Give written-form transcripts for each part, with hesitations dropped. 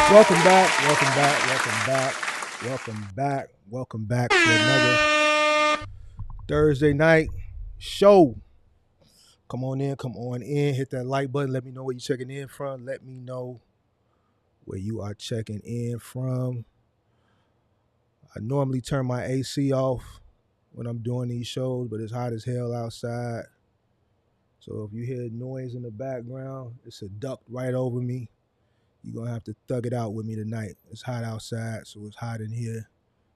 Welcome back, welcome back, welcome back, welcome back, welcome back to another Thursday night show. Come on in, hit that like button. Let me know where you're checking in from. Let me know where you are checking in from. I normally turn my AC off when I'm doing these shows, but it's hot as hell outside. So if you hear noise in the background, it's a duct right over me. You're going to have to thug it out with me tonight. It's hot outside, so it's hot in here.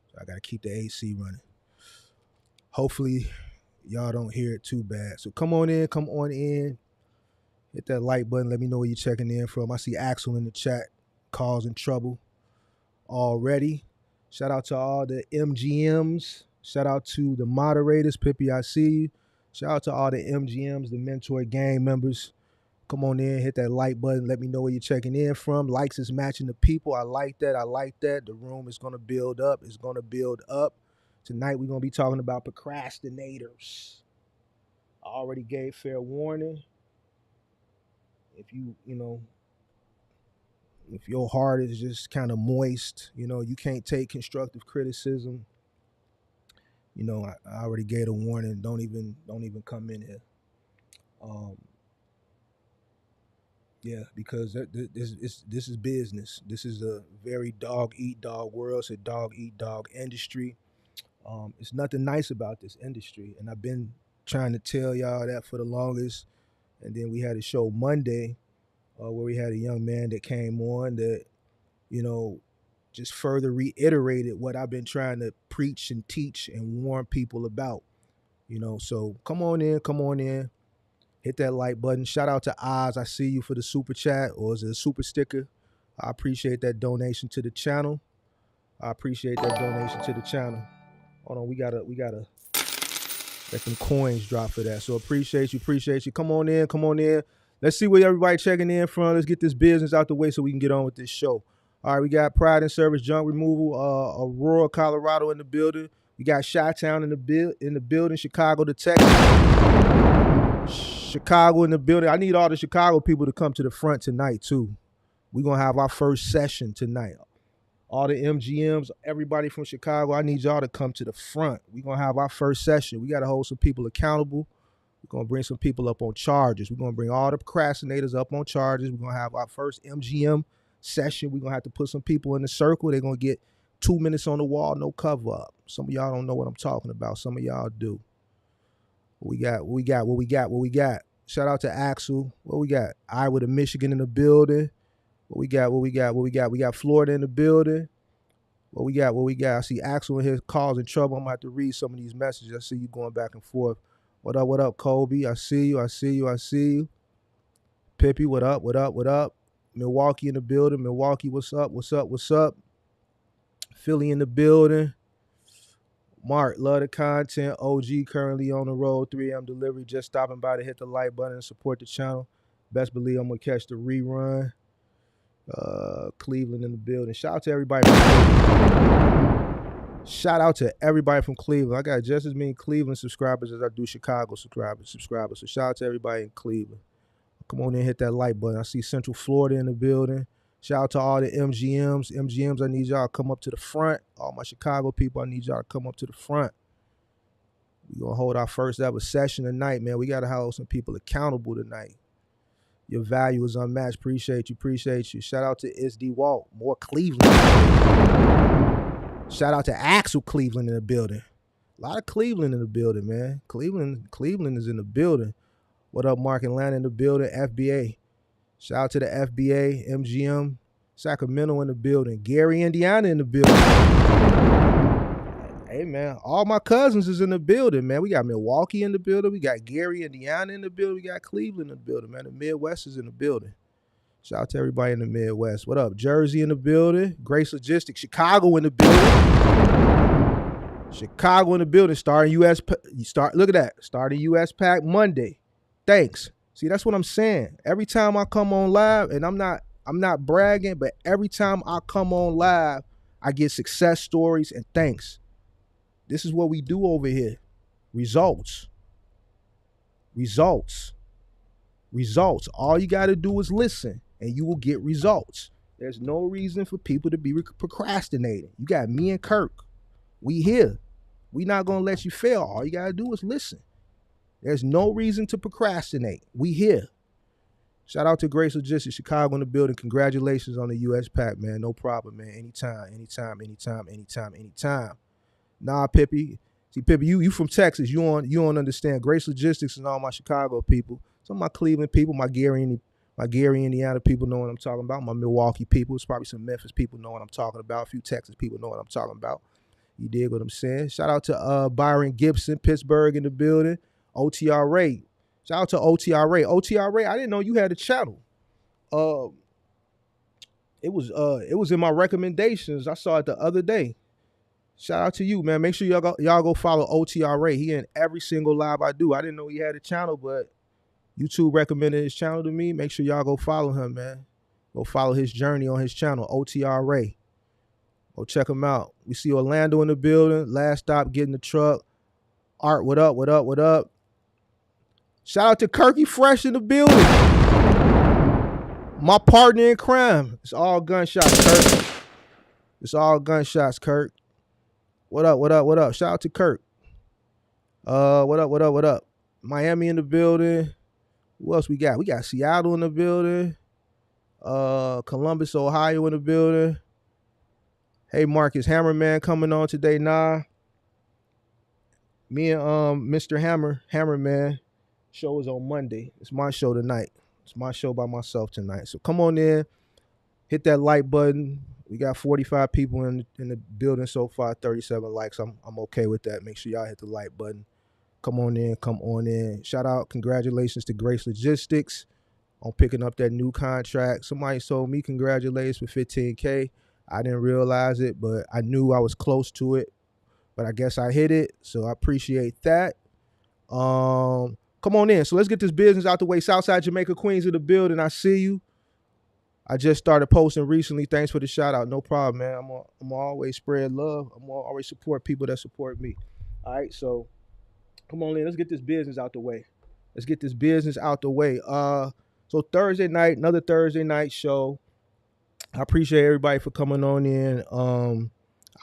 So I got to keep the AC running. Hopefully, y'all don't hear it too bad. So come on in. Hit that like button. Let me know where you're checking in from. I see Axel in the chat, causing trouble already. Shout out to all the MGMs. Shout out to the moderators. Pippi, I see you. Shout out to all the MGMs, the Mentor Gang members. Come on in, hit that like button. Let me know where you're checking in from. Likes is matching the people. I like that. The room is going to build up. Tonight we're going to be talking about procrastinators. I already gave fair warning. If if your heart is just kind of moist, you can't take constructive criticism. I already gave a warning. Don't even come in here. Yeah, because this is business. This is a very dog eat dog world. It's a dog eat dog industry. It's nothing nice about this industry, and I've been trying to tell y'all that for the longest. And then we had a show Monday where we had a young man that came on that, just further reiterated what I've been trying to preach and teach and warn people about. So come on in. Hit that like button. Shout out to Oz. I see you for the super chat, or is it a super sticker? I appreciate that donation to the channel. Hold on, we gotta let them coins drop for that. So appreciate you. Come on in. Let's see where everybody checking in from. Let's get this business out the way so we can get on with this show. All right, we got Pride and Service Junk Removal, Aurora, Colorado in the building. We got Chi-Town in the building, Chicago to Texas. Chicago in the building. I need all the Chicago people to come to the front tonight too. We're going to have our first session tonight. All the MGMs, everybody from Chicago, I need y'all to come to the front. We're going to have our first session. We got to hold some people accountable. We're going to bring some people up on charges. We're going to bring all the procrastinators up on charges. We're going to have our first MGM session. We're going to have to put some people in the circle. They're going to get 2 minutes on the wall, no cover up. Some of y'all don't know what I'm talking about. Some of y'all do. What we got? Shout out to Axel. What we got? Iowa to Michigan in the building. What we got? We got Florida in the building. What we got? I see Axel in here causing trouble. I'm going to have to read some of these messages. I see you going back and forth. What up, Kobe? I see you. Pippi, what up? Milwaukee in the building. Milwaukee, what's up? Philly in the building. Mark, love the content. OG currently on the road. 3 a.m. delivery. Just stopping by to hit the like button and support the channel. Best believe I'm going to catch the rerun. Cleveland in the building. Shout out to everybody from Cleveland. I got just as many Cleveland subscribers as I do Chicago subscribers. So shout out to everybody in Cleveland. Come on in, hit that like button. I see Central Florida in the building. Shout out to all the MGMs. I need y'all to come up to the front. All my Chicago people, I need y'all to come up to the front. We're going to hold our first ever session tonight, man. We got to hold some people accountable tonight. Your value is unmatched. Appreciate you. Shout out to SD Walt. More Cleveland. Shout out to Axel Cleveland in the building. A lot of Cleveland in the building, man. Cleveland is in the building. What up, Mark Atlanta in the building? FBA. Shout out to the FBA, MGM, Sacramento in the building. Gary, Indiana in the building. Hey, man, all my cousins is in the building, man. We got Milwaukee in the building. We got Gary, Indiana in the building. We got Cleveland in the building, man. The Midwest is in the building. Shout out to everybody in the Midwest. What up? Jersey in the building. Grace Logistics. Chicago in the building. Starting look at that. Starting US Pack Monday. Thanks. See, that's what I'm saying. Every time I come on live, and I'm not bragging, but every time I come on live, I get success stories and thanks. This is what we do over here. Results. All you got to do is listen, and you will get results. There's no reason for people to be procrastinating. You got me and Kirk. We here. We not gonna let you fail. All you gotta do is listen. There's no reason to procrastinate. We here. Shout out to Grace Logistics, Chicago in the building. Congratulations on the US Pack, man. No problem, man. Anytime. Nah, Pippi. See, Pippi, you from Texas. You don't understand. Grace Logistics and all my Chicago people. Some of my Cleveland people, my Gary, Indiana people know what I'm talking about. My Milwaukee people. It's probably some Memphis people know what I'm talking about. A few Texas people know what I'm talking about. You dig what I'm saying? Shout out to Byron Gibson, Pittsburgh in the building. OTRA. Shout out to OTRA. OTRA, I didn't know you had a channel. It was in my recommendations. I saw it the other day. Shout out to you, man. Make sure y'all go follow OTRA. He in every single live I do. I didn't know he had a channel, but YouTube recommended his channel to me. Make sure y'all go follow him, man. Go follow his journey on his channel, OTRA. Go check him out. We see Orlando in the building. Last stop, getting the truck. Art, what up? Shout out to Kirky Fresh in the building. My partner in crime. It's all gunshots, Kirk. It's all gunshots, Kirk. What up? Shout out to Kirk. What up? Miami in the building. Who else we got? We got Seattle in the building. Columbus, Ohio in the building. Hey, Marcus Hammerman coming on today. Nah. Me and Mr. Hammerman show is on Monday. It's my show tonight. It's my show by myself tonight. So come on in, hit that like button. We got 45 people in the building so far, 37 likes. I'm okay with that. Make sure y'all hit the like button. Come on in. Shout out, congratulations to Grace Logistics on picking up that new contract. Somebody told me congratulations for $15K. I didn't realize it, but I knew I was close to it. But I guess I hit it, so I appreciate that. Come on in. So let's get this business out the way. Southside Jamaica, Queens in the building. I see you. I just started posting recently. Thanks for the shout out. No problem, man. I'm always spread love. I'm always support people that support me. All right, so come on in. Let's get this business out the way. So Thursday night, another Thursday night show. I appreciate everybody for coming on in.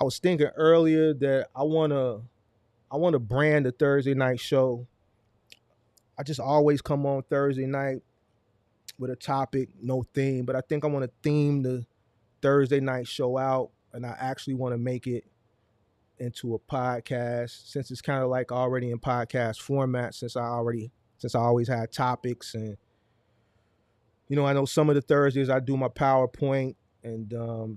I was thinking earlier that I wanna brand the Thursday night show. I just always come on Thursday night with a topic, no theme, but I think I want to theme the Thursday night show out, and I actually want to make it into a podcast since it's kind of like already in podcast format. Since I always had topics, and I know some of the Thursdays I do my PowerPoint and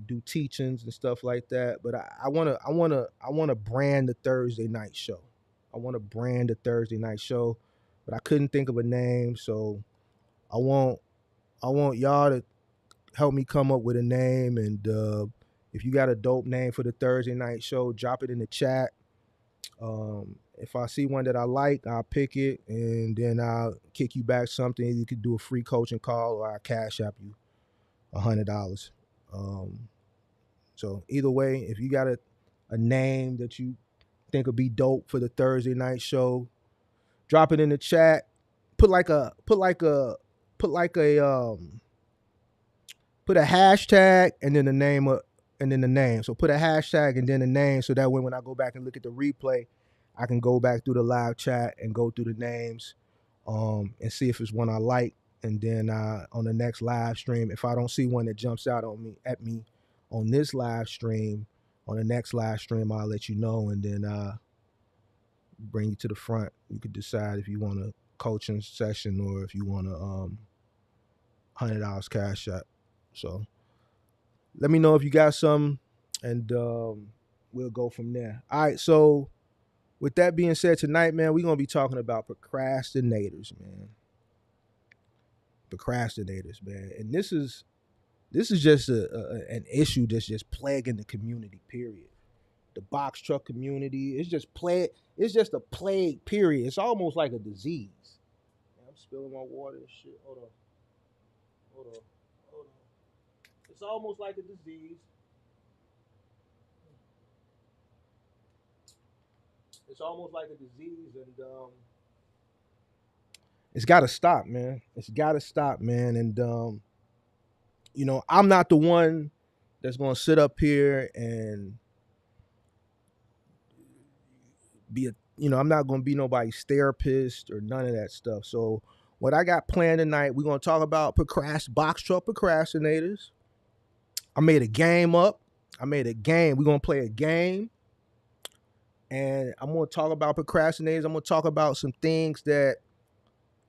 do teachings and stuff like that. But I want to brand the Thursday night show. But I couldn't think of a name, so I want y'all to help me come up with a name. And if you got a dope name for the Thursday night show, drop it in the chat. If I see one that I like, I'll pick it, and then I'll kick you back something. You could do a free coaching call, or I'll cash app you $100. So either way, if you got a name that you think would be dope for the Thursday night show, drop it in the chat. Put a hashtag and then the name. So put a hashtag and then the name, so that way when I go back and look at the replay, I can go back through the live chat and go through the names, and see if it's one I like. And then on the next live stream, if I don't see one that jumps out at me on this live stream, on the next live stream, I'll let you know, and then bring you to the front. You could decide if you want a coaching session or if you want a $100 cash out. So let me know if you got some, and we'll go from there. All right, so with that being said, tonight, man, we're going to be talking about procrastinators, man. And this is just an issue that's just plaguing the community, period. The box truck community, it's just a plague, period. It's almost like a disease. I'm spilling my water and shit. Hold on. It's almost like a disease. And it's got to stop, man. And I'm not the one that's going to sit up here and I'm not going to be nobody's therapist or none of that stuff. So what I got planned tonight, we're going to talk about box truck procrastinators. I made a game up. We're going to play a game. And I'm going to talk about procrastinators. I'm going to talk about some things that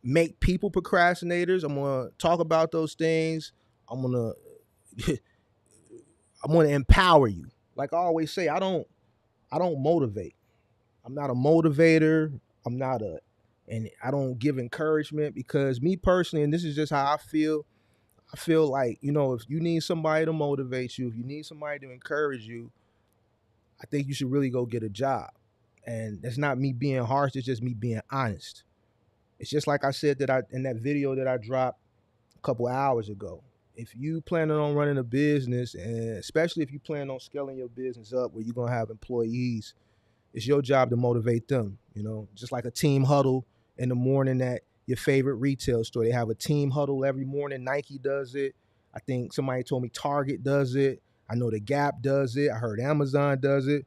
make people procrastinators. I'm going to talk about those things. I'm going to empower you. Like I always say, I don't motivate. I'm not a motivator. And I don't give encouragement, because me personally, and this is just how I feel like, if you need somebody to motivate you, if you need somebody to encourage you, I think you should really go get a job. And that's not me being harsh. It's just me being honest. It's just like I said in that video that I dropped a couple hours ago. If you planning on running a business, and especially if you plan on scaling your business up where you're going to have employees, it's your job to motivate them, just like a team huddle in the morning at your favorite retail store. They have a team huddle every morning. Nike does it. I think somebody told me Target does it. I know the Gap does it. I heard Amazon does it.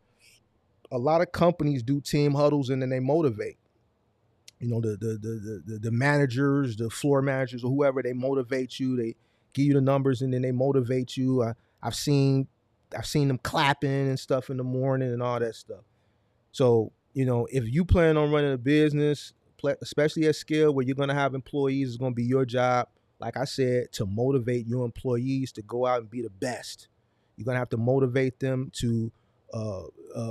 A lot of companies do team huddles, and then they motivate. The managers, the floor managers, or whoever, they motivate you. They give you the numbers, and then they motivate you. I've seen them clapping and stuff in the morning and all that stuff. So, if you plan on running a business, especially at scale where you're going to have employees, it's going to be your job, like I said, to motivate your employees to go out and be the best. You're going to have to motivate them to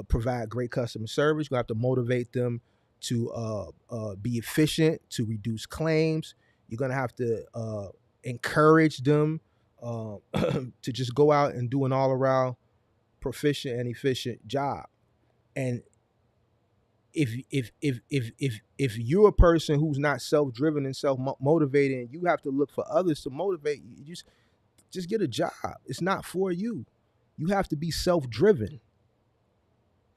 provide great customer service. You're going to have to motivate them to be efficient, to reduce claims. You're going to have to encourage them to just go out and do an all-around proficient and efficient job. And if you're a person who's not self-driven and self-motivated, and you have to look for others to motivate you, just get a job. It's not for you. You have to be self-driven.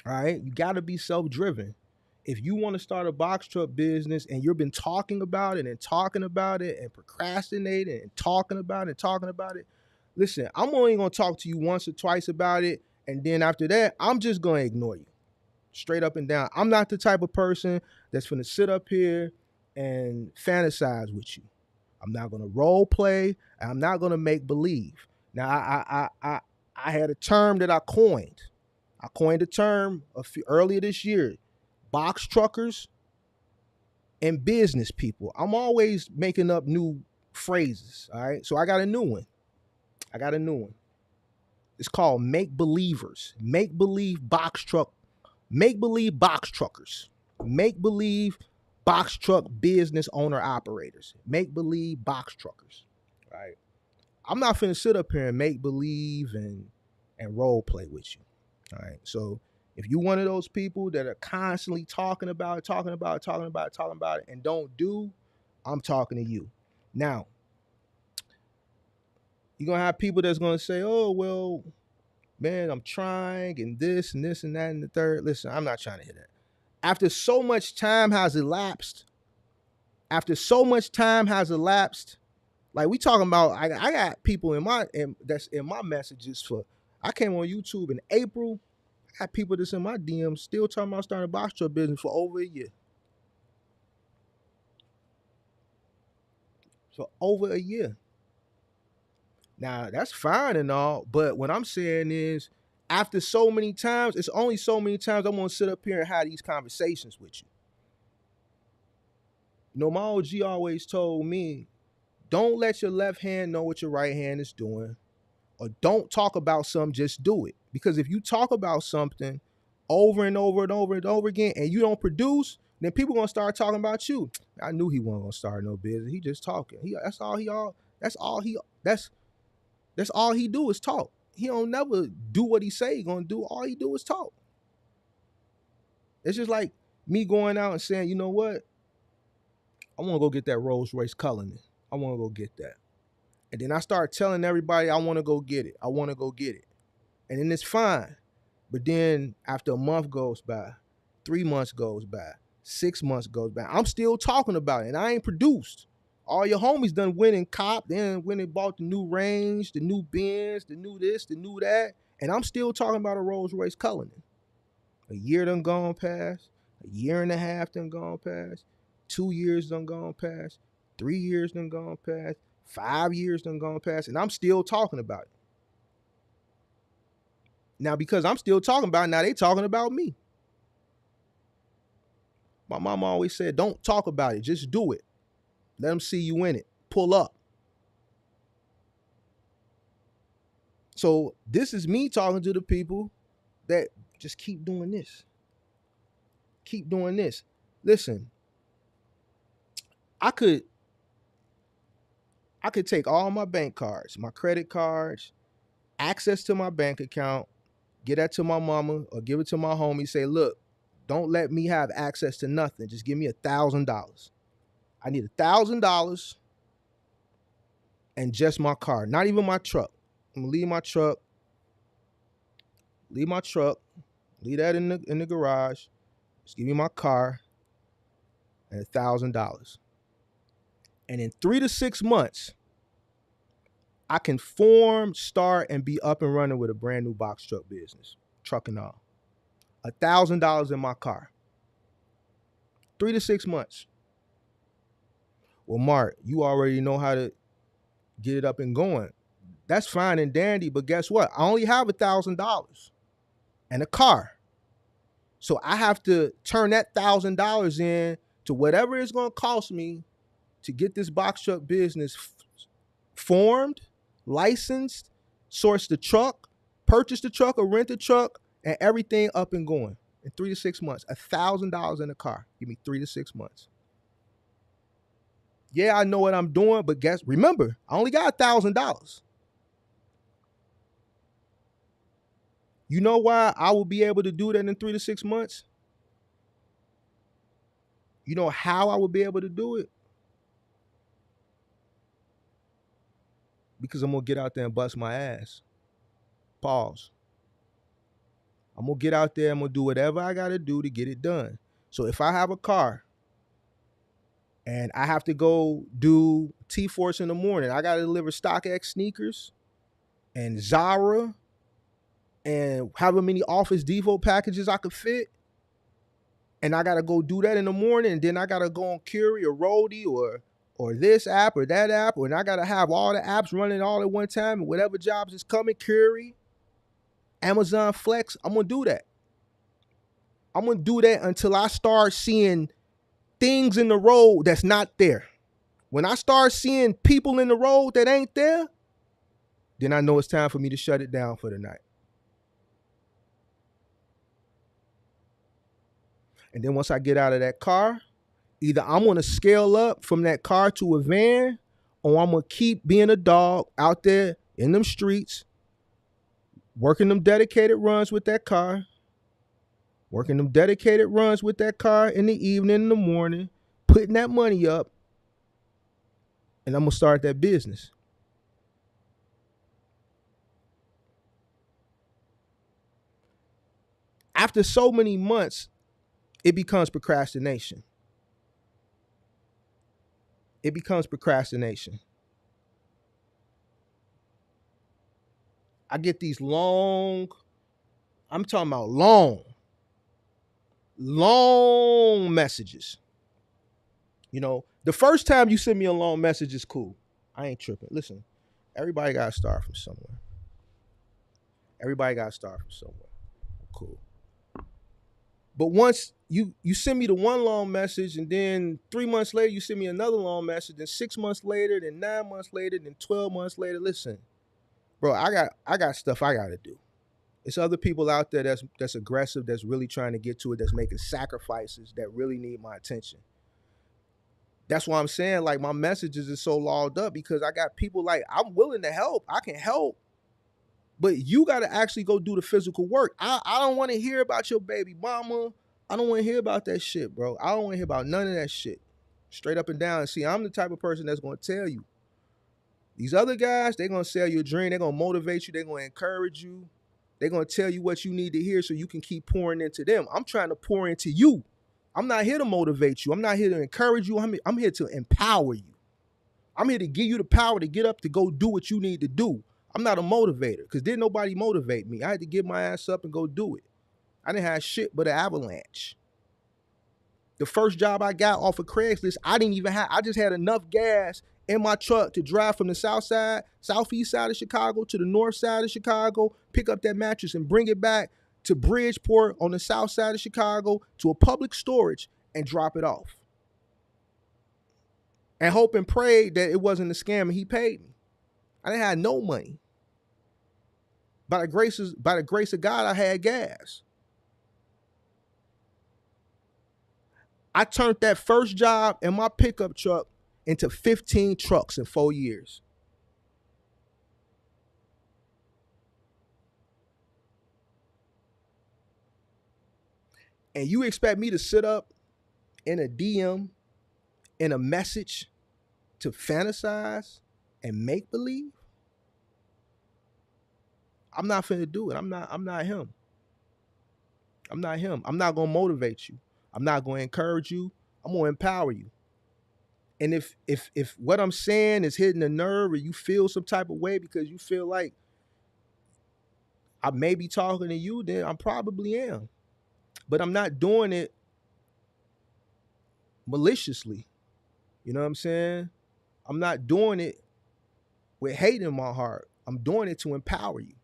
All right? You got to be self-driven. If you want to start a box truck business and you've been talking about it and talking about it and procrastinating and talking about it, listen, I'm only going to talk to you once or twice about it, and then after that, I'm just going to ignore you. Straight up and down. I'm not the type of person that's going to sit up here and fantasize with you. I'm not going to role play. And I'm not going to make believe. Now, I had a term that I coined. I coined a term earlier this year: box truckers and business people. I'm always making up new phrases. All right, so I got a new one. It's called make believers. Make believe box truckers. Make believe box truck business owner operators. Make believe box truckers. Right? I'm not finna sit up here and make believe and role play with you. All right. So if you one of those people that are constantly talking about it and don't do, I'm talking to you. Now, you're gonna have people that's gonna say, oh, well, man, I'm trying and this and that and the third. Listen, I'm not trying to hear that. After so much time has elapsed, like we talking about, I got people that's in my messages for. I came on YouTube in April. I got people that's in my DMs still talking about starting a box truck business for over a year. Now, that's fine and all, but what I'm saying is, after so many times, it's only so many times I'm going to sit up here and have these conversations with you. My OG always told me, don't let your left hand know what your right hand is doing, or don't talk about something, just do it. Because if you talk about something over and over and over and over again and you don't produce, then people going to start talking about you. I knew he wasn't going to start no business. He just talking. That's all he do is talk. He don't never do what he say he gonna do. All he do is talk. It's just like me going out and saying, you know what? I want to go get that Rolls Royce Cullinan. I want to go get that. And then I start telling everybody I want to go get it. And then it's fine. But then after a month goes by, 3 months goes by, 6 months goes by, I'm still talking about it and I ain't produced. All your homies done went and copped, then went and bought the new Range, the new Benz, the new this, the new that. And I'm still talking about a Rolls Royce Cullinan. A year done gone past. A year and a half done gone past. 2 years done gone past. 3 years done gone past. 5 years done gone past. And I'm still talking about it. Now, because I'm still talking about it, now they talking about me. My mom always said, don't talk about it. Just do it. Let them see you in it. Pull up. So this is me talking to the people that just keep doing this. Keep doing this. Listen, I could take all my bank cards, my credit cards, access to my bank account, get that to my mama or give it to my homie, say, look, don't let me have access to nothing. Just give me $1,000. I need $1,000 and just my car, not even my truck. I'm gonna leave my truck, leave that in the garage. Just give me my car and $1,000. And in 3 to 6 months, I can form, start, and be up and running with a brand new box truck business, truck and all. $1,000 in my car. 3 to 6 months. Well, Mark, you already know how to get it up and going. That's fine and dandy, but guess what? I only have $1,000 and a car. So I have to turn that $1,000 in to whatever it's going to cost me to get this box truck business formed, licensed, source the truck, purchase the truck or rent the truck, and everything up and going in 3 to 6 months. $1,000 in a car. Give me 3 to 6 months. Yeah, I know what I'm doing, but remember, I only got $1,000. You know why I will be able to do that in 3 to 6 months? You know how I will be able to do it? Because I'm going to get out there and bust my ass. Pause. I'm going to get out there. I'm going to do whatever I got to do to get it done. So if I have a car and I have to go do T-Force in the morning, I got to deliver StockX sneakers and Zara and however many Office Depot packages I could fit. And I got to go do that in the morning. And then I got to go on Curie or Roadie or this app or that app. And I got to have all the apps running all at one time. And whatever jobs is coming, Curie, Amazon Flex, I'm going to do that. I'm going to do that until I start seeing things in the road that's not there. When I start seeing people in the road that ain't there, then I know it's time for me to shut it down for the night. And then once I get out of that car, either I'm going to scale up from that car to a van, or I'm going to keep being a dog out there in them streets, working them dedicated runs with that car, working them dedicated runs with that car in the evening, in the morning, putting that money up, and I'm going to start that business. After so many months, it becomes procrastination. It becomes procrastination. I get these I'm talking about long messages. You know, the first time you send me a long message is cool. I ain't tripping. Listen, everybody got to start from somewhere. Cool. But once you send me the one long message, and then 3 months later, you send me another long message, then 6 months later, then 9 months later, then 12 months later, listen, bro, I got stuff I got to do. It's other people out there that's aggressive, that's really trying to get to it, that's making sacrifices, that really need my attention. That's why I'm saying, like, my messages is so logged up, because I got people like, I'm willing to help. I can help. But you got to actually go do the physical work. I don't want to hear about your baby mama. I don't want to hear about that shit, bro. I don't want to hear about none of that shit. Straight up and down. See, I'm the type of person that's going to tell you. These other guys, they're going to sell you a dream. They're going to motivate you. They're going to encourage you. They're going to tell you what you need to hear so you can keep pouring into them. I'm trying to pour into you. I'm not here to motivate you. I'm not here to encourage you. I'm here to empower you. I'm here to give you the power to get up to go do what you need to do. I'm not a motivator because didn't nobody motivate me. I had to get my ass up and go do it. I didn't have shit but an avalanche. The first job I got off of Craigslist, I just had enough gas in my truck to drive from the southeast side of Chicago to the north side of Chicago, pick up that mattress and bring it back to Bridgeport on the south side of Chicago to a public storage and drop it off. And hope and pray that it wasn't a scam and he paid me. I didn't have no money. By the grace of God, I had gas. I turned that first job in my pickup truck into 15 trucks in 4 years. And you expect me to sit up in a DM, in a message to fantasize and make believe? I'm not finna do it. I'm not him. I'm not him. I'm not gonna motivate you. I'm not gonna encourage you. I'm gonna empower you. And if what I'm saying is hitting a nerve or you feel some type of way because you feel like I may be talking to you, then I probably am. But I'm not doing it maliciously. You know what I'm saying? I'm not doing it with hate in my heart. I'm doing it to empower you.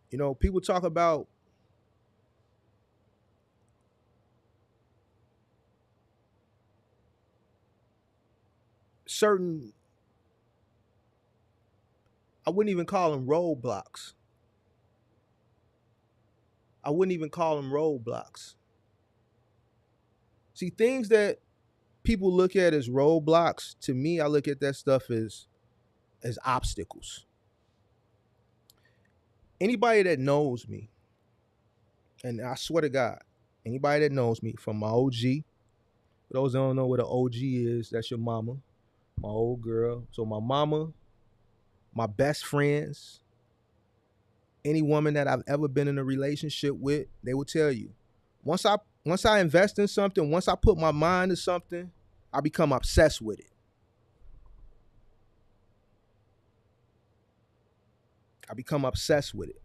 You know, people talk about certain, I wouldn't even call them roadblocks. I wouldn't even call them roadblocks. See, things that people look at as roadblocks, to me, I look at that stuff as obstacles. Anybody that knows me, and I swear to God, anybody that knows me from my OG, for those that don't know what an OG is, that's your mama, my old girl. So my mama, my best friends, any woman that I've ever been in a relationship with, they will tell you, once I invest in something, once I put my mind to something, I become obsessed with it. I become obsessed with it.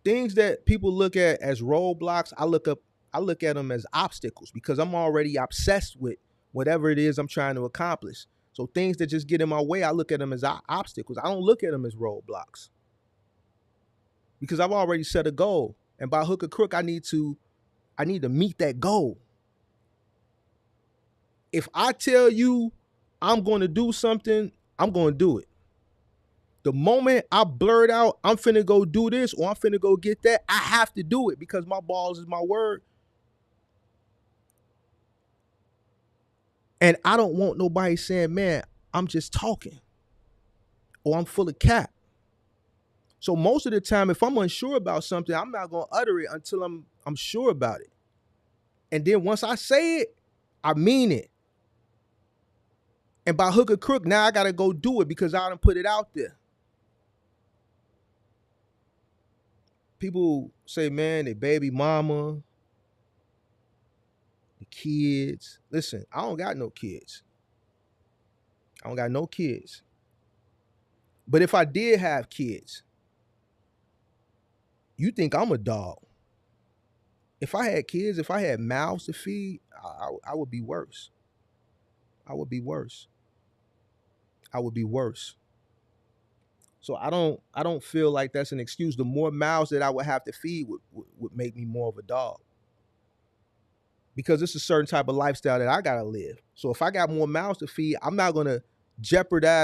Things that people look at as roadblocks, I look at them as obstacles because I'm already obsessed with whatever it is I'm trying to accomplish. So things that just get in my way, I look at them as obstacles. I don't look at them as roadblocks because I've already set a goal, and by hook or crook, I need to meet that goal. If I tell you I'm going to do something, I'm going to do it. The moment I blurt out, I'm finna go do this or I'm finna go get that, I have to do it because my balls is my word. And I don't want nobody saying, man, I'm just talking or I'm full of cap. So most of the time, if I'm unsure about something, I'm not gonna utter it until I'm sure about it. And then once I say it, I mean it. And by hook or crook, now I gotta go do it because I done put it out there. People say, man, they baby mama, the kids. Listen, I don't got no kids. I don't got no kids. But if I did have kids, you think I'm a dog. If I had kids, if I had mouths to feed, I would be worse. I would be worse. I would be worse. So I don't feel like that's an excuse. The more mouths that I would have to feed would make me more of a dog. Because it's a certain type of lifestyle that I gotta live. So if I got more mouths to feed, I'm not gonna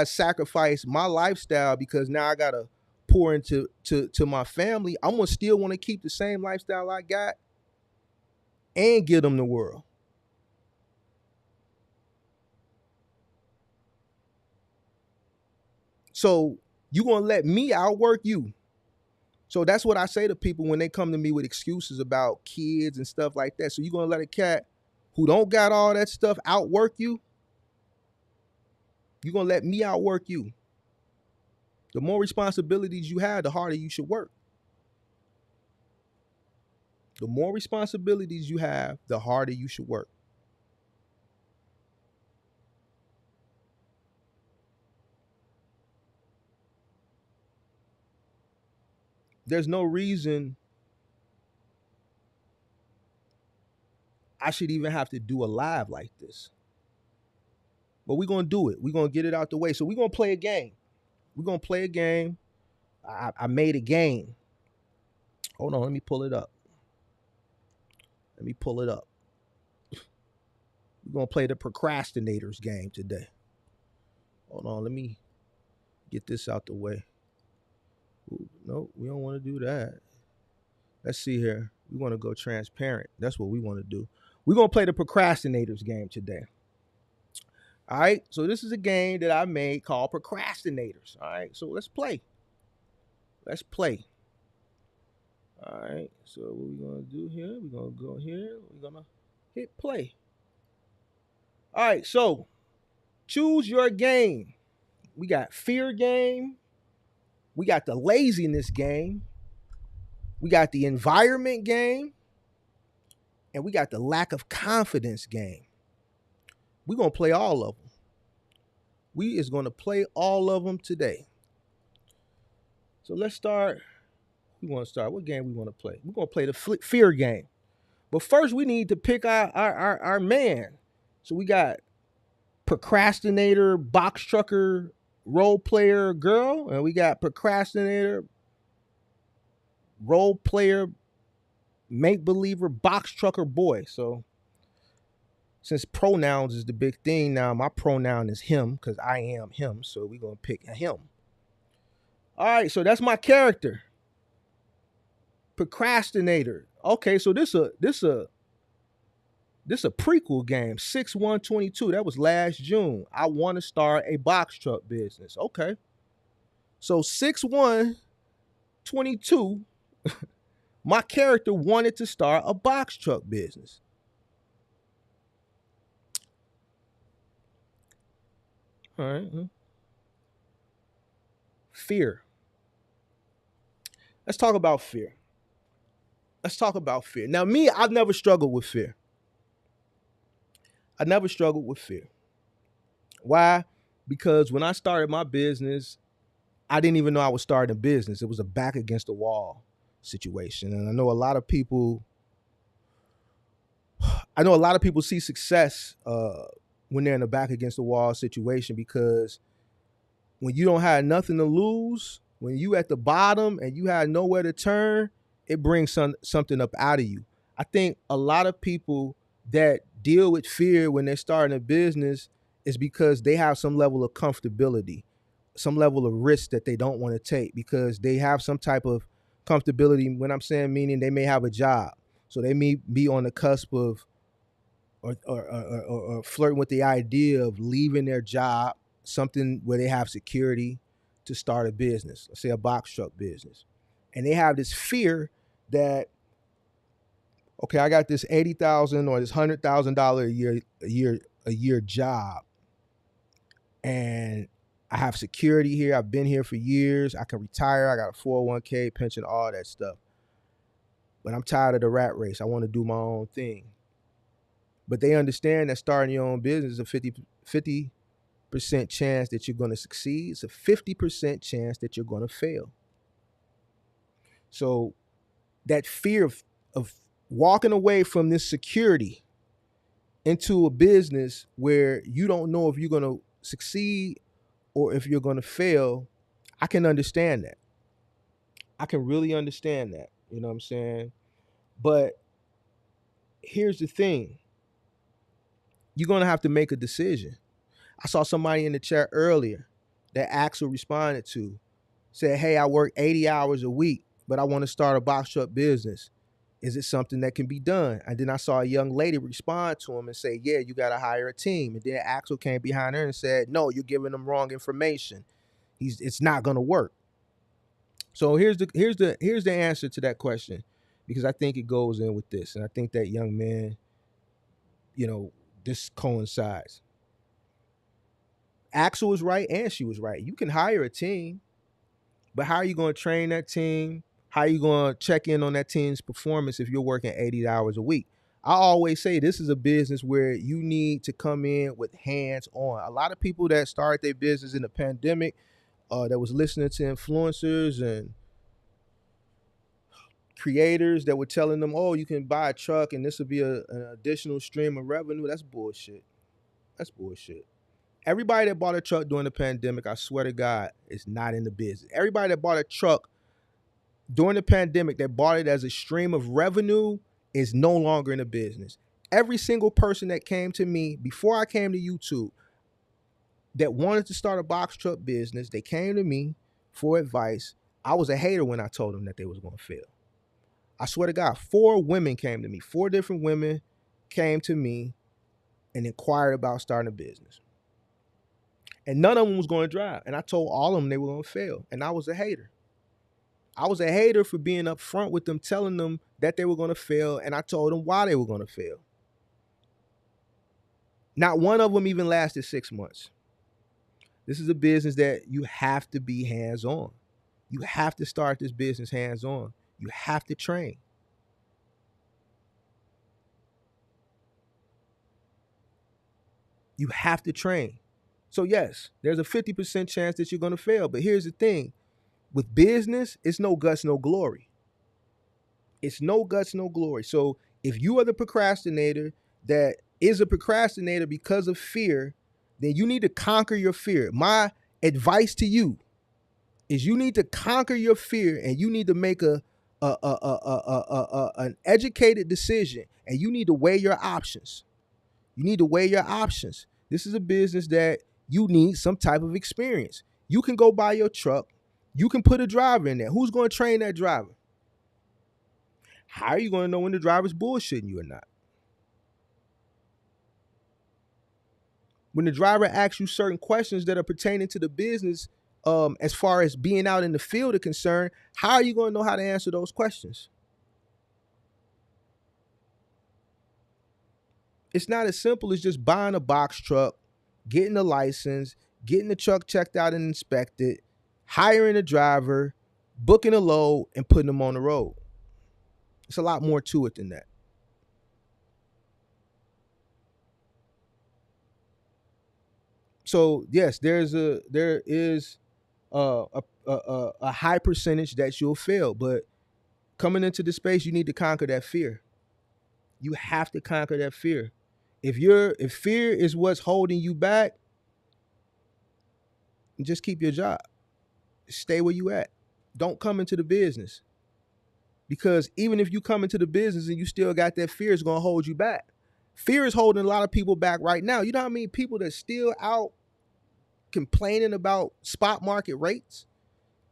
sacrifice my lifestyle because now I gotta pour into my family. I'm gonna still want to keep the same lifestyle I got and give them the world. So you gonna let me outwork you. So that's what I say to people when they come to me with excuses about kids and stuff like that. So you gonna let a cat who don't got all that stuff outwork you? You gonna let me outwork you? The more responsibilities you have, the harder you should work. The more responsibilities you have, the harder you should work. There's no reason I should even have to do a live like this. But we're going to do it. We're going to get it out the way. So we're going to play a game. We're going to play a game. I made a game. Hold on. Let me pull it up. Let me pull it up. We're going to play the Procrastinators game today. Hold on. Let me get this out the way. Ooh, no, we don't want to do that. Let's see here. We want to go transparent. That's what we want to do. We're going to play the Procrastinators game today. All right. So this is a game that I made called Procrastinators. All right. So let's play. Let's play. All right. So what we're going to do here, we're going to go here. We're going to hit play. All right. So choose your game. We got fear game. We got the laziness game. We got the environment game. And we got the lack of confidence game. We're going to play all of them. We is going to play all of them today. So let's start. We want to start. What game we want to play? We're going to play the fear game. But first, we need to pick our man. So we got procrastinator, box trucker, role player girl. And we got procrastinator, role player, make-believer, box trucker boy. So since pronouns is the big thing now, my pronoun is him because I am him. So we're going to pick him. All right, so that's my character. Procrastinator. Okay, so this a prequel game. 6/1/22. That was last June. I want to start a box truck business. Okay. So 6/1/22, my character wanted to start a box truck business. All right. Fear. Let's talk about fear. Let's talk about fear. Now, me, I've never struggled with fear. I never struggled with fear. Why? Because when I started my business, I didn't even know I was starting a business. It was a back against the wall situation. And I know a lot of people see success when they're in a back against the wall situation, because when you don't have nothing to lose, when you at the bottom and you have nowhere to turn, it brings something up out of you. I think a lot of people that deal with fear when they're starting a business is because they have some level of comfortability, some level of risk that they don't want to take because they have some type of comfortability. When I'm saying meaning, they may have a job. So they may be on the cusp of or flirting with the idea of leaving their job, something where they have security, to start a business, let's say a box truck business. And they have this fear that, okay, I got this $80,000 or this $100,000 a year job, and I have security here. I've been here for years. I can retire. I got a 401k, pension, all that stuff. But I'm tired of the rat race. I want to do my own thing. But they understand that starting your own business is a 50% chance that you're going to succeed. It's a 50% chance that you're going to fail. So that fear of walking away from this security into a business where you don't know if you're going to succeed or if you're going to fail, I can understand that. I can really understand that. You know what I'm saying? But here's the thing. You're going to have to make a decision. I saw somebody in the chat earlier that Axel responded to, said, hey, I work 80 hours a week, but I want to start a box truck business. Is it something that can be done? And then I saw a young lady respond to him and say, yeah, you got to hire a team. And then Axel came behind her and said, no, you're giving them wrong information. It's not going to work. So here's the answer to that question, because I think it goes in with this. And I think that young man, this coincides. Axel was right and she was right. You can hire a team, but how are you going to train that team? How you going to check in on that team's performance if you're working 80 hours a week? I always say this is a business where you need to come in with hands on. A lot of people that started their business in the pandemic, that was listening to influencers and creators that were telling them, oh, you can buy a truck and this will be an additional stream of revenue. That's bullshit. That's bullshit. Everybody that bought a truck during the pandemic, I swear to God, is not in the business. Everybody that bought a truck during the pandemic that bought it as a stream of revenue is no longer in the business. Every single person that came to me before I came to YouTube that wanted to start a box truck business, they came to me for advice. I was a hater when I told them that they was going to fail. I swear to God, 4 women came to me. 4 different women came to me and inquired about starting a business. And none of them was going to drive. And I told all of them they were going to fail. And I was a hater. I was a hater for being upfront with them, telling them that they were going to fail. And I told them why they were going to fail. Not one of them even lasted 6 months. This is a business that you have to be hands-on. You have to start this business hands-on. You have to train. You have to train. So yes, there's a 50% chance that you're going to fail. But here's the thing. With business, it's no guts, no glory. It's no guts, no glory. So if you are the procrastinator that is a procrastinator because of fear, then you need to conquer your fear. My advice to you is you need to conquer your fear and you need to make an educated decision, and you need to weigh your options. You need to weigh your options. This is a business that you need some type of experience. You can go buy your truck. You can put a driver in there. Who's going to train that driver? How are you going to know when the driver's bullshitting you or not? When the driver asks you certain questions that are pertaining to the business, as far as being out in the field are concerned, how are you going to know how to answer those questions? It's not as simple as just buying a box truck, getting a license, getting the truck checked out and inspected, hiring a driver, booking a load, and putting them on the road. It's a lot more to it than that. So yes, there is a high percentage that you'll fail, but coming into the space, you need to conquer that fear. You have to conquer that fear. If fear is what's holding you back, just keep your job. Stay where you at. Don't come into the business. Because even if you come into the business and you still got that fear, it's going to hold you back. Fear is holding a lot of people back right now. You know how many people that's still out complaining about spot market rates?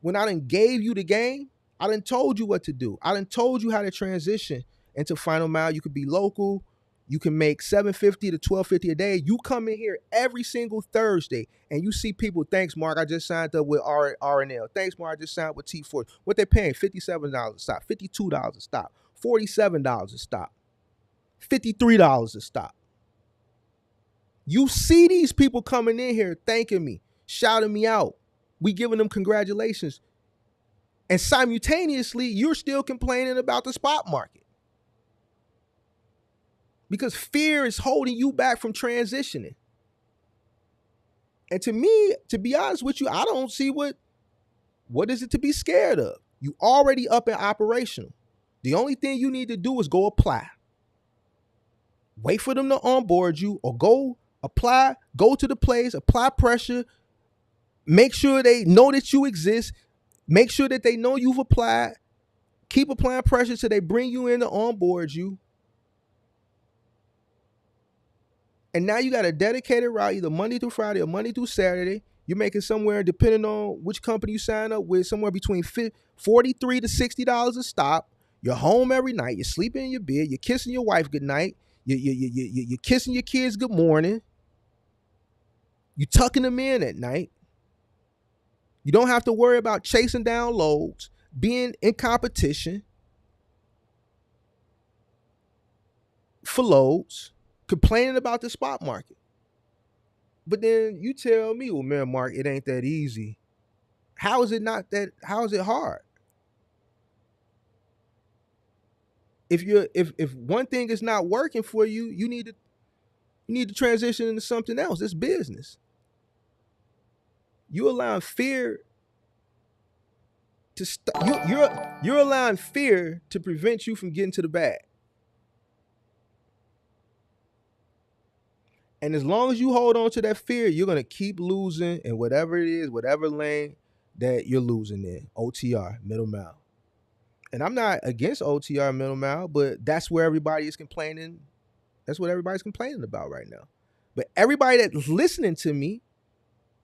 When I done gave you the game, I done told you what to do. I done told you how to transition into final mile. You could be local. You can make $750 to $1250 a day. You come in here every single Thursday and you see people, thanks, Mark, I just signed up with R&L. Thanks, Mark, I just signed with T4. What they paying? $57 a stop, $52 a stop, $47 a stop, $53 a stop. You see these people coming in here thanking me, shouting me out. We giving them congratulations. And simultaneously, you're still complaining about the spot market. Because fear is holding you back from transitioning. And to me, to be honest with you, I don't see what is it to be scared of. You already up and operational. The only thing you need to do is go apply. Wait for them to onboard you, or go apply, go to the place, apply pressure, make sure they know that you exist, make sure that they know you've applied, keep applying pressure till they bring you in to onboard you. And now you got a dedicated route, either Monday through Friday or Monday through Saturday. You're making somewhere, depending on which company you sign up with, somewhere between $43 to $60 a stop. You're home every night. You're sleeping in your bed. You're kissing your wife good night. You're kissing your kids good morning. You're tucking them in at night. You don't have to worry about chasing down loads, being in competition for loads, complaining about the spot market. But then you tell me, well, man, Mark, it ain't that easy. How is it not that? How is it hard? If one thing is not working for you, you need to transition into something else. It's business. You allowing fear to you're allowing fear to prevent you from getting to the bag. And as long as you hold on to that fear, you're gonna keep losing in whatever it is, whatever lane that you're losing in. OTR, middle mile. And I'm not against OTR middle mile, but that's where everybody is complaining. That's what everybody's complaining about right now. But everybody that's listening to me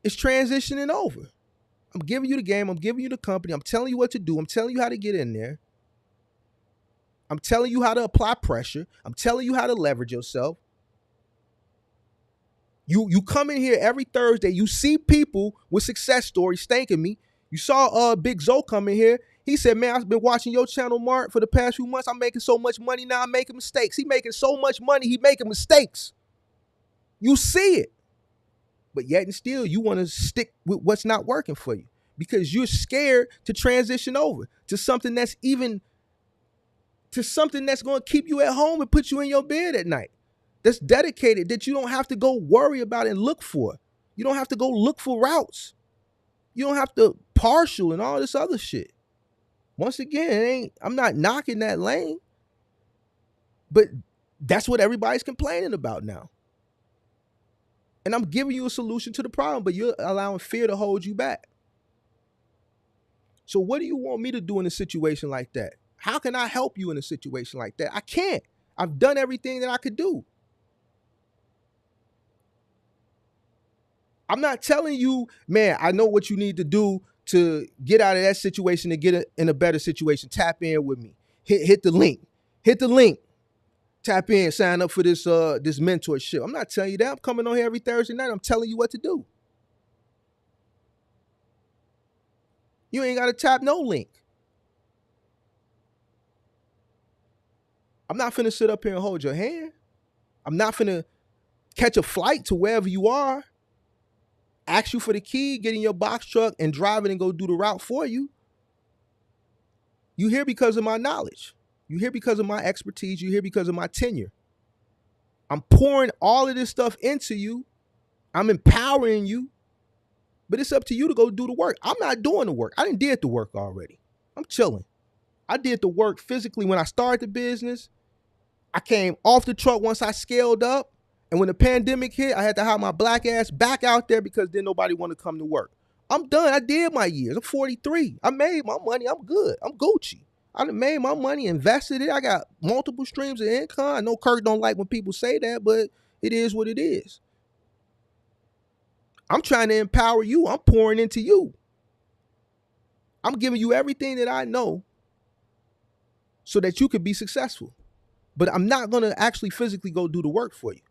is transitioning over. I'm giving you the game. I'm giving you the company. I'm telling you what to do. I'm telling you how to get in there. I'm telling you how to apply pressure. I'm telling you how to leverage yourself. You come in here every Thursday. You see people with success stories thanking me. You saw Big Zoe come in here. He said, man, I've been watching your channel, Mark, for the past few months. I'm making so much money now. I'm making mistakes. He making so much money. He making mistakes. You see it. But yet and still, you want to stick with what's not working for you because you're scared to transition over to something that's going to keep you at home and put you in your bed at night. That's dedicated, that you don't have to go worry about and look for. You don't have to go look for routes. You don't have to partial and all this other shit. Once again, I'm not knocking that lane, but that's what everybody's complaining about now. And I'm giving you a solution to the problem, but you're allowing fear to hold you back. So what do you want me to do in a situation like that? How can I help you in a situation like that? I can't. I've done everything that I could do. I'm not telling you, man, I know what you need to do to get out of that situation and get in a better situation. Tap in with me. Hit the link. Hit the link. Tap in, sign up for this mentorship. I'm not telling you that. I'm coming on here every Thursday night. I'm telling you what to do. You ain't got to tap no link. I'm not finna sit up here and hold your hand. I'm not finna catch a flight to wherever you are, ask you for the key, get in your box truck and drive it and go do the route for you. You here because of my knowledge. You here because of my expertise. You here because of my tenure. I'm pouring all of this stuff into you. I'm empowering you. But it's up to you to go do the work. I'm not doing the work. I done did the work already. I'm chilling. I did the work physically when I started the business. I came off the truck once I scaled up. And when the pandemic hit, I had to have my black ass back out there because then nobody wanted to come to work. I'm done. I did my years. I'm 43. I made my money. I'm good. I'm Gucci. I done made my money, invested it. I got multiple streams of income. I know Kirk don't like when people say that, but it is what it is. I'm trying to empower you. I'm pouring into you. I'm giving you everything that I know so that you could be successful. But I'm not going to actually physically go do the work for you.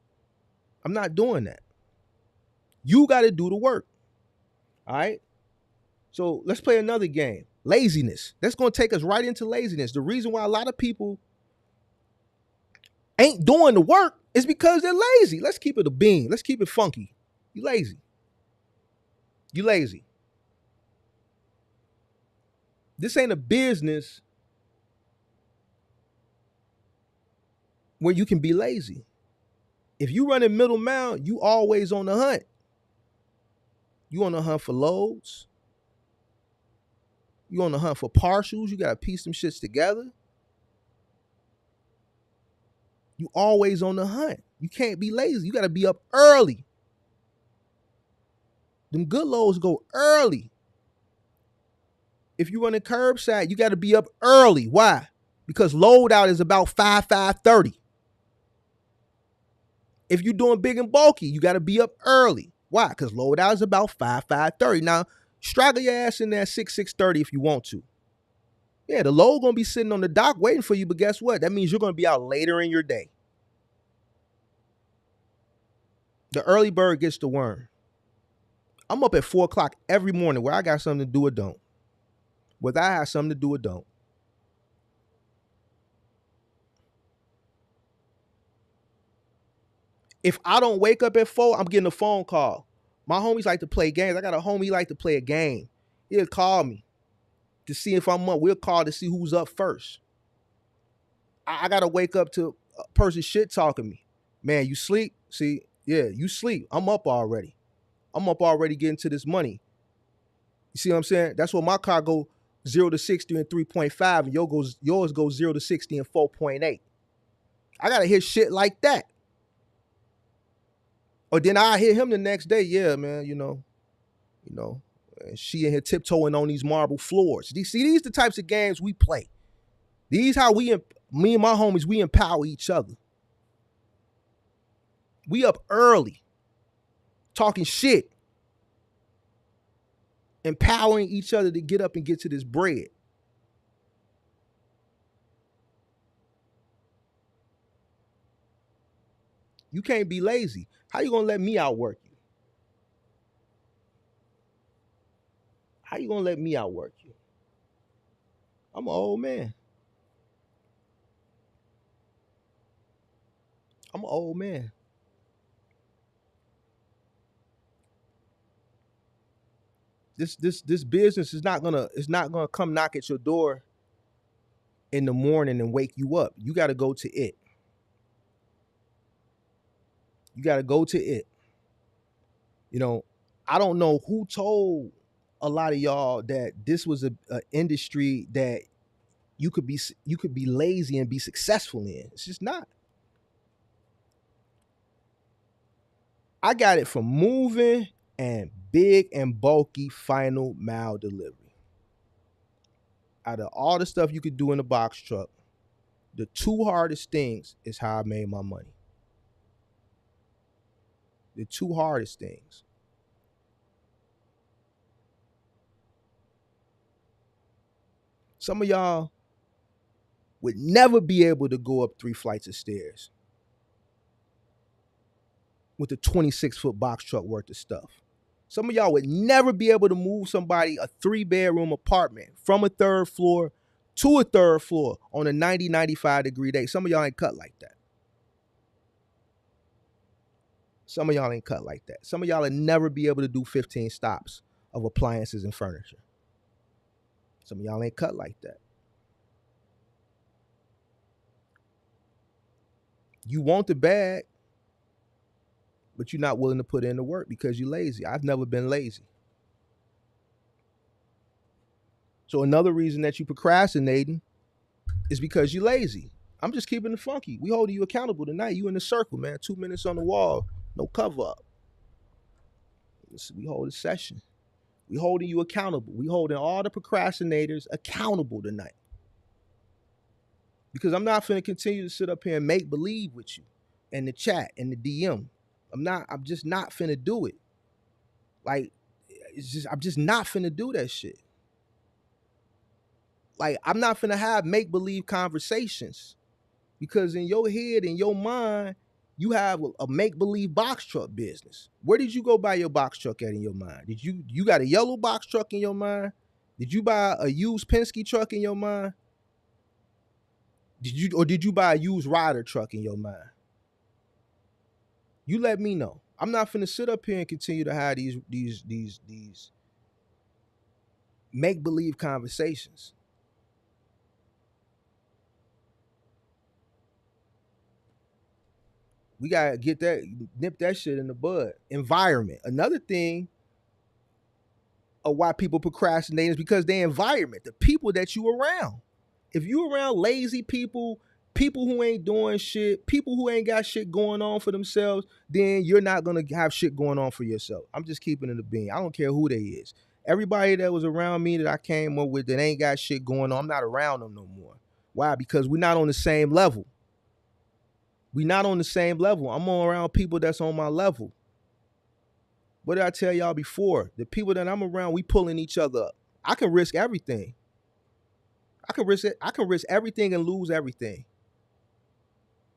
I'm not doing that. You got to do the work. All right? So let's play another game. Laziness. That's going to take us right into laziness. The reason why a lot of people ain't doing the work is because they're lazy. Let's keep it a bean. Let's keep it funky. You lazy. You lazy. This ain't a business where you can be lazy. If you run in middle mile, you always on the hunt. You on the hunt for loads. You on the hunt for partials. You got to piece some shits together. You always on the hunt. You can't be lazy. You got to be up early. Them good loads go early. If you run a curbside, you got to be up early. Why? Because load out is about 5:30. If you're doing big and bulky, you got to be up early. Why? Because load out is about 5:30. Now, straggle your ass in there at 6:30 if you want to. Yeah, the load going to be sitting on the dock waiting for you, but guess what? That means you're going to be out later in your day. The early bird gets the worm. I'm up at 4 o'clock every morning where I got something to do or don't. Whether I have something to do or don't. If I don't wake up at 4, I'm getting a phone call. My homies like to play games. I got a homie like to play a game. He'll call me to see if I'm up. We'll call to see who's up first. I gotta wake up to a person shit talking me. Man, you sleep? See, yeah, you sleep. I'm up already. I'm up already getting to this money. You see what I'm saying? That's why my car go 0 to 60 in 3.5, and yours goes 0 to 60 in 4.8. I gotta hear shit like that. Or then I hear him the next day. Yeah, man, and she in here tiptoeing on these marble floors. These the types of games we play. These how me and my homies, we empower each other. We up early, talking shit, empowering each other to get up and get to this bread. You can't be lazy. How you gonna let me outwork you? How you gonna let me outwork you? I'm an old man. I'm an old man. This business is not gonna come knock at your door in the morning and wake you up. You gotta go to it. You gotta go to it. You know, I don't know who told a lot of y'all that this was a industry that you could be lazy and be successful in. It's just not. I got it from moving and big and bulky final mile delivery. Out of all the stuff you could do in a box truck, the two hardest things is how I made my money. The two hardest things. Some of y'all would never be able to go up 3 flights of stairs with a 26-foot box truck worth of stuff. Some of y'all would never be able to move somebody a 3-bedroom apartment from a third floor to a third floor on a 90, 95-degree day. Some of y'all ain't cut like that. Some of y'all ain't cut like that. Some of y'all will never be able to do 15 stops of appliances and furniture. Some of y'all ain't cut like that. You want the bag, but you're not willing to put in the work because you're lazy. I've never been lazy. So another reason that you procrastinating is because you're lazy. I'm just keeping it funky. We holding you accountable tonight. You in the circle, man. 2 minutes on the wall, no cover up. We hold a session. We holding you accountable. We holding all the procrastinators accountable tonight. Because I'm not finna continue to sit up here and make believe with you in the chat and the DM. I'm just not finna do it. Like, I'm just not finna do that shit. Like, I'm not finna have make believe conversations. Because in your head, in your mind, you have a make believe box truck business. Where did you go buy your box truck at in your mind? Did you got a yellow box truck in your mind? Did you buy a used Penske truck in your mind? Did you buy a used Ryder truck in your mind? You let me know. I'm not finna sit up here and continue to have these make believe conversations. We gotta nip that shit in the bud. Environment. Another thing of why people procrastinate is because their environment, the people that you around. If you around lazy people, people who ain't doing shit, people who ain't got shit going on for themselves, then you're not gonna have shit going on for yourself. I'm just keeping it a bean. I don't care who they is. Everybody that was around me that I came up with that ain't got shit going on, I'm not around them no more. Why? Because we're not on the same level. We not on the same level. I'm on around people that's on my level. What did I tell y'all before? The people that I'm around, we pulling each other up. I can risk everything. I can risk everything and lose everything.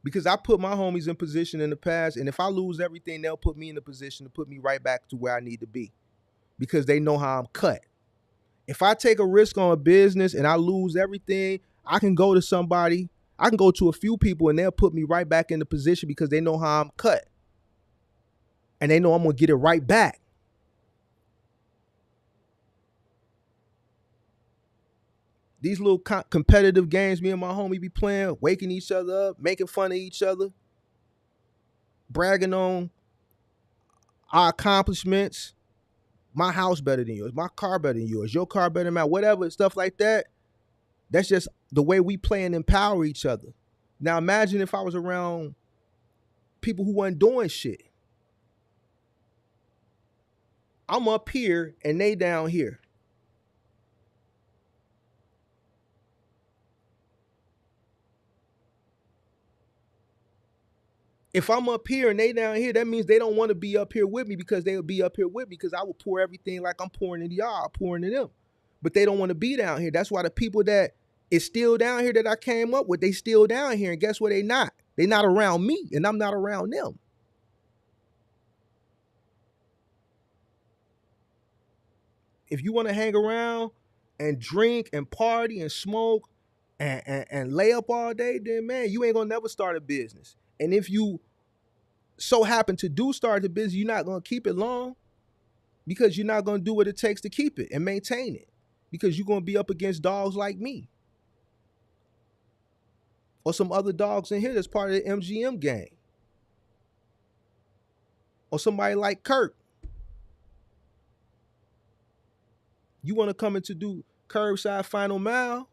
Because I put my homies in position in the past, and if I lose everything, they'll put me in a position to put me right back to where I need to be. Because they know how I'm cut. If I take a risk on a business and I lose everything, I can go to somebody, I can go to a few people and they'll put me right back in the position because they know how I'm cut. And they know I'm gonna get it right back. These little competitive games me and my homie be playing, waking each other up, making fun of each other, bragging on our accomplishments. My house better than yours, my car better than yours, your car better than mine, whatever, stuff like that. That's just the way we play and empower each other. Now imagine if I was around people who wasn't doing shit. I'm up here and they down here. If I'm up here and they down here, that means they don't want to be up here with me, because they'll be up here with me because I will pour everything like I'm pouring into y'all, I'm pouring into them. But they don't want to be down here. That's why the people that is still down here that I came up with, they still down here. And guess what? They not. They not around me and I'm not around them. If you want to hang around and drink and party and smoke and lay up all day, then man, you ain't gonna never start a business. And if you so happen to do start the business, you're not gonna keep it long, because you're not gonna do what it takes to keep it and maintain it, because you're gonna be up against dogs like me or some other dogs in here that's part of the MGM gang, or somebody like Kurt. You want to come into do curbside final mile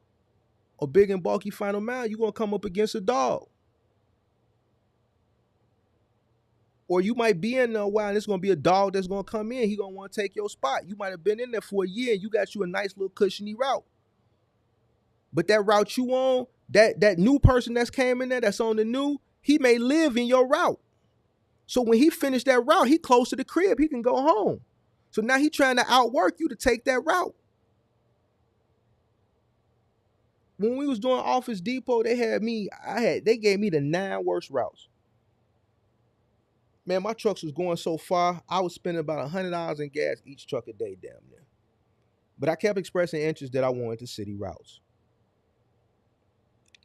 or big and bulky final mile, you're gonna come up against a dog. Or you might be in there a while and it's gonna be a dog that's gonna come in. He gonna want to take your spot. You might have been in there for a year and you got you a nice little cushiony route. But that route you on, that new person that's came in there, that's on the new, he may live in your route. So when he finished that route, he close to the crib, he can go home. So now he trying to outwork you to take that route. When we was doing Office Depot, they gave me the 9 worst routes. Man, my trucks was going so far, I was spending about $100 in gas each truck a day, damn near. But I kept expressing interest that I wanted the city routes.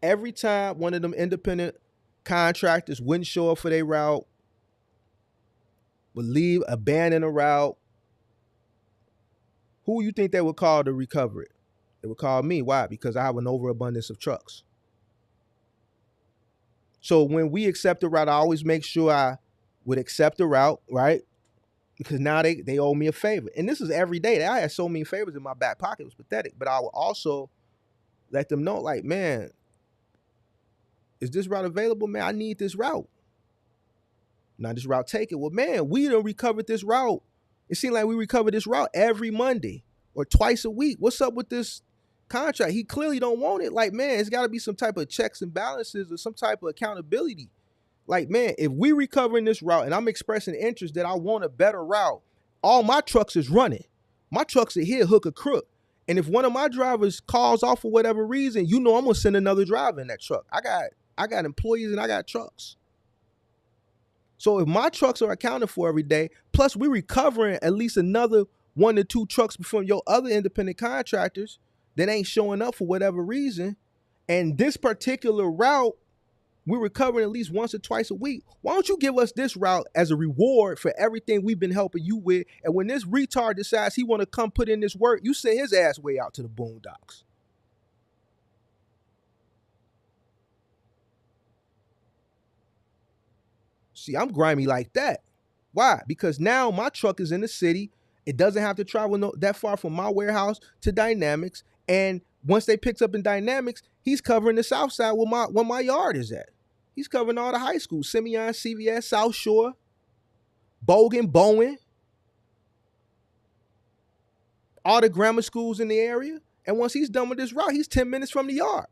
Every time one of them independent contractors wouldn't show up for their route, would leave, abandon a route, who you think they would call to recover it? They would call me. Why? Because I have an overabundance of trucks. So when we accept the route, I always make sure I would accept the route, right? Because now they owe me a favor. And this is every day. I had so many favors in my back pocket. It was pathetic. But I would also let them know, like, man, is this route available? Man, I need this route. Now this route take it. Well, man, we done recovered this route. It seemed like we recover this route every Monday or twice a week. What's up with this contract? He clearly don't want it. Like, man, it's got to be some type of checks and balances or some type of accountability. Like, man, if we recovering this route and I'm expressing interest that I want a better route, all my trucks is running. My trucks are here, hook or crook. And if one of my drivers calls off for whatever reason, you know I'm gonna send another driver in that truck. I got employees and I got trucks. So if my trucks are accounted for every day, plus we're recovering at least another 1 to 2 trucks from your other independent contractors that ain't showing up for whatever reason, and this particular route, we're recovering at least once or twice a week. Why don't you give us this route as a reward for everything we've been helping you with? And when this retard decides he want to come put in this work, you send his ass way out to the boondocks. See, I'm grimy like that. Why? Because now my truck is in the city. It doesn't have to travel that far from my warehouse to Dynamics. And once they picks up in Dynamics, he's covering the south side where my yard is at. He's covering all the high schools, Simeon, CVS, South Shore, Bogan, Bowen, all the grammar schools in the area. And once he's done with this route, he's 10 minutes from the yard.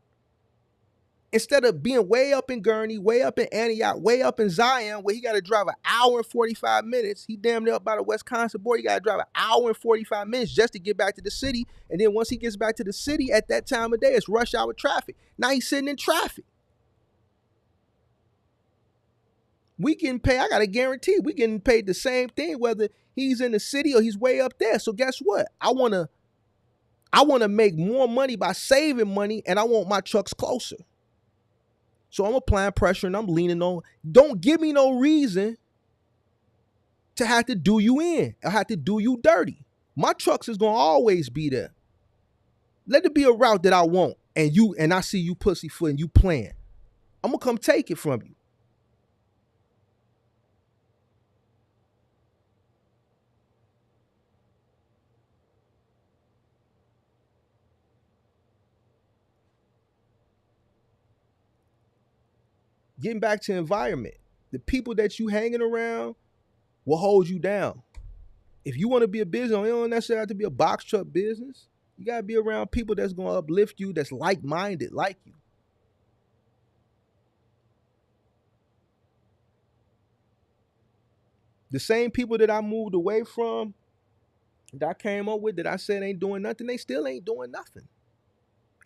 Instead of being way up in Gurney, way up in Antioch, way up in Zion, where he got to drive an hour and 45 minutes. He damn near up by the Wisconsin border. He got to drive an hour and 45 minutes just to get back to the city. And then once he gets back to the city at that time of day, it's rush hour traffic. Now he's sitting in traffic. We getting paid, I got to guarantee, we getting paid the same thing whether he's in the city or he's way up there. So guess what? I want to make more money by saving money, and I want my trucks closer. So I'm applying pressure and I'm leaning on. Don't give me no reason to have to do you in or have to do you dirty. My trucks is going to always be there. Let it be a route that I want, and I see you pussyfoot and you playing. I'm gonna come take it from you. Getting back to environment, the people that you hanging around will hold you down. If you want to be a business owner, you don't necessarily have to be a box truck business. You gotta be around people that's gonna uplift you, that's like-minded, like you. The same people that I moved away from, that I came up with, that I said ain't doing nothing, they still ain't doing nothing.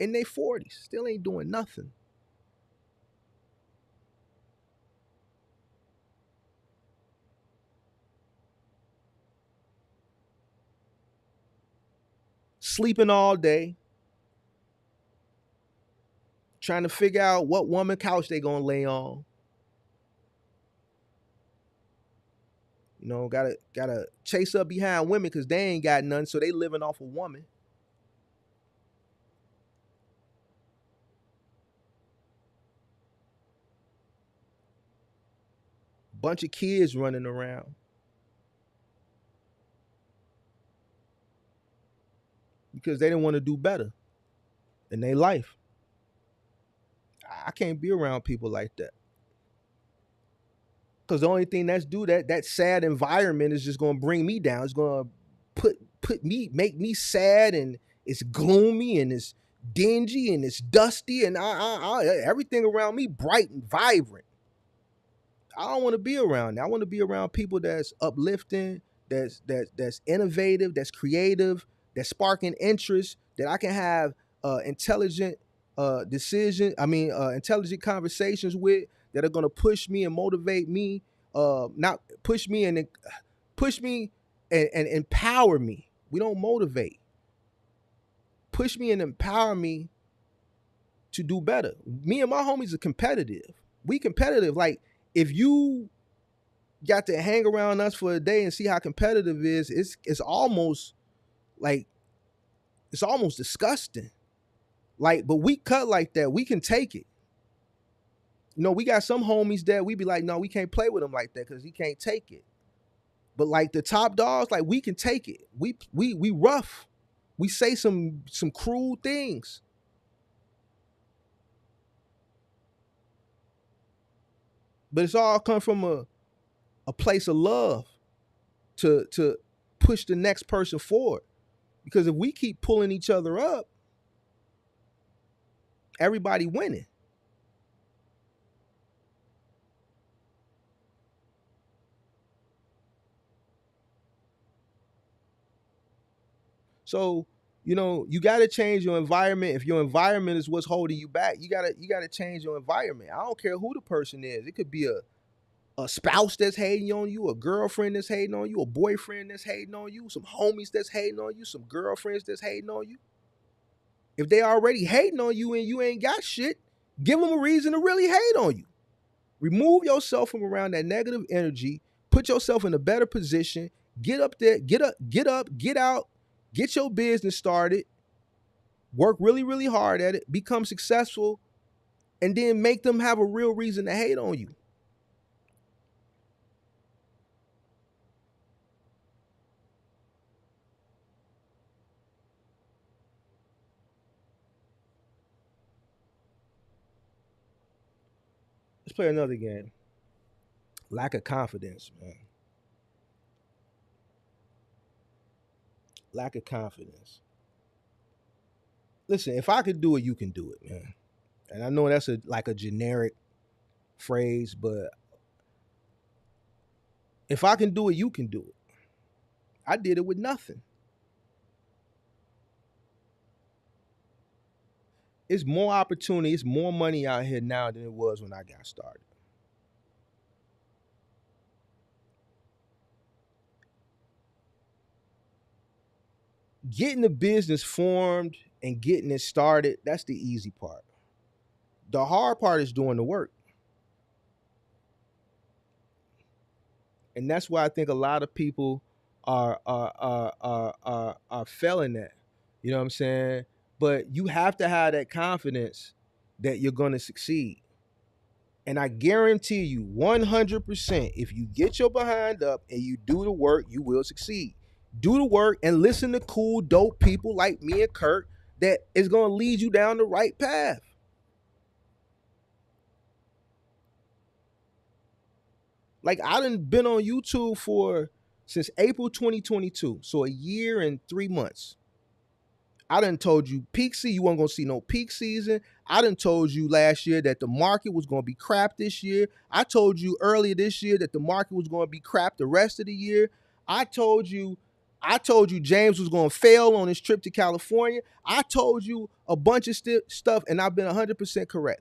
In their 40s, still ain't doing nothing. Sleeping all day, trying to figure out what woman couch they gonna lay on. You know, gotta chase up behind women because they ain't got none, so they living off a woman. Bunch of kids running around because they didn't want to do better in their life. I can't be around people like that. Because the only thing that's do that sad environment is just gonna bring me down. It's gonna make me sad, and it's gloomy and it's dingy and it's dusty, and everything around me bright and vibrant. I don't want to be around that. I want to be around people that's uplifting, that's innovative, that's creative, that's sparking interest, that I can have intelligent intelligent conversations with, that are gonna push me and motivate me, not push me and push me and empower me. We don't motivate. Push me and empower me to do better. Me and my homies are competitive. We competitive. Like, if you got to hang around us for a day and see how competitive it is, it's almost like, it's almost disgusting. Like, but we cut like that. We can take it. You know, we got some homies that we be like, no, we can't play with him like that because he can't take it. But like the top dogs, like, we can take it. We rough. We say some cruel things. But it's all come from a place of love to push the next person forward. Because if we keep pulling each other up, everybody winning. So, you know, you got to change your environment. If your environment is what's holding you back, you gotta change your environment. I don't care who the person is. It could be a spouse that's hating on you, a girlfriend that's hating on you, a boyfriend that's hating on you, some homies that's hating on you, some girlfriends that's hating on you. If they already hating on you and you ain't got shit, give them a reason to really hate on you. Remove yourself from around that negative energy. Put yourself in a better position. Get up there, get out, get your business started, work really, really hard at it, become successful, and then make them have a real reason to hate on you. Let's play another game. Lack of confidence, man. Lack of confidence. Listen, if I could do it, you can do it, man. And I know that's like a generic phrase, but if I can do it, you can do it. I did it with nothing. It's more opportunity, it's more money out here now than it was when I got started. Getting the business formed and getting it started, that's the easy part. The hard part is doing the work. And that's why I think a lot of people are failing at. You know what I'm saying? But you have to have that confidence that you're going to succeed. And I guarantee you 100%, if you get your behind up and you do the work, you will succeed. Do the work and listen to cool, dope people like me and Kurt that is going to lead you down the right path. Like, I done been on YouTube since April 2022, so a year and 3 months. I done told you peak season, you weren't gonna see no peak season. I done told you last year that the market was gonna be crap this year. I told you earlier this year that the market was gonna be crap the rest of the year. I told you James was gonna fail on his trip to California. I told you a bunch of stuff, and I've been 100% correct.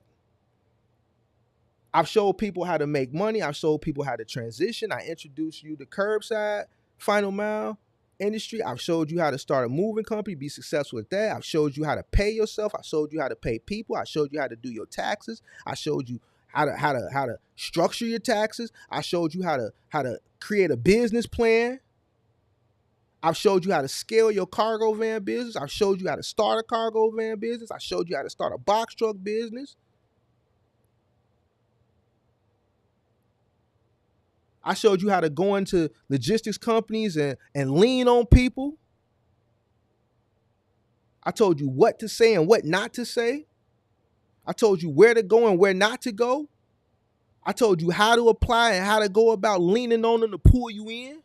I've showed people how to make money. I've showed people how to transition. I introduced you to curbside, final mile industry. I've showed you how to start a moving company, be successful at that. I've showed you how to pay yourself. I showed you how to pay people. I showed you how to do your taxes. I showed you how to structure your taxes. I showed you how to create a business plan. I've showed you how to scale your cargo van business. I've showed you how to start a cargo van business. I showed you how to start a box truck business. I showed you how to go into logistics companies and lean on people. I told you what to say and what not to say. I told you where to go and where not to go. I told you how to apply and how to go about leaning on them to pull you in.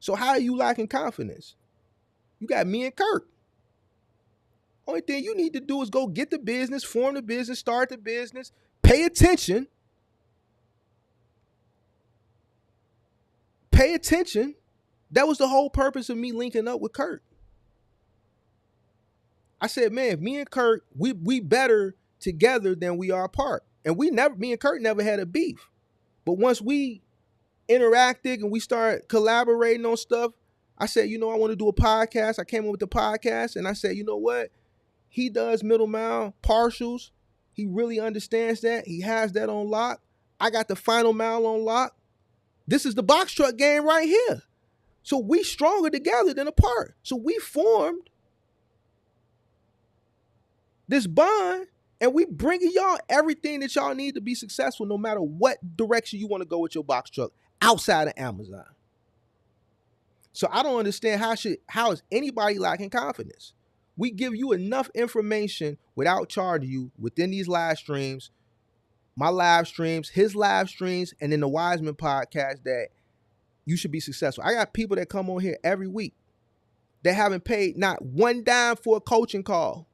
So how are you lacking confidence? You got me and Kurt. Only thing you need to do is go get the business, form the business, start the business, pay attention. Pay attention. That was the whole purpose of me linking up with Kurt. I said, man, if me and Kurt, we better together than we are apart. And me and Kurt never had a beef. But once we interacted and we started collaborating on stuff, I said, I want to do a podcast. I came up with the podcast and I said, you know what? He does middle mile partials. He really understands that. He has that on lock. I got the final mile on lock. This is the box truck game right here. So we stronger together than apart. So we formed this bond and we bringing y'all everything that y'all need to be successful no matter what direction you want to go with your box truck outside of Amazon. So I don't understand how is anybody lacking confidence? We give you enough information without charging you within these live streams, my live streams, his live streams, and then the Wiseman podcast that you should be successful. I got people that come on here every week that haven't paid not one dime for a coaching call.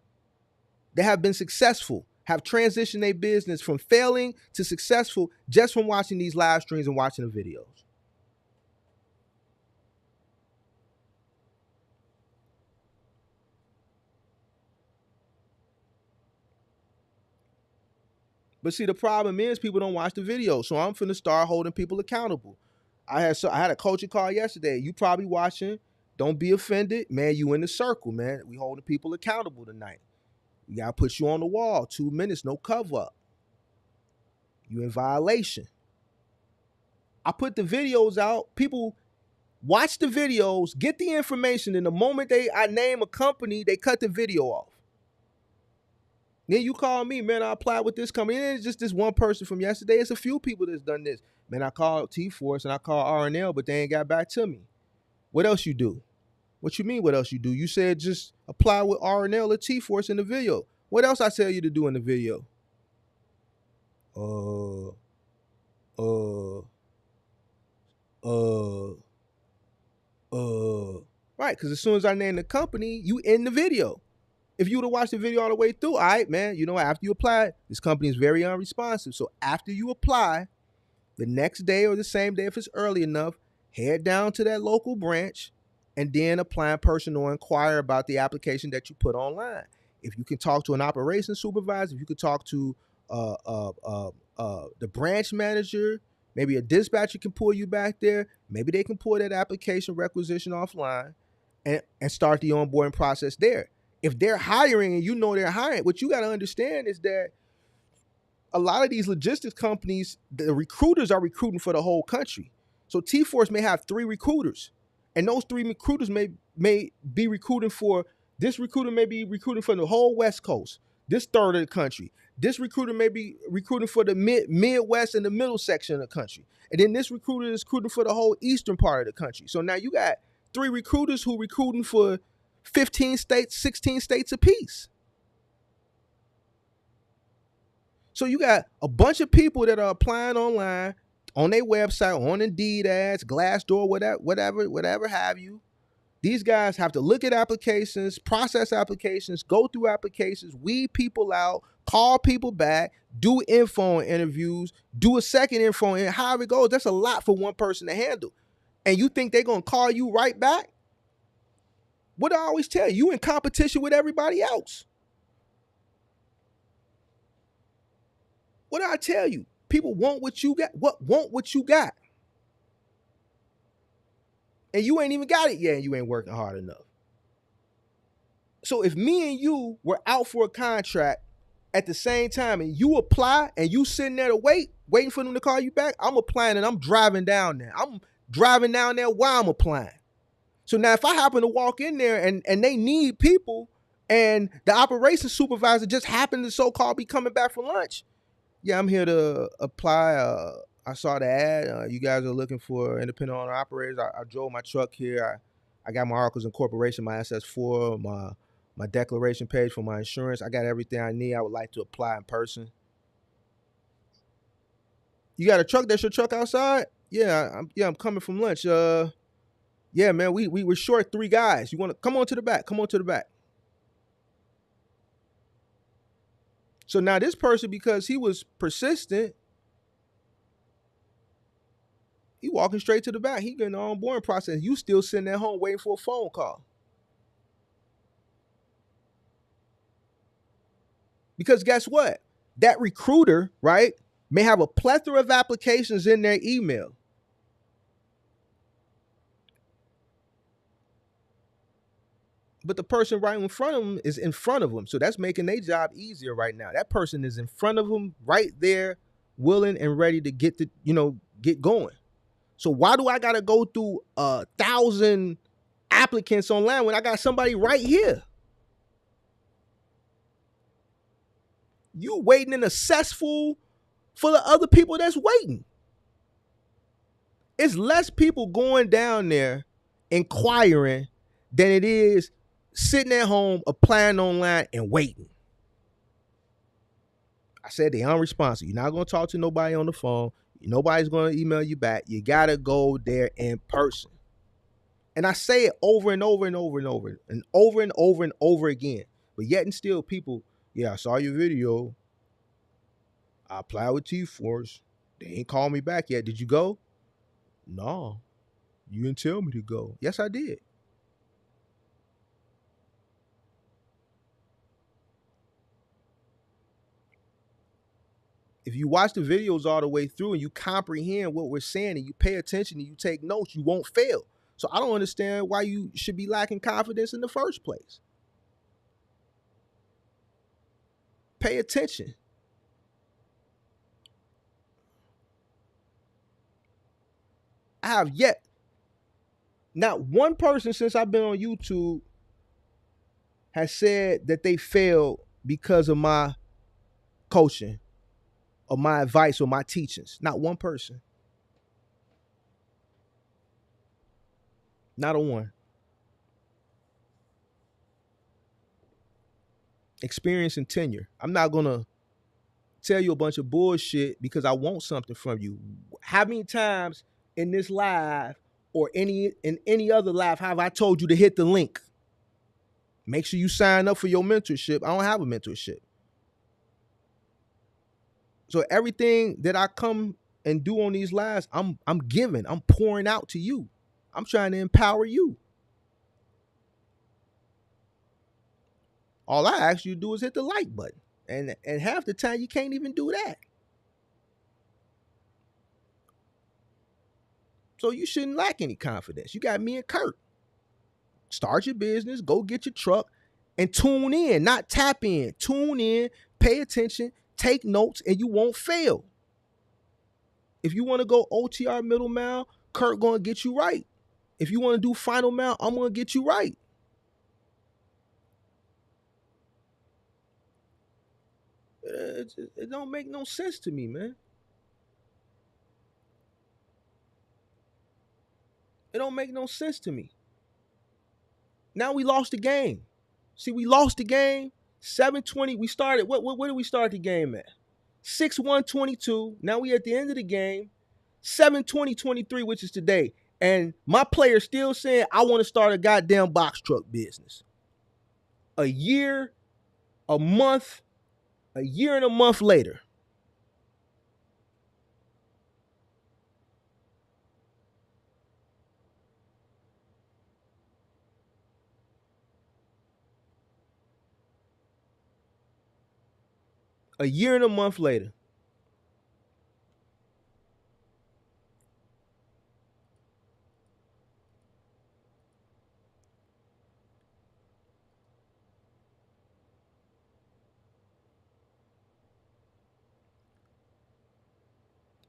They have been successful, have transitioned their business from failing to successful just from watching these live streams and watching the videos. But see, the problem is people don't watch the video. So I'm finna start holding people accountable. I had a coaching call yesterday. You probably watching. Don't be offended. Man, you in the circle, man. We holding people accountable tonight. We gotta put you on the wall. 2 minutes, no cover up. You in violation. I put the videos out. People watch the videos, get the information, and the moment I name a company, they cut the video off. Then you call me, man, I applied with this company. And it's just this one person from yesterday. It's a few people that's done this. Man, I called T-Force and I called R&L, but they ain't got back to me. What else you do? What you mean what else you do? You said just apply with R&L or T-Force in the video. What else I tell you to do in the video? Right, because as soon as I name the company, you in the video. If you would have watched the video all the way through, all right, man, after you apply, this company is very unresponsive. So after you apply, the next day or the same day, if it's early enough, head down to that local branch and then apply in person or inquire about the application that you put online. If you can talk to an operations supervisor, if you could talk to the branch manager, maybe a dispatcher can pull you back there. Maybe they can pull that application requisition offline and start the onboarding process there. If they're hiring and they're hiring, what you got to understand is that a lot of these logistics companies, the recruiters are recruiting for the whole country. So T-Force may have 3 recruiters, and those 3 recruiters may be recruiting for, this recruiter may be recruiting for the whole West Coast, this third of the country. This recruiter may be recruiting for the Midwest and the middle section of the country. And then this recruiter is recruiting for the whole eastern part of the country. So now you got 3 recruiters who recruiting for 15 states, 16 states apiece. So you got a bunch of people that are applying online, on their website, on Indeed ads, Glassdoor, whatever have you. These guys have to look at applications, process applications, go through applications, weed people out, call people back, do info interviews, do a second info, and however it goes. That's a lot for one person to handle. And you think they're going to call you right back? What I always tell you, you in competition with everybody else. What do I tell you? People want what you got. Want what you got. And you ain't even got it yet, and you ain't working hard enough. So if me and you were out for a contract at the same time, and you apply and you sitting there to waiting for them to call you back, I'm applying and I'm driving down there. I'm driving down there while I'm applying. So now if I happen to walk in there and they need people, and the operations supervisor just happened to so-called be coming back from lunch, yeah, I'm here to apply. I saw the ad. You guys are looking for independent owner operators. I drove my truck here. I got my articles of incorporation, my SS4, my declaration page for my insurance. I got everything I need. I would like to apply in person. You got a truck? That's your truck outside? Yeah, I'm coming from lunch. Yeah, man, we were short 3 guys. You want to come on to the back? Come on to the back. So now this person, because he was persistent, he walking straight to the back. He getting the onboarding process. You still sitting at home waiting for a phone call. Because guess what? That recruiter, right, may have a plethora of applications in their email. But the person right in front of them is in front of them. So that's making their job easier right now. That person is in front of them right there, willing and ready to get going. So why do I got to go through 1,000 applicants online when I got somebody right here? You waiting in a cesspool full of other people that's waiting. It's less people going down there inquiring than it is sitting at home, applying online, and waiting. I said they unresponsive. You're not going to talk to nobody on the phone. Nobody's going to email you back. You got to go there in person. And I say it over and over and over and over and over and over and over again. But yet and still people, yeah, I saw your video. I applied with T-Force. They ain't called me back yet. Did you go? No. You didn't tell me to go. Yes, I did. If you watch the videos all the way through and you comprehend what we're saying and you pay attention and you take notes, you won't fail. So I don't understand why you should be lacking confidence in the first place. Pay attention. I have yet, not one person since I've been on YouTube has said that they failed because of my coaching or my advice or my teachings. Not one person. Not a one. Experience and tenure. I'm not going to tell you a bunch of bullshit because I want something from you. How many times in this live or in any other live have I told you to hit the link? Make sure you sign up for your mentorship. I don't have a mentorship. So everything that I come and do on these lives, I'm giving, I'm pouring out to you. I'm trying to empower you. All I ask you to do is hit the like button. And half the time you can't even do that. So you shouldn't lack any confidence. You got me and Kurt. Start your business, go get your truck, and tune in, not tap in. Tune in, pay attention, take notes, and you won't fail. If you want to go OTR middle mile, Kurt gonna get you right. If you want to do final mile, I'm gonna get you right. It don't make no sense to me, man. It don't make no sense to me. Now we lost the game. See, we lost the game. 7:20. We started. What did we start the game at? 6-1-22. Now we at the end of the game. 7-20-23, which is today. And my player still saying, I want to start a goddamn box truck business. A year and a month later. A year and a month later.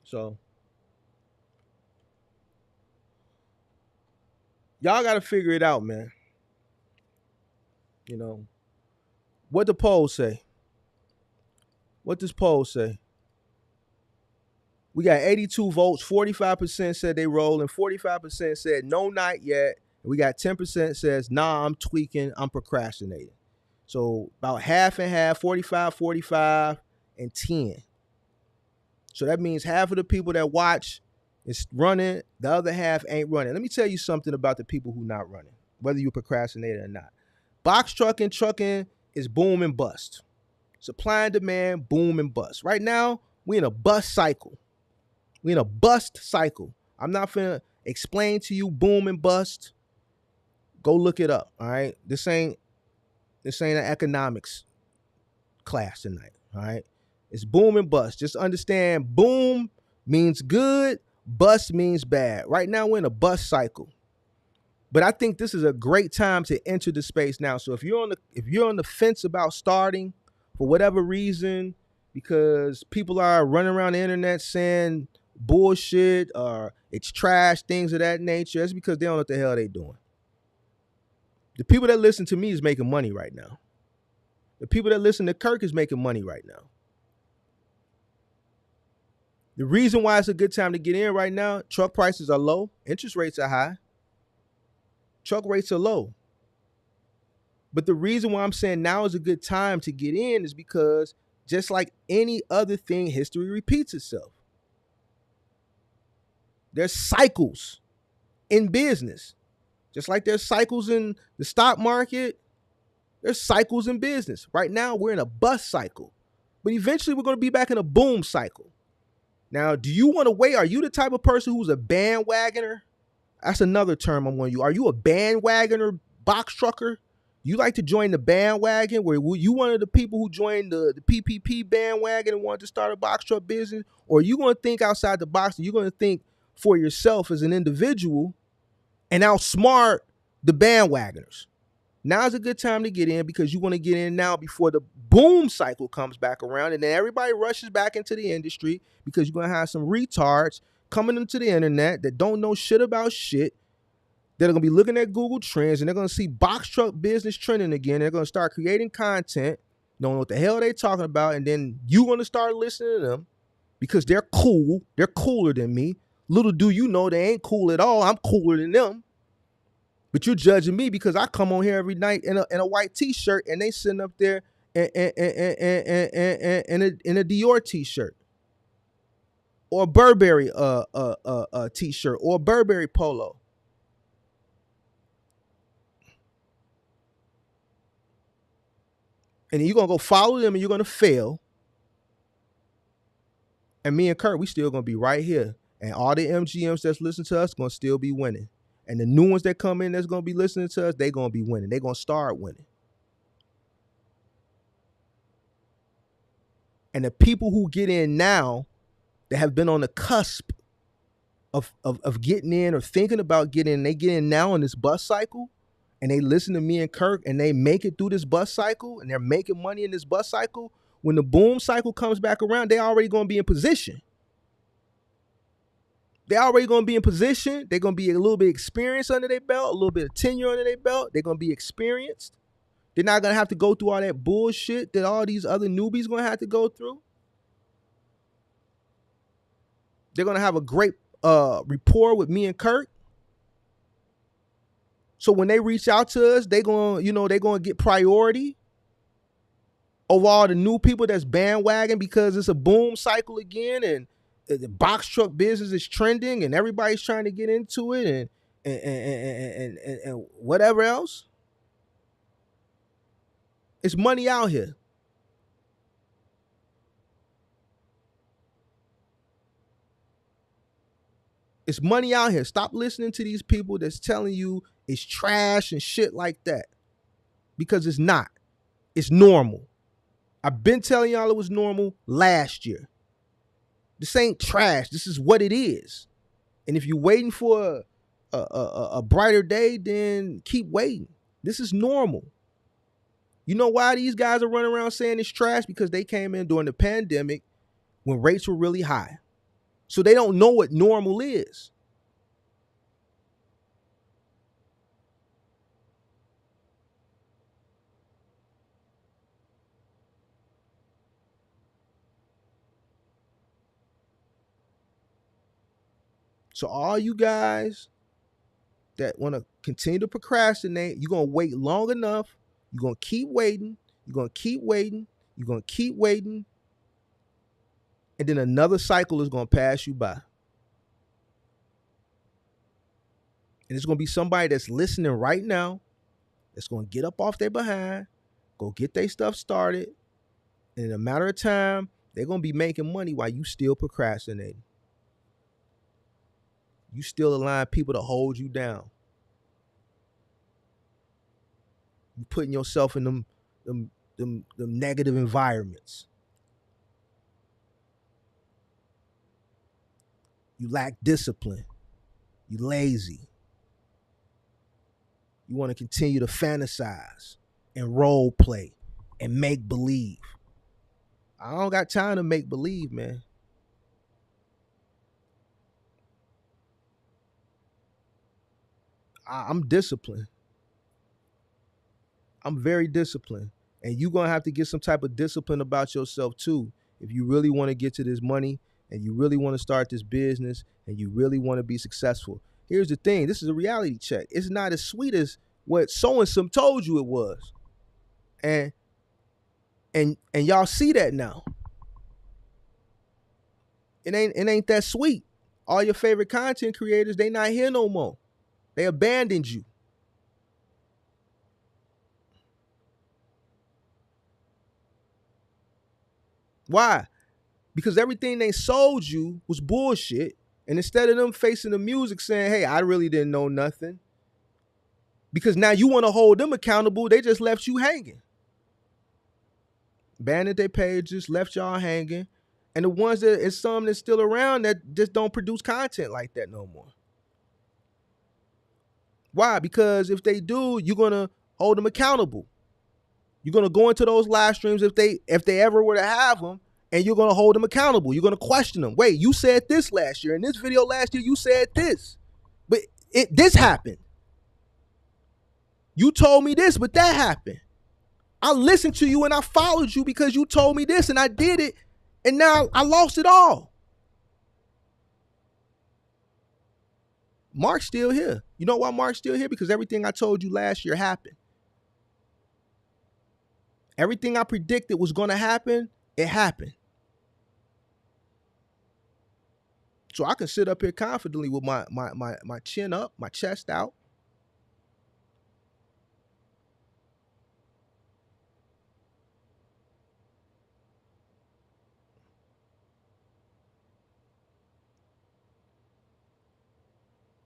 So y'all got to figure it out, man. You know, what the poll say? What does poll say? We got 82 votes. 45% said they roll, and 45% said no, not yet. And we got 10% says, nah, I'm tweaking, I'm procrastinating. So about half and half, 45, 45, and 10. So that means half of the people that watch is running, the other half ain't running. Let me tell you something about the people who not running, whether you procrastinate or not. Box trucking is boom and bust. Supply and demand, boom and bust. Right now, we in a bust cycle. We in a bust cycle. I'm not finna explain to you boom and bust. Go look it up, all right? This ain't an economics class tonight, all right? It's boom and bust. Just understand boom means good, bust means bad. Right now, we're in a bust cycle. But I think this is a great time to enter the space now. So if you're on the fence about starting for whatever reason, because people are running around the internet saying bullshit or it's trash, things of that nature, it's because they don't know what the hell they doing. The people that listen to me is making money right now. The people that listen to Kirk is making money right now. The reason why it's a good time to get in right now, truck prices are low, interest rates are high. Truck rates are low. But the reason why I'm saying now is a good time to get in is because just like any other thing, history repeats itself. There's cycles in business. Just like there's cycles in the stock market, there's cycles in business. Right now, we're in a bust cycle. But eventually, we're going to be back in a boom cycle. Now, do you want to wait? Are you the type of person who's a bandwagoner? That's another term I'm going to use. Are you a bandwagoner box trucker? You like to join the bandwagon where you one of the people who joined the PPP bandwagon and wanted to start a box truck business? Or are you going to think outside the box and you're going to think for yourself as an individual and outsmart the bandwagoners? Now's a good time to get in because you want to get in now before the boom cycle comes back around and then everybody rushes back into the industry because you're going to have some retards coming into the internet that don't know shit about shit. They're going to be looking at Google Trends and they're going to see box truck business trending again. They're going to start creating content, don't know what the hell they're talking about, and then you're going to start listening to them because they're cool. They're cooler than me. Little do you know they ain't cool at all. I'm cooler than them. But you're judging me because I come on here every night in a white t-shirt and they sitting up there in a Dior t-shirt or a Burberry t-shirt or a Burberry polo. And you're going to go follow them and you're going to fail. And me and Kurt, we still going to be right here. And all the MGMs that's listening to us going to still be winning. And the new ones that come in that's going to be listening to us, they're going to be winning. They're going to start winning. And the people who get in now that have been on the cusp of getting in or thinking about getting in, they get in now in this bus cycle and they listen to me and Kirk and they make it through this bus cycle and they're making money in this bus cycle. when the boom cycle comes back around, they already going to be in position. They're already going to be in position. They're going to be a little bit experienced under their belt, a little bit of tenure under their belt. They're going to be experienced. They're not going to have to go through all that bullshit that all these other newbies going to have to go through. They're going to have a great rapport with me and Kirk. So when they reach out to us, they're going to get priority over all the new people that's bandwagon because it's a boom cycle again, and the box truck business is trending and everybody's trying to get into it and whatever else. It's money out here. It's money out here. Stop listening to these people that's telling you it's trash and shit like that. Because it's not. It's normal. I've been telling y'all it was normal last year. This ain't trash. This is what it is. And if you're waiting for a brighter day, then keep waiting. This is normal. You know why these guys are running around saying it's trash? Because they came in during the pandemic when rates were really high. So they don't know what normal is. So all you guys that want to continue to procrastinate, you're going to wait long enough. You're going to keep waiting. You're going to keep waiting. You're going to keep waiting. And then another cycle is going to pass you by. And it's going to be somebody that's listening right now that's going to get up off their behind, go get their stuff started, and in a matter of time, they're going to be making money while you still procrastinating. You still allowing people to hold you down. You putting yourself in them negative environments. You lack discipline. You lazy. You want to continue to fantasize and role play and make believe. I don't got time to make believe, man. I'm disciplined. I'm very disciplined. And you're going to have to get some type of discipline about yourself too. If you really want to get to this money and you really want to start this business and you really want to be successful. Here's the thing. This is a reality check. It's not as sweet as what so-and-some told you it was. And y'all see that now. It ain't that sweet. All your favorite content creators, they not here no more. They abandoned you. Why? Because everything they sold you was bullshit. And instead of them facing the music saying, hey, I really didn't know nothing. Because now you want to hold them accountable, they just left you hanging. Abandoned their pages, left y'all hanging. And the ones that it's some that's still around that just don't produce content like that no more. Why? Because if they do, you're going to hold them accountable. You're going to go into those live streams if they ever were to have them, and you're going to hold them accountable. You're going to question them. Wait, you said this last year. In this video last year, you said this. But this happened. You told me this, but that happened. I listened to you and I followed you because you told me this and I did it, and now I lost it all. Mark's still here. You know why Mark's still here? Because everything I told you last year happened. Everything I predicted was going to happen, it happened. So I can sit up here confidently with my chin up, my chest out.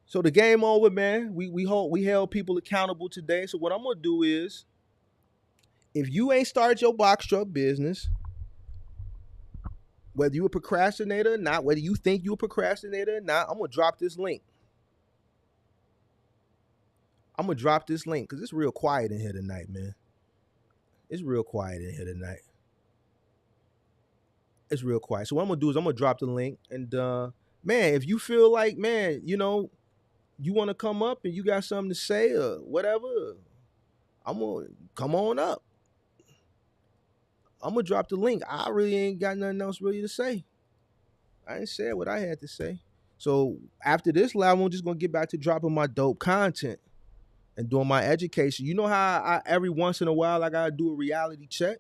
So the game over, man. We held people accountable today. So what I'm gonna do is, if you ain't started your box truck business, whether you a procrastinator or not, whether you think you a procrastinator or not, I'm gonna drop this link. I'm gonna drop this link because it's real quiet in here tonight, man. It's real quiet in here tonight. It's real quiet. So what I'm gonna do is I'm gonna drop the link, and man, if you feel like, man, you know, you want to come up and you got something to say or whatever, I'm gonna come on up. I'm gonna drop the link. I really ain't got nothing else really to say. I ain't said what I had to say. So after this live, I'm just gonna get back to dropping my dope content and doing my education. You know how every once in a while I gotta do a reality check.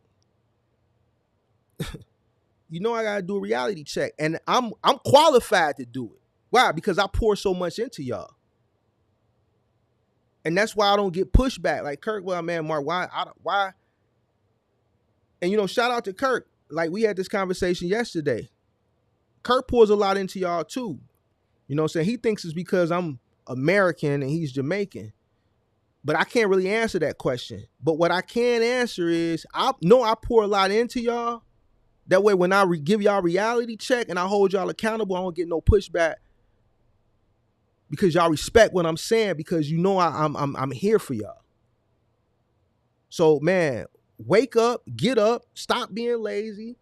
You know I gotta do a reality check, and I'm qualified to do it. Why? Because I pour so much into y'all, and that's why I don't get pushback. Like Kirk, well, man, Mark, why? And you know, shout out to Kirk. Like we had this conversation yesterday. Kirk pours a lot into y'all too. You know what I'm saying? He thinks it's because I'm American and he's Jamaican. But I can't really answer that question. But what I can answer is I know I pour a lot into y'all. That way when I give y'all reality check and I hold y'all accountable, I don't get no pushback. Because y'all respect what I'm saying, because you know I'm here for y'all. So man, wake up, get up, stop being lazy.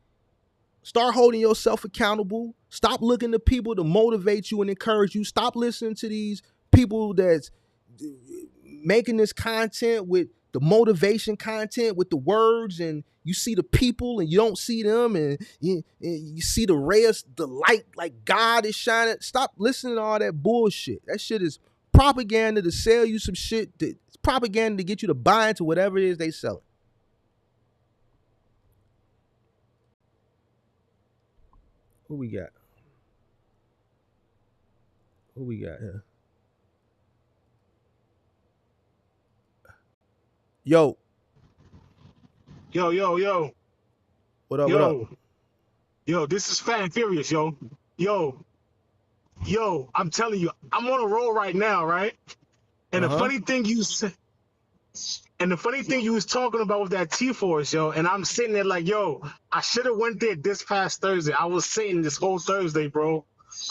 Start holding yourself accountable. Stop looking to people to motivate you and encourage you. Stop listening to these people that's making this content with the motivation content, with the words, and you see the people and you don't see them, and you see the rays, the light, like God is shining. Stop listening to all that bullshit. That shit is propaganda to sell you some shit. It's propaganda to get you to buy into whatever it is they selling. Who we got? Who we got here? Yo. Yo, yo, yo. What up, yo. what up? Yo, this is Fat and Furious, yo. Yo, I'm telling you, I'm on a roll right now, right? And the funny thing you said, and the funny thing you was talking about with that T-Force, yo, and I'm sitting there like, yo, I should have went there this past Thursday. I was sitting this whole Thursday, bro.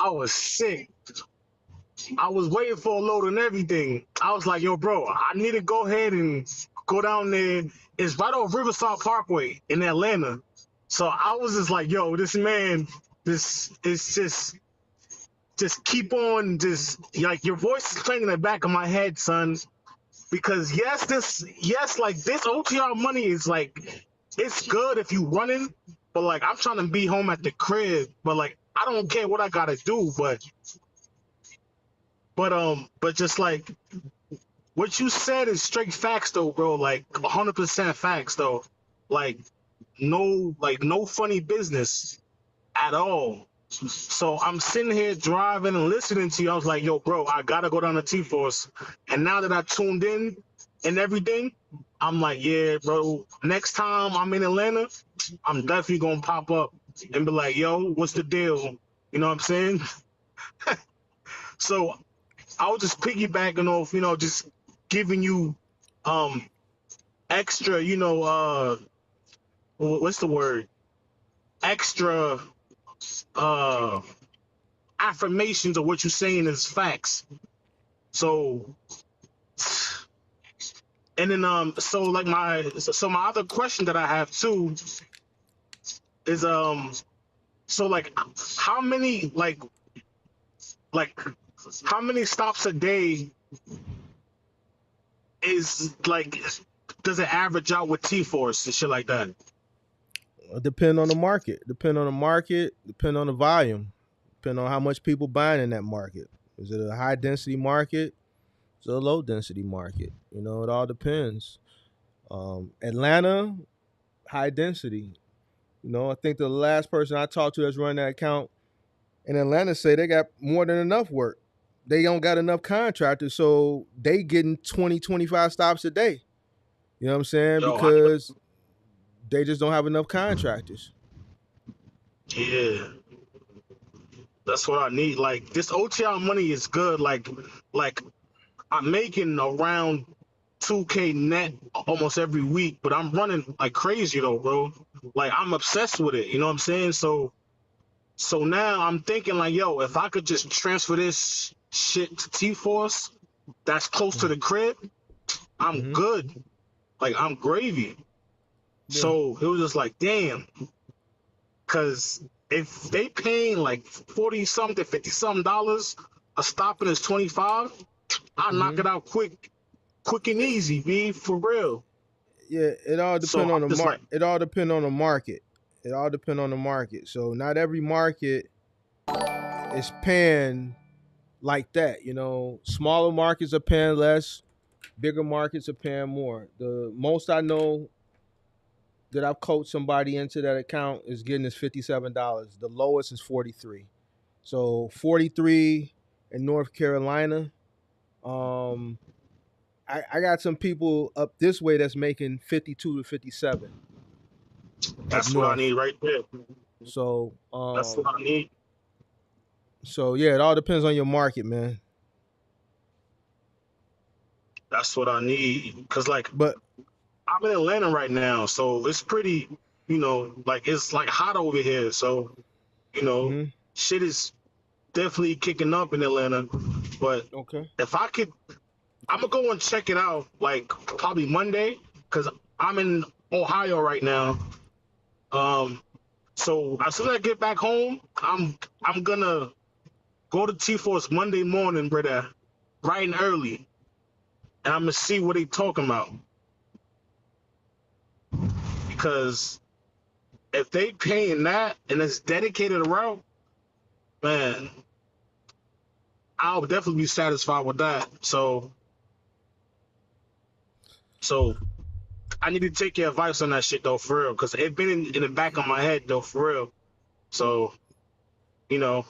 I was sick. I was waiting for a load and everything. I was like, yo, bro, I need to go ahead and go down there. It's right off Riverside Parkway in Atlanta. So I was just like, yo, this man, this is just keep on, just like your voice is playing in the back of my head, son. Because yes, like this OTR money is like, it's good if you running, but like I'm trying to be home at the crib, but like I don't care what I gotta do, but just like what you said is straight facts though, bro. Like 100% facts though. Like no funny business at all. So I'm sitting here driving and listening to you. I was like, yo, bro, I gotta go down to T-Force. And now that I tuned in and everything, I'm like, yeah, bro, next time I'm in Atlanta, I'm definitely gonna pop up and be like, yo, what's the deal? You know what I'm saying? So I was just piggybacking off, you know, just giving you extra, you know, what's the word? Extra affirmations of what you're saying is facts. So and then so like my other question that I have too is so like how many like how many stops a day is like does it average out with T-Force and shit like that? Depend on the market. Depend on the volume. Depend on how much people buying in that market. Is it a high density market? Is it a low density market? You know, it all depends. Atlanta, high density. You know, I think the last person I talked to that's running that account in Atlanta say they got more than enough work. They don't got enough contractors, so they getting 20, 25 stops a day. You know what I'm saying? Yo, Because they just don't have enough contractors. yeah, that's what I need. Like this OTR money is good. Like I'm making around 2K net almost every week, but I'm running like crazy though, bro. Like I'm obsessed with it. You know what I'm saying? So now I'm thinking like, yo, if I could just transfer this shit to T-Force, that's close to the crib, I'm good. Like I'm gravy. Yeah. So it was just like, damn. Cause if they paying like 40 something, 50 something dollars, a stopping is 25. I knock it out quick and easy, B, for real. Yeah, it all So depend on I'm the just like, it all depend on the market. It all depend on the market. So not every market is paying like that. You know, smaller markets are paying less. Bigger markets are paying more. The most I know that I've coached somebody into that account is getting is $57. The lowest is 43. So 43 in North Carolina. Um, I got some people up this way that's making 52 to 57 up that's what I north. need right there. So That's what I need. so yeah, it all depends on your market, man. That's what I need. Cause like But I'm in Atlanta right now, so it's pretty, like it's like hot over here. So, you know, mhm, shit is definitely kicking up in Atlanta. But okay. if I could, I'm gonna go and check it out like probably Monday, cause I'm in Ohio right now. Um, so as soon as I get back home, I'm gonna go to T-Force Monday morning, brother, bright and early, and I'm gonna see what they talking about. Because if they paying that and it's dedicated route, man, I'll definitely be satisfied with that. So I need to take your advice on that shit though, for real, because it been in the back of my head though, for real. So you know,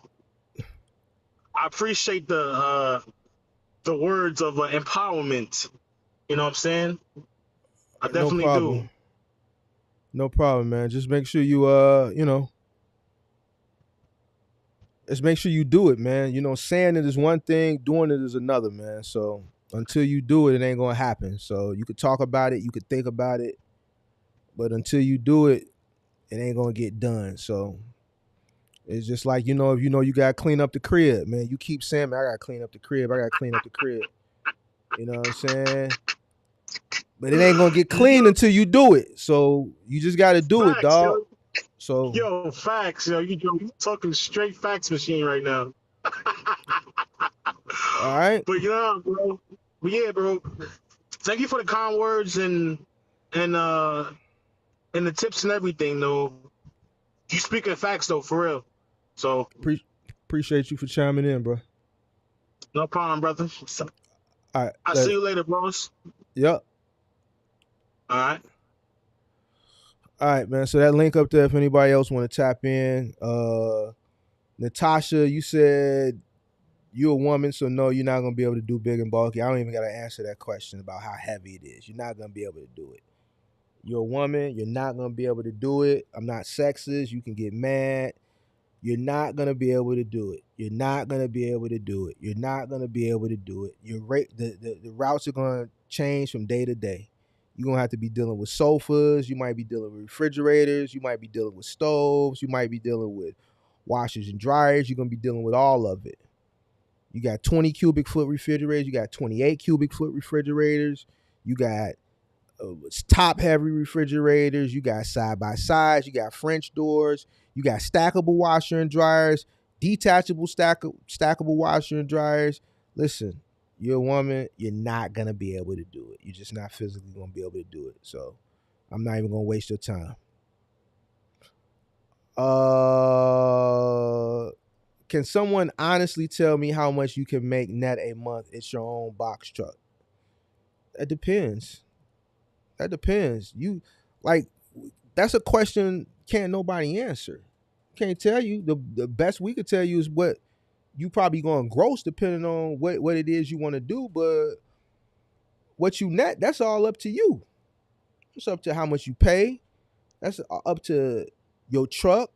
I appreciate the words of empowerment. You know what I'm saying? I No definitely do. problem. No problem, man. Just make sure you just make sure you do it, man. You know, saying it is one thing, doing it is another, man. So until you do it, it ain't gonna happen. So you could talk about it, you could think about it, but until you do it, it ain't gonna get done. So it's just like, if you gotta clean up the crib, man. You keep saying, man, I gotta clean up the crib, I gotta clean up the crib. You know what I'm saying? But it ain't gonna get clean Yo, until you do it. So you just gotta do it, facts, dog. yo. So Yo, facts, yo. You talking straight facts machine right now. all right. But bro. But yeah, bro. Thank you for the kind words and uh and the tips and everything, though. You speaking facts though, for real. So Appreciate you for chiming in, bro. no problem, brother. All right, I'll see later. you later, bros. Yep. All right. All right, man. So that link up there, if anybody else want to tap in. Natasha, you said you're a woman, so no, you're not gonna be able to do big and bulky. I don't even gotta answer that question about how heavy it is. You're not gonna be able to do it. You're a woman, you're not gonna be able to do it. I'm not sexist. You can get mad. You're not gonna be able to do it. You're not gonna be able to do it. You're not gonna be able to do it. The routes are gonna change from day to day. You're gonna have to be dealing with sofas. You might be dealing with refrigerators. You might be dealing with stoves. You might be dealing with washers and dryers. You're gonna be dealing with all of it. You got 20 cubic foot refrigerators. You got 28 cubic foot refrigerators. You got top heavy refrigerators. You got side by sides. You got French doors. You got stackable washer and dryers, detachable stackable washer and dryers. Listen, you're a woman. You're not gonna be able to do it. You're just not physically gonna be able to do it. So I'm not even gonna waste your time. Can someone honestly tell me how much you can make net a month? It's your own box truck. That depends. That depends. You like that's a question can't nobody answer. Can't tell you. The best we could tell you is what you probably going to gross depending on what it is you want to do, but what you net, that's all up to you. It's up to how much you pay. That's up to your truck,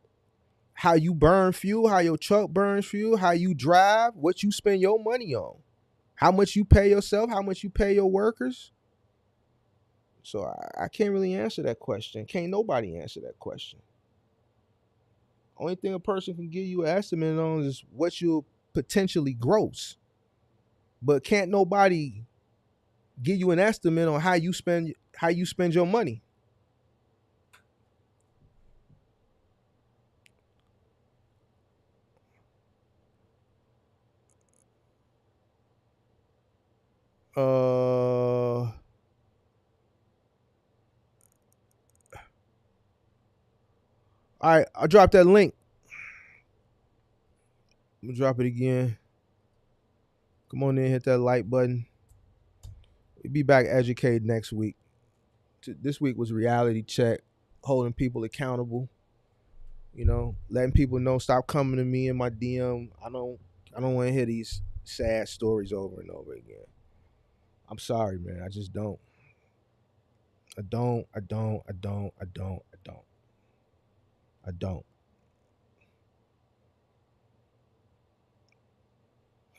how you burn fuel, how your truck burns fuel, how you drive, what you spend your money on, how much you pay yourself, how much you pay your workers. So I can't really answer that question. Can't nobody answer that question. Only thing a person can give you an estimate on is what you'll potentially gross. But can't nobody give you an estimate on how you spend your money. All right, I'll drop that link. I'm gonna drop it again. Come on in, hit that like button. We'll be back educated next week. This week was reality check, holding people accountable. Letting people know stop coming to me in my DM. I don't want to hear these sad stories over and over again. I'm sorry, man. I just don't. I don't. I don't. I don't. I don't. I don't. I don't.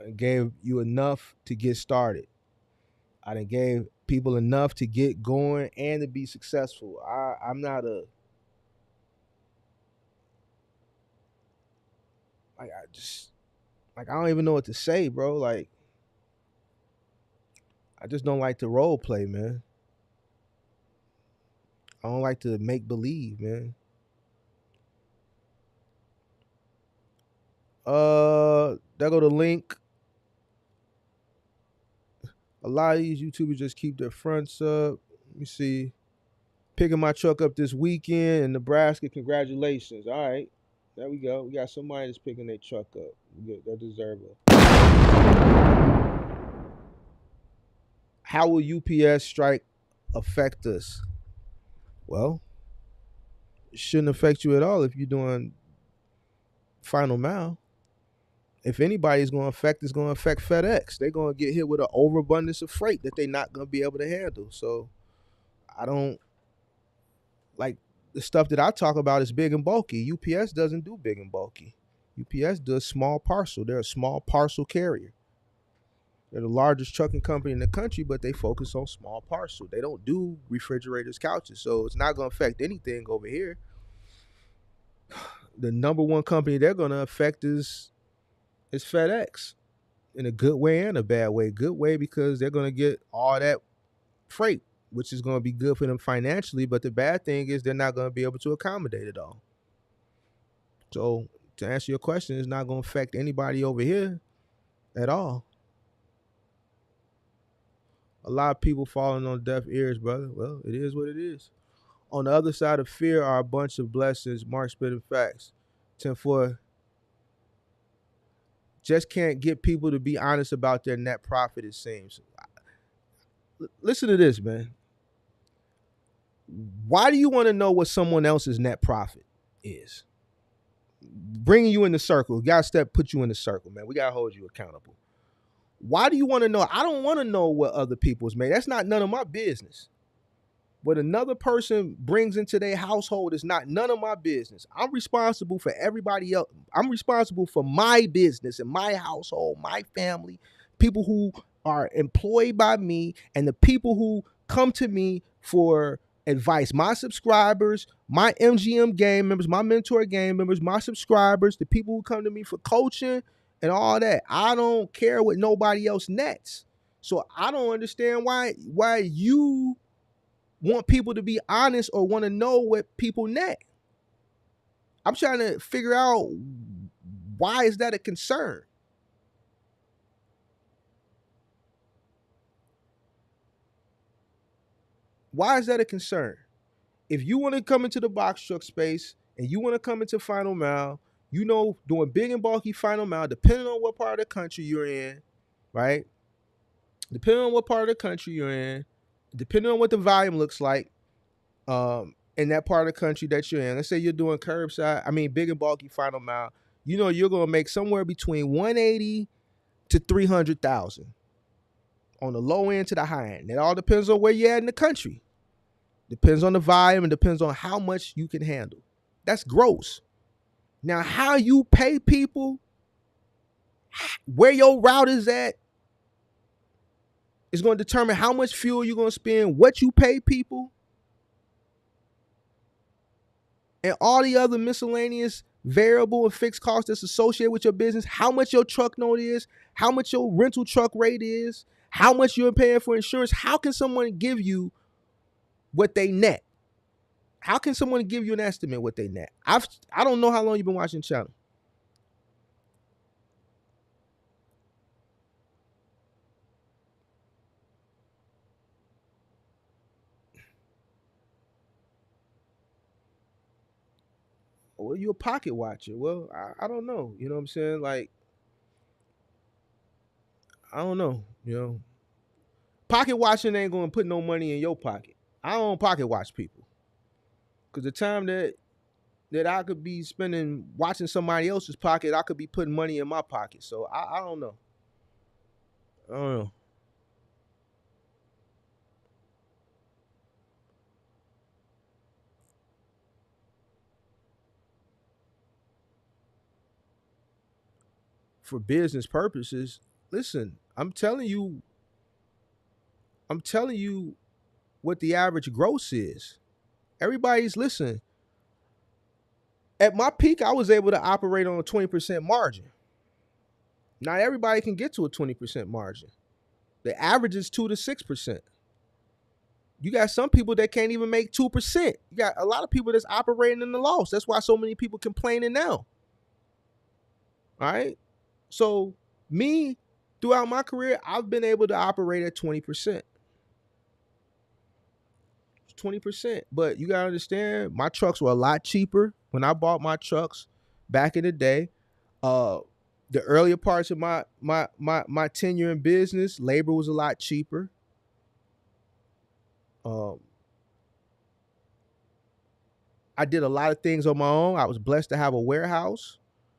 I gave you enough to get started. I done gave people enough to get going and to be successful. I'm not a I don't even know what to say, bro. Like I just don't like to role play, man. I don't like to make believe, man. There go the link. A lot of these YouTubers just keep their fronts up. Let me see. Picking my truck up this weekend in Nebraska. Congratulations. All right. There we go. We got somebody that's picking their truck up. They deserve it. How will UPS strike affect us? Well, it shouldn't affect you at all if you're doing final mile. If anybody's going to affect, it's going to affect FedEx. They're going to get hit with an overabundance of freight that they're not going to be able to handle. So I don't like the stuff that I talk about is big and bulky. UPS doesn't do big and bulky. UPS does small parcel. They're a small parcel carrier. They're the largest trucking company in the country, but they focus on small parcel. They don't do refrigerators, couches. So it's not going to affect anything over here. The number one company they're going to affect is FedEx, in a good way and a bad way. Good way because they're going to get all that freight, which is going to be good for them financially. But the bad thing is they're not going to be able to accommodate it all. So to answer your question, it's not going to affect anybody over here at all. A lot of people falling on deaf ears, brother. Well, it is what it is. On the other side of fear are a bunch of blessings. Mark spitting facts. 10-4. Just can't get people to be honest about their net profit, it seems. Listen to this, man. Why do you want to know what someone else's net profit is? Bringing you in the circle. Gotta put you in the circle, man. We gotta hold you accountable. Why do you want to know? I don't want to know what other people's made. That's not none of my business. What another person brings into their household is not none of my business. I'm responsible for everybody else. I'm responsible for my business and my household, my family, people who are employed by me, and the people who come to me for advice. My subscribers, my MGM game members, my mentor game members, my subscribers, the people who come to me for coaching and all that. I don't care what nobody else nets. So I don't understand why you want people to be honest or want to know what people net. I'm trying to figure out, why is that a concern? Why is that a concern? If you want to come into the box truck space and you want to come into final mile, doing big and bulky final mile, depending on what part of the country you're in, right? Depending on what part of the country you're in, depending on what the volume looks like, in that part of the country that you're in. Let's say you're doing big and bulky final mile. You're gonna make somewhere between 180 to 300,000 on the low end to the high end. It all depends on where you're at in the country. Depends on the volume and depends on how much you can handle. That's gross. Now, how you pay people, where your route is at, is going to determine how much fuel you're going to spend, what you pay people, and all the other miscellaneous variable and fixed costs that's associated with your business, how much your truck note is, how much your rental truck rate is, how much you're paying for insurance. How can someone give you what they net? How can someone give you an estimate what they net? I don't know how long you've been watching the channel. Well, you a pocket watcher. Well, I don't know. You know what I'm saying? Like, I don't know. Pocket watching ain't gonna put no money in your pocket. I don't pocket watch people because the time that I could be spending watching somebody else's pocket, I could be putting money in my pocket. So I don't know. I don't know. For business purposes, listen, I'm telling you what the average gross is. Everybody's listen. At my peak, I was able to operate on a 20% margin. Not everybody can get to a 20% margin. The average is 2 to 6%. You got some people that can't even make 2%. You got a lot of people that's operating in the loss. That's why so many people complaining now. All right. So me, throughout my career, I've been able to operate at 20%. 20%. But you gotta understand, my trucks were a lot cheaper when I bought my trucks back in the day. Uh the earlier parts of my tenure in business, labor was a lot cheaper. Um, I did a lot of things on my own. I was blessed to have a warehouse,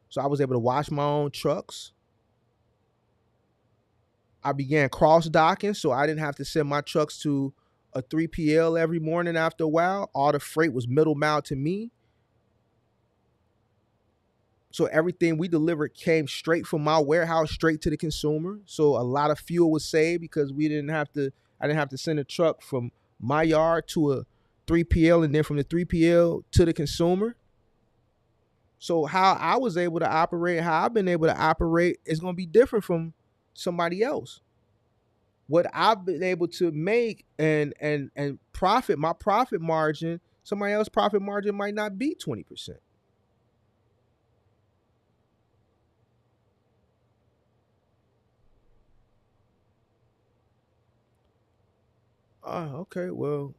so I was able to wash my own trucks. I began cross docking, so I didn't have to send my trucks to a 3PL every morning after a while. All the freight was middle mile to me. So everything we delivered came straight from my warehouse straight to the consumer. So a lot of fuel was saved because I didn't have to send a truck from my yard to a 3PL and then from the 3PL to the consumer. So how I was able to operate, how I've been able to operate is going to be different from somebody else. What I've been able to make and profit, my profit margin, somebody else's profit margin might not be 20%. Oh, okay. Well,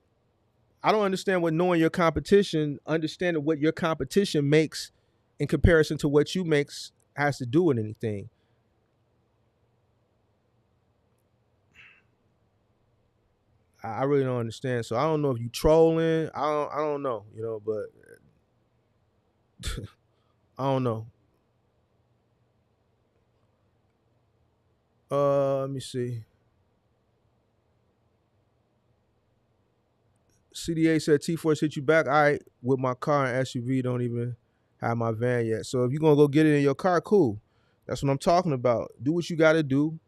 I don't understand what knowing your competition, understanding what your competition makes in comparison to what you makes has to do with anything. I really don't understand. So I don't know if you trolling. I don't know, but I don't know. Let me see. CDA said T-Force hit you back. All right, with my car and SUV, don't even have my van yet. So if you're gonna go get it in your car, cool. That's what I'm talking about. Do what you gotta do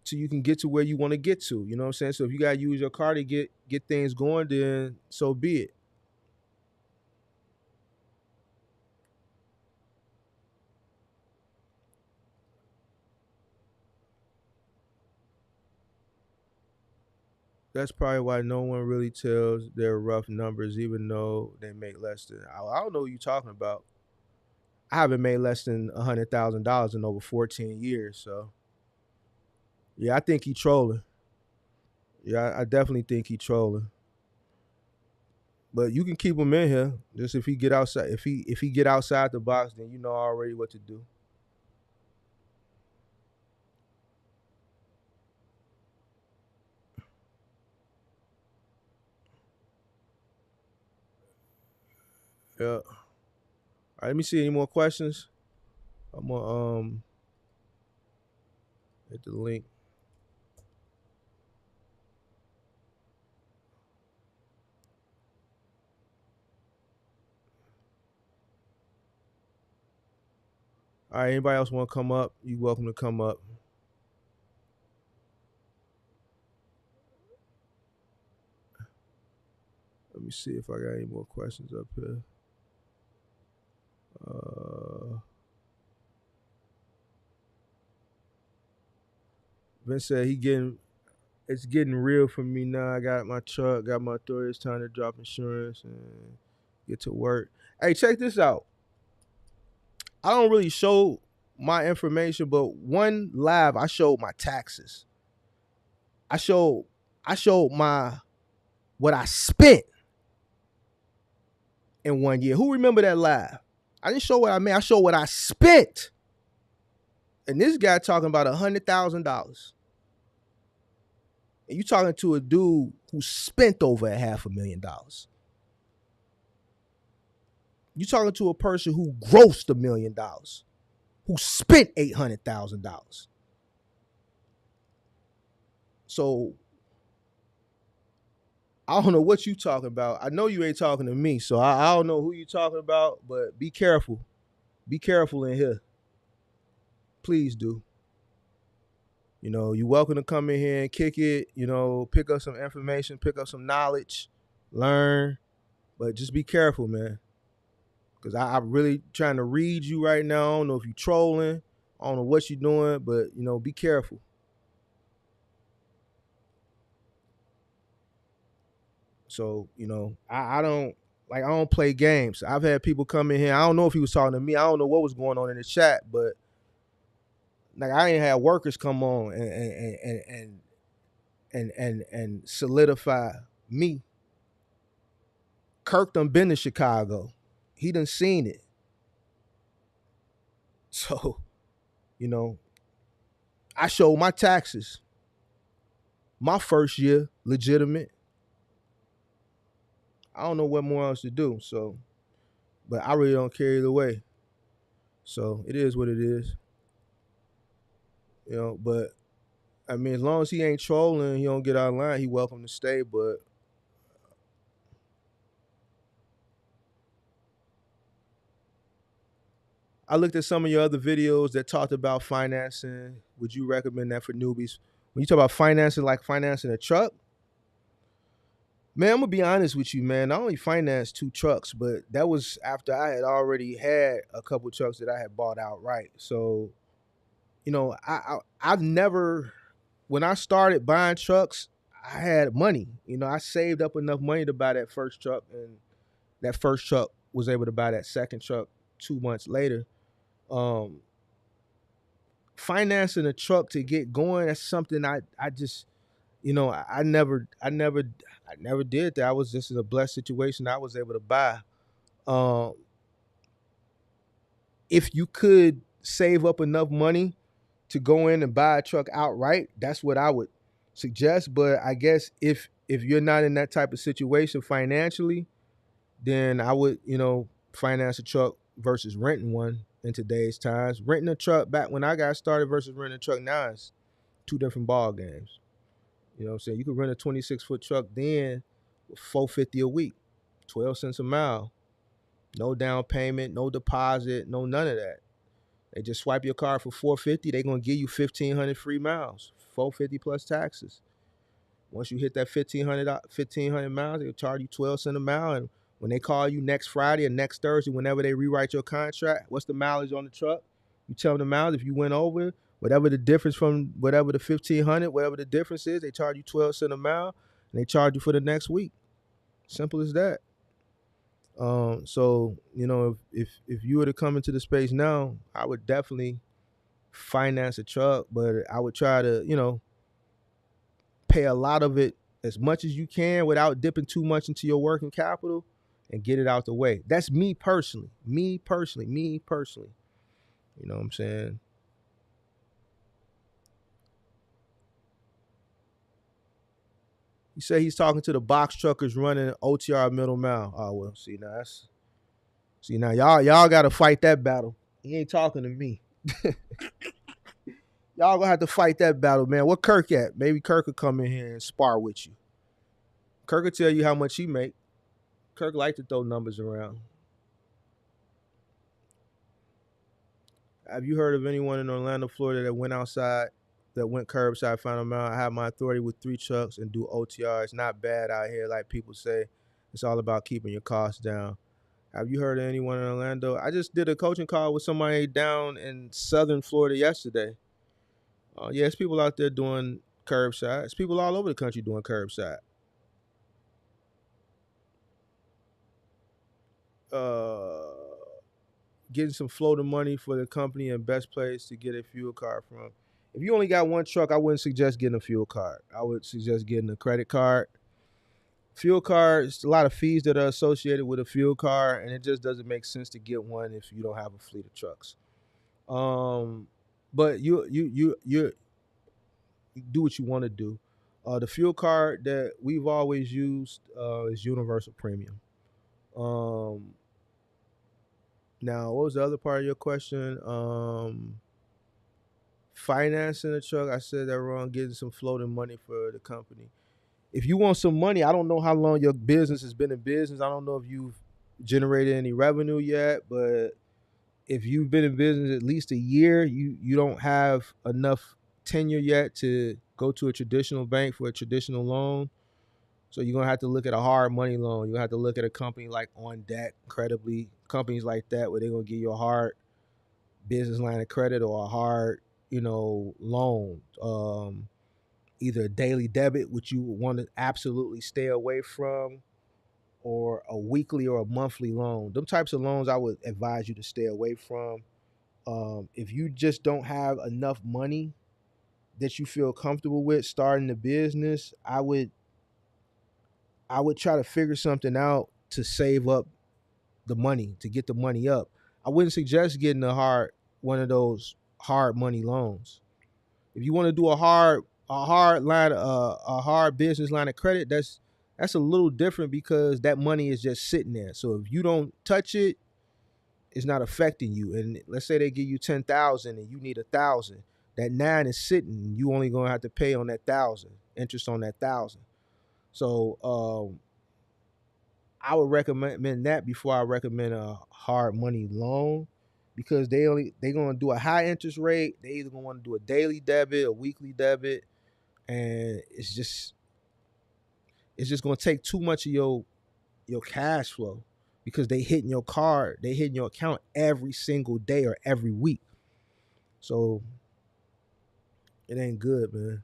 so you can get to where you want to get to. You know what I'm saying? So if you gotta use your car to get things going, then so be it. That's probably why no one really tells their rough numbers, even though they make less than. I don't know what you're talking about. I haven't made less than $100,000 in over 14 years. So yeah, I think he trolling. Yeah, I definitely think he trolling. But you can keep him in here. Just if he get outside, if he get outside the box, then you know already what to do. Yeah. All right, let me see any more questions. I'm gonna hit the link. All right, anybody else want to come up? You welcome to come up. Let me see if I got any more questions up here. Vince said it's getting real for me now. I got my truck, got my authority. It's time to drop insurance and get to work. Hey, check this out. I don't really show my information, but one live I showed my taxes. I showed my what I spent in 1 year. Who remember that live? I didn't show what I made. I showed what I spent. And this guy talking about $100,000. And you talking to a dude who spent over $500,000. You talking to a person who grossed $1 million, who spent $800,000. So I don't know what you talking about. I know you ain't talking to me, so I don't know who you talking about, but be careful. Be careful in here. Please do. You're welcome to come in here and kick it, pick up some information, pick up some knowledge, learn, but just be careful, man. Because I'm really trying to read you right now. I don't know if you're trolling. I don't know what you're doing, but, be careful. So, I don't play games. I've had people come in here. I don't know if he was talking to me. I don't know what was going on in the chat, but like I ain't had workers come on and solidify me. Kirk done been to Chicago. He done seen it. So, I showed my taxes. My first year, legitimate. I don't know what more else to do. So, but I really don't care either way. So it is what it is. But I mean, as long as he ain't trolling, he don't get out of line, he welcome to stay. But I looked at some of your other videos that talked about financing. Would you recommend that for newbies? When you talk about financing, like financing a truck, man, I'm gonna be honest with you, man. I only financed 2 trucks, but that was after I had already had a couple trucks that I had bought outright. So, I've never, when I started buying trucks, I had money. I saved up enough money to buy that first truck, and that first truck was able to buy that second truck 2 months later. Financing a truck to get going, that's something I just, I never did that. I was just in a blessed situation. I was able to buy. If you could save up enough money to go in and buy a truck outright, that's what I would suggest. But I guess if you're not in that type of situation financially, then I would, finance a truck versus renting one in today's times. Renting a truck back when I got started versus renting a truck now is 2 different ball games. You know what I'm saying? You could rent a 26-foot truck then with $450 a week, 12 cents a mile. No down payment, no deposit, no none of that. They just swipe your card for $450. They're gonna give you 1,500 free miles, $450 plus taxes. Once you hit that 1,500 miles, they'll charge you 12 cents a mile. And when they call you next Friday or next Thursday, whenever they rewrite your contract, what's the mileage on the truck? You tell them the mileage. If you went over, whatever the difference from whatever the 1,500, whatever the difference is, they charge you 12 cents a mile, and they charge you for the next week. Simple as that. So if you were to come into the space now, I would definitely finance a truck, but I would try to pay a lot of it, as much as you can, without dipping too much into your working capital, and get it out the way. That's me personally. You know what I'm saying? You say he's talking to the box truckers running OTR middle mile. Oh well, see now y'all got to fight that battle. He ain't talking to me. Y'all gonna have to fight that battle, man. What Kirk at? Maybe Kirk could come in here and spar with you. Kirk will tell you how much he make. Kirk like to throw numbers around. Have you heard of anyone in Orlando, Florida that went outside, that went curbside, found them out? I have my authority with 3 trucks and do OTR. It's not bad out here, like people say. It's all about keeping your costs down. Have you heard of anyone in Orlando? I just did a coaching call with somebody down in southern Florida yesterday. Yeah, it's people out there doing curbside. It's people all over the country doing curbside. Getting some floating money for the company and best place to get a fuel card from. If you only got 1 truck, I wouldn't suggest getting a fuel card. I would suggest getting a credit card. Fuel cards, a lot of fees that are associated with a fuel card, and it just doesn't make sense to get one if you don't have a fleet of trucks. Um, but you do what you want to do. The fuel card that we've always used is Universal Premium. Um, Now, what was the other part of your question? Financing a truck. I said that wrong. Getting some floating money for the company. If you want some money, I don't know how long your business has been in business. I don't know if you've generated any revenue yet, but if you've been in business at least a year, you don't have enough tenure yet to go to a traditional bank for a traditional loan. So you're gonna have to look at a hard money loan. You're gonna have to look at a company like On Deck, Credibly, companies like that where they're gonna give you a hard business line of credit or a hard, loan. Either a daily debit, which you want to absolutely stay away from, or a weekly or a monthly loan. Them types of loans I would advise you to stay away from. If you just don't have enough money that you feel comfortable with starting the business, I would try to figure something out to save up the money, to get the money up. I wouldn't suggest getting one of those hard money loans. If you want to do a hard business line of credit, that's a little different because that money is just sitting there. So if you don't touch it, it's not affecting you. And let's say they give you 10,000 and you need 1,000, that 9 is sitting. You only gonna have to pay on that 1,000 interest on that 1,000. So I would recommend that before I recommend a hard money loan, because they gonna do a high interest rate. They either gonna want to do a daily debit, a weekly debit, and it's just gonna take too much of your cash flow, because they hitting your card, they hitting your account every single day or every week. So it ain't good, man.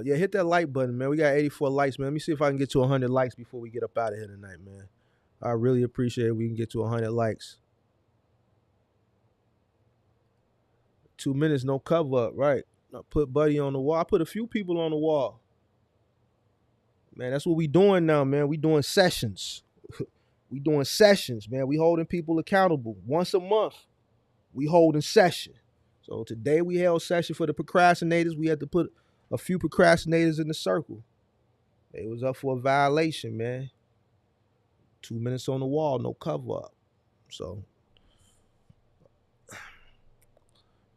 Yeah, hit that like button, man. We got 84 likes, man. Let me see if I can get to 100 likes before we get up out of here tonight, man. I really appreciate it. We can get to 100 likes. 2 minutes, no cover up, right? I put Buddy on the wall. I put a few people on the wall. Man, that's what we doing now, man. We doing sessions. We doing sessions, man. We holding people accountable. Once a month, we holding session. So today we held session for the procrastinators. We had to put a few procrastinators in the circle. They was up for a violation, man. 2 minutes on the wall, no cover up. So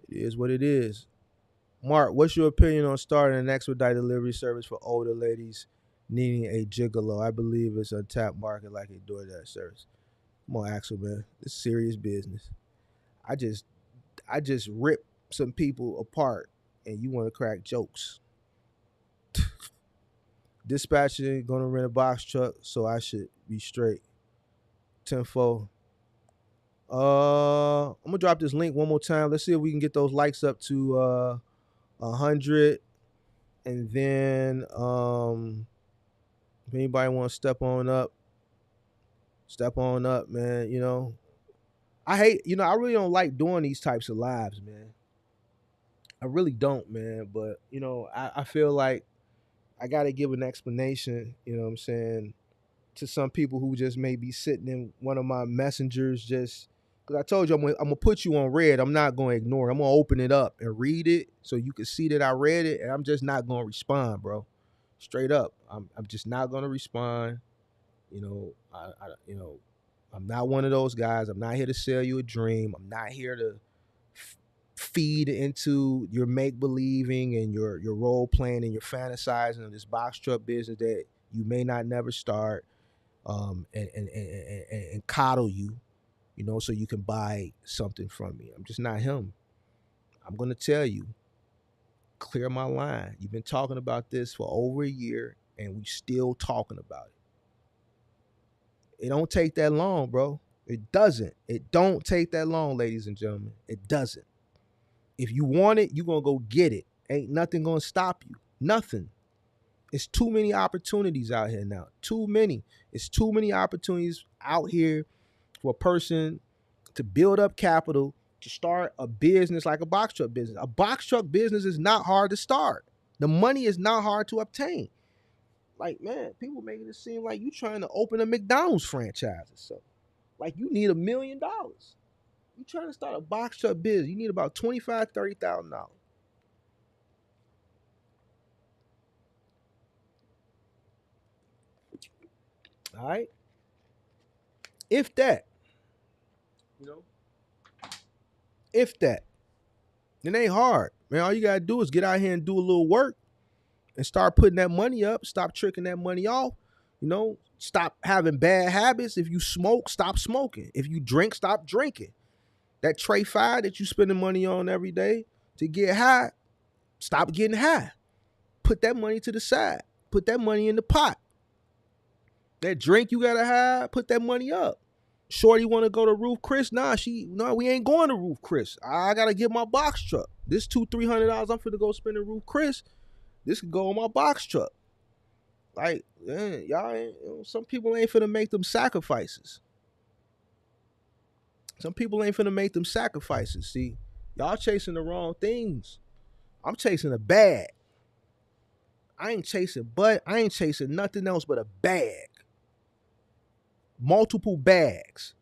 it is what it is. Mark, what's your opinion on starting an expedite delivery service for older ladies needing a gigolo? I believe it's a tap market like a DoorDash service. Come on, Axel, man. It's serious business. I just rip some people apart and you want to crack jokes. Dispatching, gonna rent a box truck, so I should be straight. 10-4. I'm gonna drop this link one more time. Let's see if we can get those likes up to 100. And then if anybody want to step on up, man. I really don't like doing these types of lives, man. I really don't, man. But I feel like I gotta give an explanation, you know what I'm saying, to some people who just may be sitting in one of my messengers, just because I told you I'm gonna put you on red. I'm not gonna ignore it. I'm gonna open it up and read it so you can see that I read it, and I'm just not gonna respond, bro. Straight up, I'm just not gonna respond. I'm not one of those guys. I'm not here to sell you a dream. I'm not here to feed into your make believing and your role playing and your fantasizing of this box truck business that you may not never start, and coddle you, so you can buy something from me. I'm just not him. I'm gonna tell you, clear my line. You've been talking about this for over a year, and we still talking about it. It don't take that long, bro. It doesn't. It don't take that long, ladies and gentlemen. It doesn't. If you want it, you're gonna go get it. Ain't nothing gonna stop you. Nothing. It's too many opportunities out here now. Too many. It's too many opportunities out here for a person to build up capital to start a business like a box truck business. A box truck business is not hard to start. The money is not hard to obtain. Like, man, people making it seem like you trying to open a McDonald's franchise or something. Like you need $1 million. You trying to start a box truck business, you need about $25,000, $30,000. All right. If that, you know, if that, it ain't hard, man. All you gotta do is get out here and do a little work and start putting that money up. Stop tricking that money off. You know, stop having bad habits. If you smoke, stop smoking. If you drink, stop drinking. That Tray 5 that you spending money on every day to get high, stop getting high. Put that money to the side. Put that money in the pot. That drink you gotta have, put that money up. Shorty want to go to Roof Chris? No, we ain't going to Roof Chris. I gotta get my box truck. This $200-$300 I'm finna go spend in Roof Chris. This could go on my box truck. Like, man, y'all ain't, some people ain't finna make them sacrifices. Some people ain't finna make them sacrifices. See, y'all chasing the wrong things. I'm chasing a bag. I ain't chasing nothing else but a bag. Multiple bags.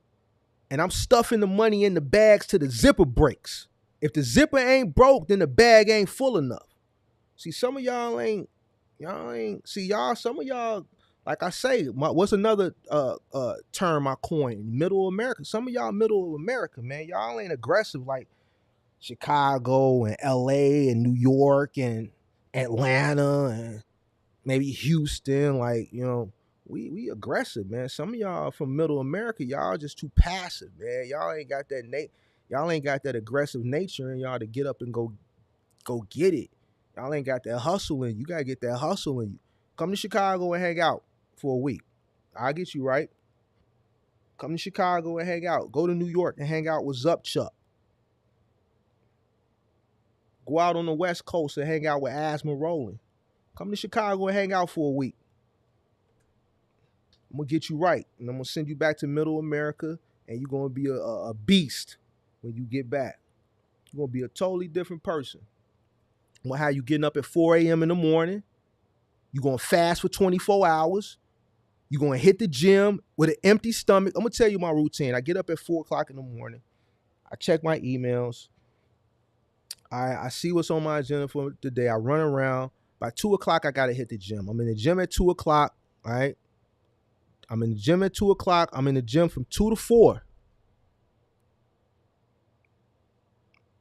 And I'm stuffing the money in the bags till the zipper breaks. If the zipper ain't broke, then the bag ain't full enough. See, some of y'all ain't, some of y'all, like I say, what's another term I coined? Middle America. Some of y'all middle America, man. Y'all ain't aggressive like Chicago and LA and New York and Atlanta and maybe Houston. Like, you know, we aggressive, man. Some of y'all from middle America, y'all just too passive, man. Y'all ain't got that aggressive nature in y'all to get up and go get it. Y'all ain't got that hustle in you. You gotta get that hustle in you. Come to Chicago and hang out for a week. I'll get you right. Come to Chicago and hang out. Go to New York and hang out with Zupchuck. Go out on the West Coast and hang out with Asthma Rolling. Come to Chicago and hang out for a week. I'm gonna get you right, and I'm gonna send you back to Middle America, and you're gonna be a beast when you get back. You're gonna be a totally different person. I'm gonna have you getting up at 4 a.m. in the morning. You're gonna fast for 24 hours. You're gonna hit the gym with an empty stomach. I'm gonna tell you my routine. I get up at 4 o'clock in the morning. I check my emails. I see what's on my agenda for the day. I run around. By 2 o'clock, I gotta hit the gym. I'm in the gym at 2 o'clock. All right. I'm in the gym at 2 o'clock. I'm in the gym from 2 to 4.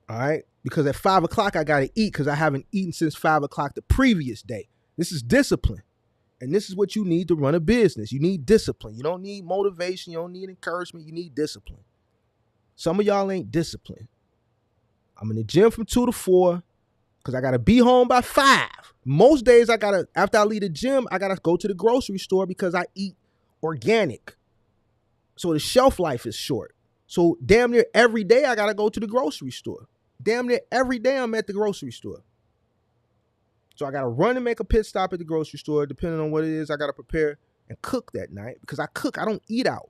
All right. Because at 5 o'clock, I got to eat because I haven't eaten since 5 o'clock the previous day. This is discipline. And this is what you need to run a business. You need discipline. You don't need motivation. You don't need encouragement. You need discipline. Some of y'all ain't disciplined. I'm in the gym from 2 to 4 because I got to be home by 5. Most days, after I leave the gym, I got to go to the grocery store because I eat organic. So the shelf life is short. So damn near every day I gotta go to the grocery store. Damn near every day I'm at the grocery store. So I gotta run and make a pit stop at the grocery store. Depending on what it is, I gotta prepare and cook that night because I cook. I don't eat out.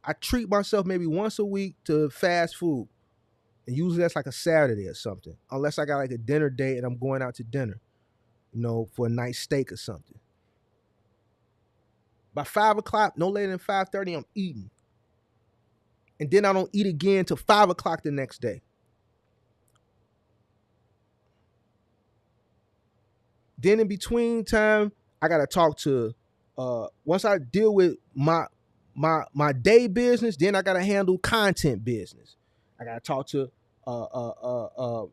I treat myself maybe once a week to fast food. And usually that's like a Saturday or something. Unless I got like a dinner date and I'm going out to dinner, you know, for a nice steak or something. By 5 o'clock, no later than 5:30, I'm eating. And then I don't eat again till 5 o'clock the next day. Then in between time, I gotta talk to once I deal with my day business, then I gotta handle content business. I gotta talk to the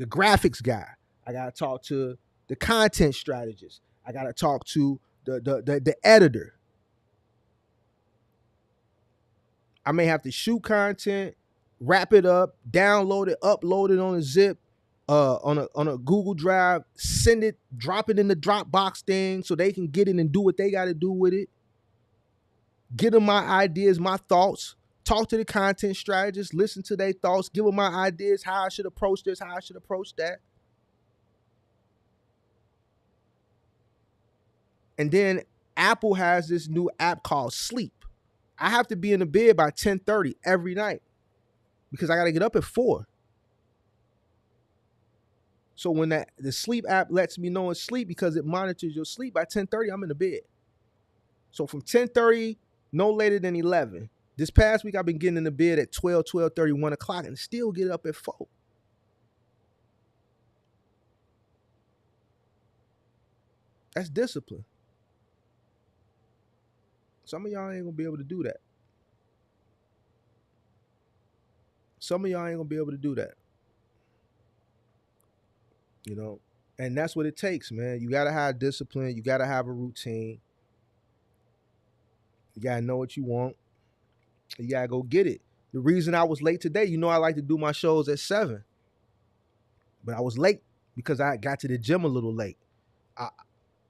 graphics guy. I gotta talk to the content strategist. I gotta talk to the editor. I may have to shoot content, wrap it up, download it, upload it on a zip, on a Google Drive, send it, drop it in the Dropbox thing so they can get it and do what they got to do with it. Get them my ideas, my thoughts. Talk to the content strategist, listen to their thoughts, give them my ideas, how I should approach this, how I should approach that. And then Apple has this new app called Sleep. I have to be in the bed by 10:30 every night because I got to get up at 4. So when the sleep app lets me know it's sleep because it monitors your sleep, by 10:30 I'm in the bed. So from 10:30, no later than 11. This past week I've been getting in the bed at 12, 12:30, 1 o'clock, and still get up at 4. That's discipline. Some of y'all ain't gonna be able to do that. Some of y'all ain't gonna be able to do that. You know, and that's what it takes, man. You gotta have discipline. You gotta have a routine. You gotta know what you want. You gotta go get it. The reason I was late today, I like to do my shows at 7, but I was late because I got to the gym a little late. I,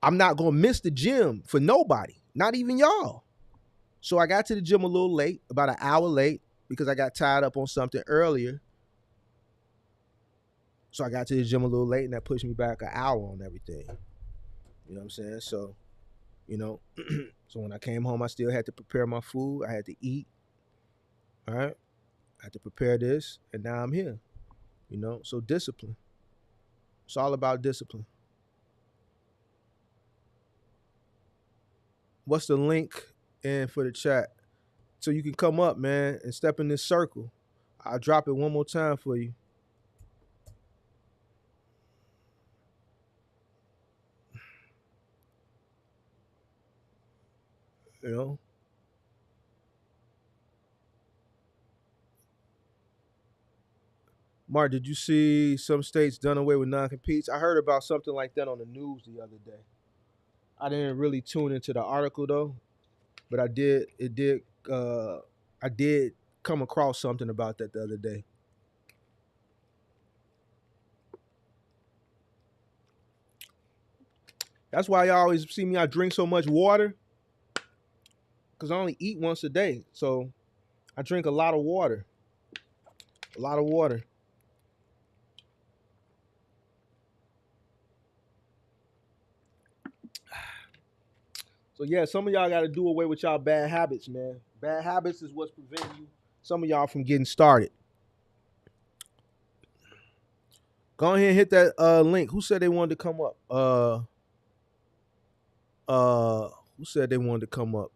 I'm not gonna miss the gym for nobody, not even y'all. So I got to the gym a little late, about an hour late, because I got tied up on something earlier. So I got to the gym a little late, and that pushed me back an hour on everything. You know what I'm saying? So, so when I came home, I still had to prepare my food. I had to eat. All right. I had to prepare this, and now I'm here. So discipline. It's all about discipline. What's the link in for the chat? So you can come up, man, and step in this circle. I'll drop it one more time for you. You know? Mark, did you see some states done away with non-competes? I heard about something like that on the news the other day. I didn't really tune into the article though, but I did. It did. I did come across something about that the other day. That's why y'all always see me. I drink so much water because I only eat once a day, so I drink a lot of water. A lot of water. So yeah, some of y'all got to do away with y'all bad habits, man. Bad habits is what's preventing you, some of y'all, from getting started. Go ahead and hit that link. Who said they wanted to come up? Who said they wanted to come up?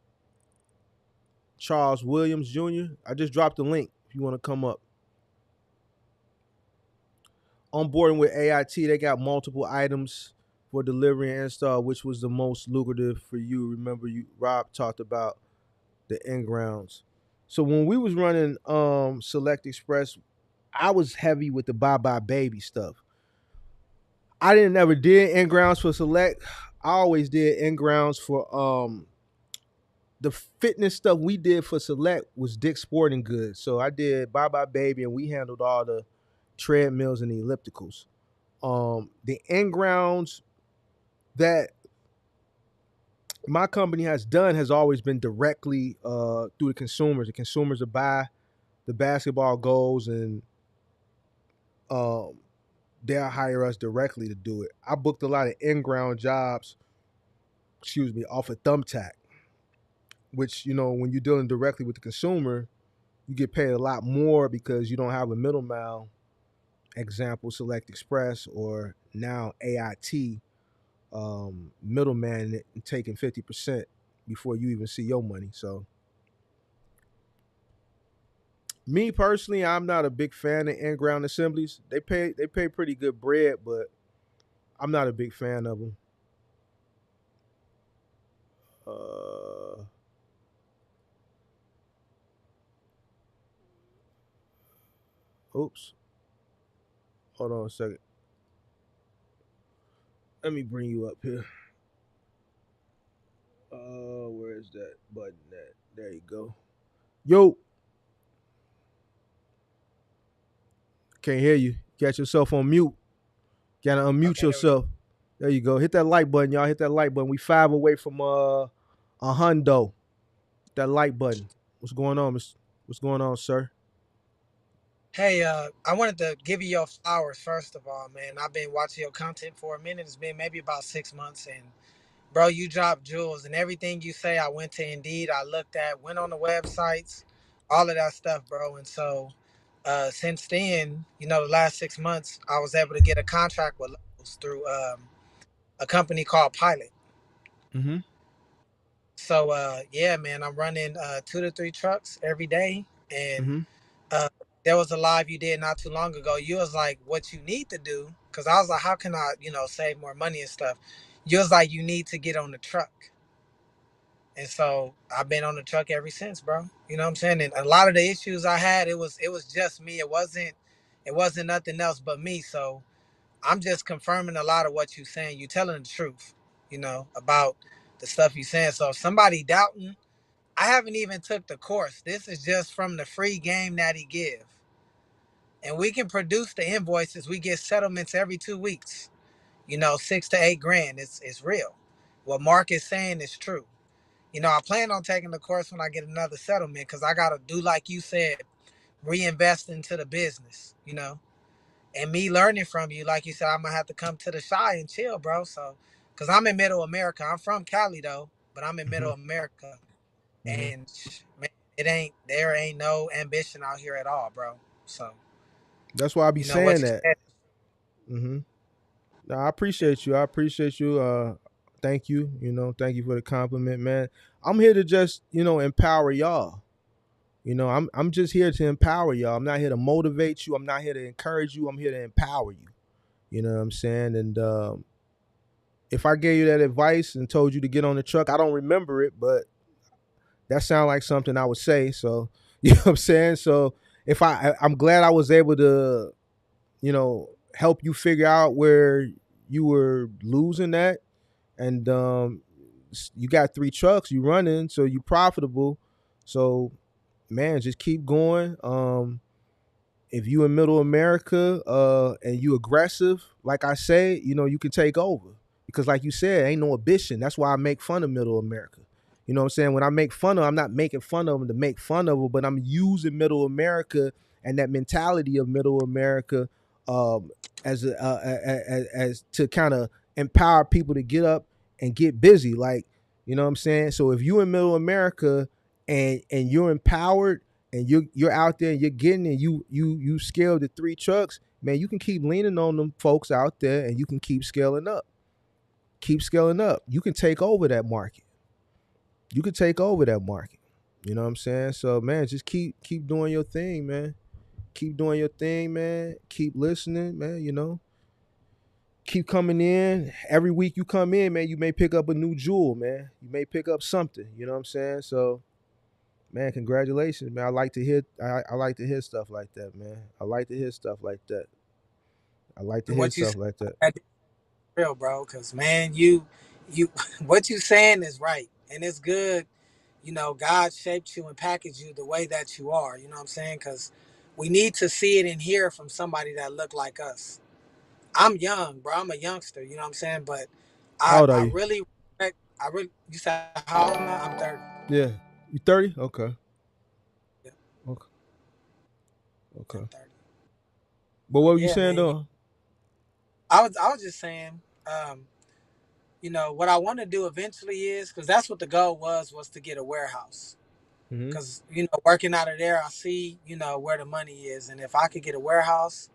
Charles Williams Jr. I just dropped the link if you want to come up. Onboarding with AIT, they got multiple items for delivery and install. Which was the most lucrative for you? Remember, Rob talked about the in-grounds. So when we was running Select Express, I was heavy with the Bye Bye Baby stuff. I didn't never did in-grounds for Select. I always did in-grounds for the fitness stuff we did for Select was Dick's Sporting Goods. So I did Bye Bye Baby, and we handled all the treadmills and the ellipticals. The in-grounds that my company has done has always been directly through the consumers. The consumers will buy the basketball goals, and they'll hire us directly to do it. I booked a lot of in-ground jobs, off of thumbtack, which, when you're dealing directly with the consumer, you get paid a lot more because you don't have a middleman. Example, Select Express, or now AIT, middleman and taking 50% before you even see your money. So me personally, I'm not a big fan of in-ground assemblies. They pay pretty good bread, but I'm not a big fan of them. Oops. Hold on a second. Let me bring you up here. Where is that button at? There you go. Yo. Can't hear you. Got yourself on mute. Gotta unmute yourself. There you go. Hit that like button, y'all. Hit that like button. We 5 away from a hundo. That like button. What's going on, Miss? What's going on, sir? Hey, I wanted to give you your flowers first of all, man. I've been watching your content for a minute. It's been maybe about 6 months, and bro, you dropped jewels and everything you say. I went to Indeed, I looked at, went on the websites, all of that stuff, bro. And so, Since then, the last 6 months, I was able to get a contract with Levels through a company called Pilot. Mm-hmm. So yeah, man, I'm running 2 to 3 trucks every day, and Mm-hmm. uh, there was a live you did not too long ago. You was like, what you need to do, because I was like, how can I, save more money and stuff. You was like, you need to get on the truck, and so I've been on the truck ever since, bro. You know what I'm saying? And a lot of the issues I had, it was just me. It wasn't nothing else but me. So I'm just confirming a lot of what you're saying. You're telling the truth, about the stuff you're saying. So if somebody doubting, I haven't even took the course. This is just from the free game that he give. And we can produce the invoices. We get settlements every 2 weeks. 6 to 8 grand. It's real. What Mark is saying is true. I plan on taking the course when I get another settlement because I gotta do like you said, reinvest into the business. And me learning from you, like you said, I'm gonna have to come to the shy and chill, bro. So, cause I'm in Middle America. I'm from Cali though, but I'm in Mm-hmm. Middle America, Mm-hmm. and man, there ain't no ambition out here at all, bro. So, That's why I be what saying you that. said. Mm-hmm. No, I appreciate you. I appreciate you. Thank you. Thank you for the compliment, man. I'm here to just, empower y'all. I'm just here to empower y'all. I'm not here to motivate you. I'm not here to encourage you. I'm here to empower you. You know what I'm saying? And if I gave you that advice and told you to get on the truck, I don't remember it, but that sounds like something I would say. So, you know what I'm saying? So, I'm glad I was able to, help you figure out where you were losing that. And you got 3 trucks, you running, so you profitable. So, man, just keep going. If you in Middle America and you aggressive, like I say, you can take over. Because like you said, ain't no ambition. That's why I make fun of Middle America. You know what I'm saying? When I make fun of, I'm not making fun of them to make fun of them, but I'm using Middle America and that mentality of Middle America um, as to kind of empower people to get up and get busy. Like, you know what I'm saying? So if you in Middle America and you're empowered and you're out there and you're getting it, you scale the 3 trucks, man, you can keep leaning on them folks out there and you can keep scaling up. Keep scaling up. You can take over that market. You can take over that market. You know what I'm saying? So man, just keep doing your thing, man. Keep doing your thing, man. Keep listening, man, Keep coming in. Every week you come in, man, you may pick up a new jewel, man. You may pick up something. You know what I'm saying? So man, congratulations, man. I like to hear stuff like that, man. I like to hear stuff like that. I like to And hear what you stuff said like that. is real, bro. Cause man, you, what you saying is right, and it's good. God shaped you and packaged you the way that you are. You know what I'm saying? Because we need to see it and hear from somebody that look like us. I'm young, bro. I'm a youngster. You know what I'm saying? But How I old are I you? really respect. You said how old am I? I'm 30. Yeah. You 30? Okay. Yeah, Okay. I'm Okay. 30. But what But were you yeah, saying man. though? I was just saying. What I want to do eventually is because that's what the goal was to get a warehouse. Mm-hmm. Because working out of there, I see where the money is, and if I could get a warehouse,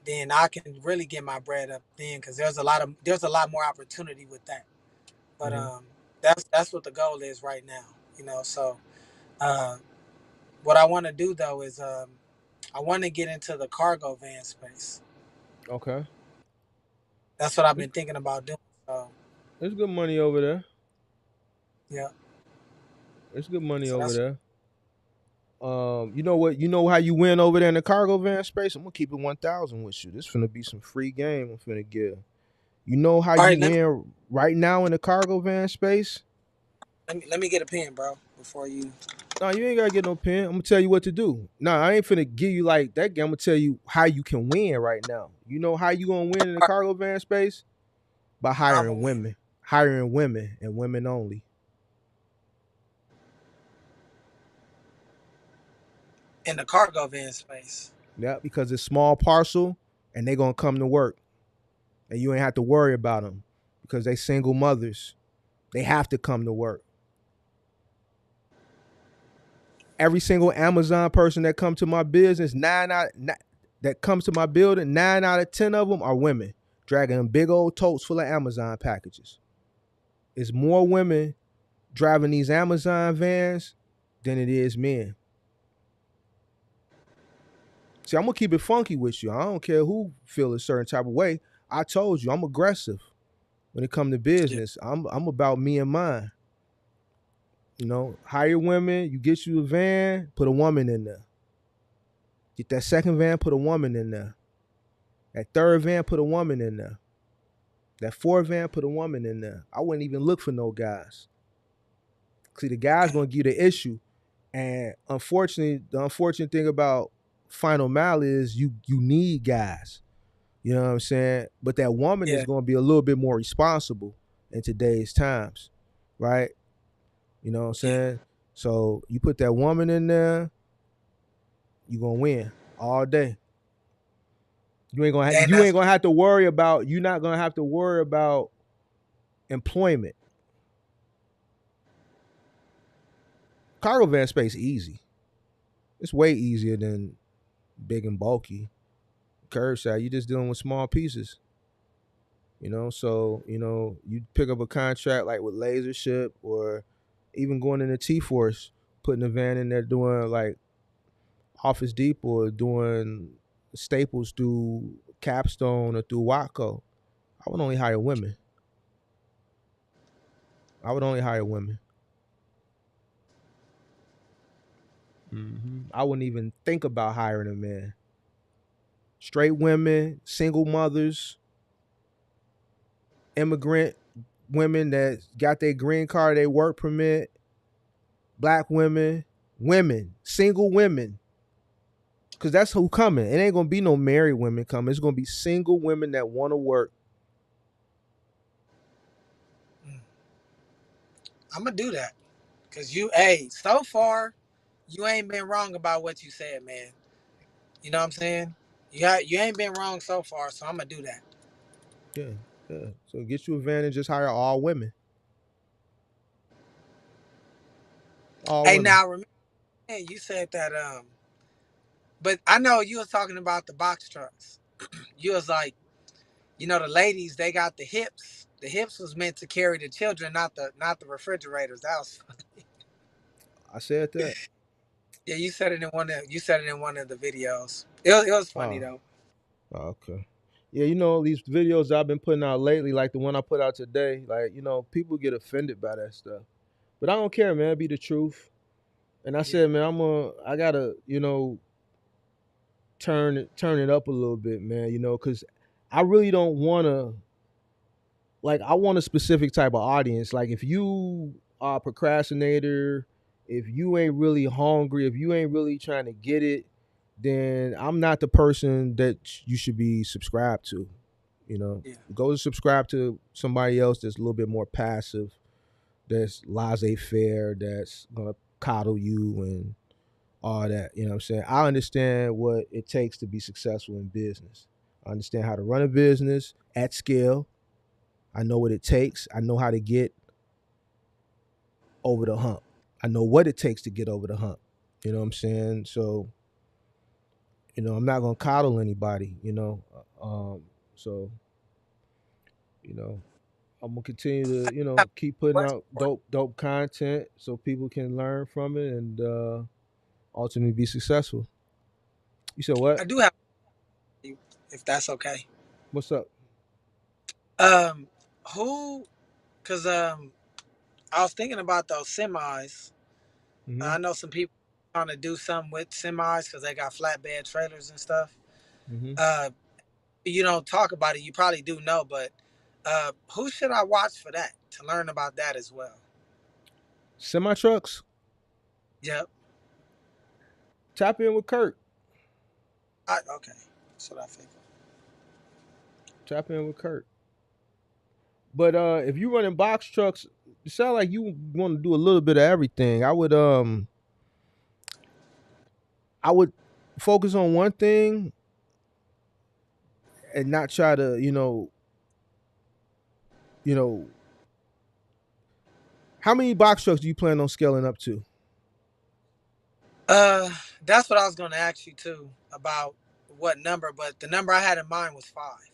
then I can really get my bread up then because there's a lot more opportunity with that. But Mm-hmm. that's what the goal is right now. So uh, what I want to do though is I want to get into the cargo van space. Okay. That's what I've It's, been thinking about doing. So it's good money over there. yeah, It's good money so over that's there. You know what? You know how you win over there in the cargo van space? I'm gonna keep it 1,000 with you. This finna be some free game I'm finna give. You know how all you right. Let me win right now in the cargo van space? let me let me get a pen, bro, before you. No, you ain't gotta get no pen. I'm gonna tell you what to do. No, I ain't finna give you like that game. I'm gonna tell you how you can win right now. You know how you gonna win in the All right, cargo van space? By I'm a hiring win women. Hiring women and women only. in the cargo van space. Yeah, because it's small parcel and they gonna come to work. And you ain't have to worry about them because they single mothers. They have to come to work. Every single Amazon person that come to my business, that comes to my building, 9 out of 10 of them are women, dragging them big old totes full of Amazon packages. It's more women driving these Amazon vans than it is men. See, I'm gonna keep it funky with you. I don't care who feel a certain type of way. I told you I'm aggressive when it comes to Yeah. business. I'm about me and mine. Hire women. You get you a van, put a woman in there. Get that second van, put a woman in there. That third van, put a woman in there. That fourth van, put a woman in there. I wouldn't even look for no guys. See, the guy's Okay. gonna give the issue, and unfortunately, the unfortunate thing about Final Mile is you need guys. You know what I'm saying? But that woman is Yeah. going to be a little bit more responsible in today's times, right? You know what I'm Yeah. saying? So you put that woman in there, you're gonna win all day. And You that's ain't gonna have to worry about you're not gonna have to worry about employment. Cargo van space easy. It's way easier than big and bulky. Curbside, you just dealing with small pieces. So you pick up a contract like with Lasership or even going into T Force, putting a van in there doing like Office Depot or doing Staples through Capstone or through Watco. I would only hire women. I would only hire women. I wouldn't even think about hiring a man. Straight women, single mothers, immigrant women that got their green card, their work permit, black women, single women. Cause that's who coming. It ain't gonna be no married women coming. It's gonna be single women that want to work. I'm gonna do that because hey, so far, you ain't been wrong about what you said, man. You know what I'm saying? You ain't been wrong so far, so I'm gonna do that. Yeah, yeah. So get you a van and just hire all women. All Hey, women. now remember, you said that, but I know you was talking about the box trucks. You was like, the ladies, they got the hips. The hips was meant to carry the children, not the refrigerators. That was I said that. yeah. You said it in one of the videos. It was funny Oh, though. okay. Yeah, these videos I've been putting out lately, like the one I put out today, like, people get offended by that stuff. But I don't care, man. It be the truth. And I Yeah, said, man, I gotta, turn it up a little bit, man, because I really don't wanna like I want a specific type of audience. Like if you are a procrastinator, if you ain't really hungry, if you ain't really trying to get it, then I'm not the person that you should be subscribed to. yeah. Go to subscribe to somebody else that's a little bit more passive, that's laissez-faire, that's gonna coddle you and all that. You know what I'm saying? I understand what it takes to be successful in business. I understand how to run a business at scale. I know what it takes. I know how to get over the hump. I know what it takes to get over the hump. You know what I'm saying? So, I'm not gonna coddle anybody. So, you know, I'm gonna continue to, keep putting Question out for dope content so people can learn from it and ultimately be successful. You said you. I what? do have you, if that's okay. What's up? Um, who? Because I was thinking about those semis. Mm-hmm. I know some people trying to do something with semis because they got flatbed trailers and stuff. Mm-hmm. Uh, you don't talk about it. You probably do know, but who should I watch for that to learn about that as well? Semi trucks. Yep. Tap in with Kurt. Okay. That's what I figured. Tap in with Kurt. But if you running box trucks, it sound like you want to do a little bit of everything. I would focus on one thing and not try to, you know, how many box trucks do you plan on scaling up to? Uh, that's what I was gonna ask you too about what number, but the number I had in mind was five.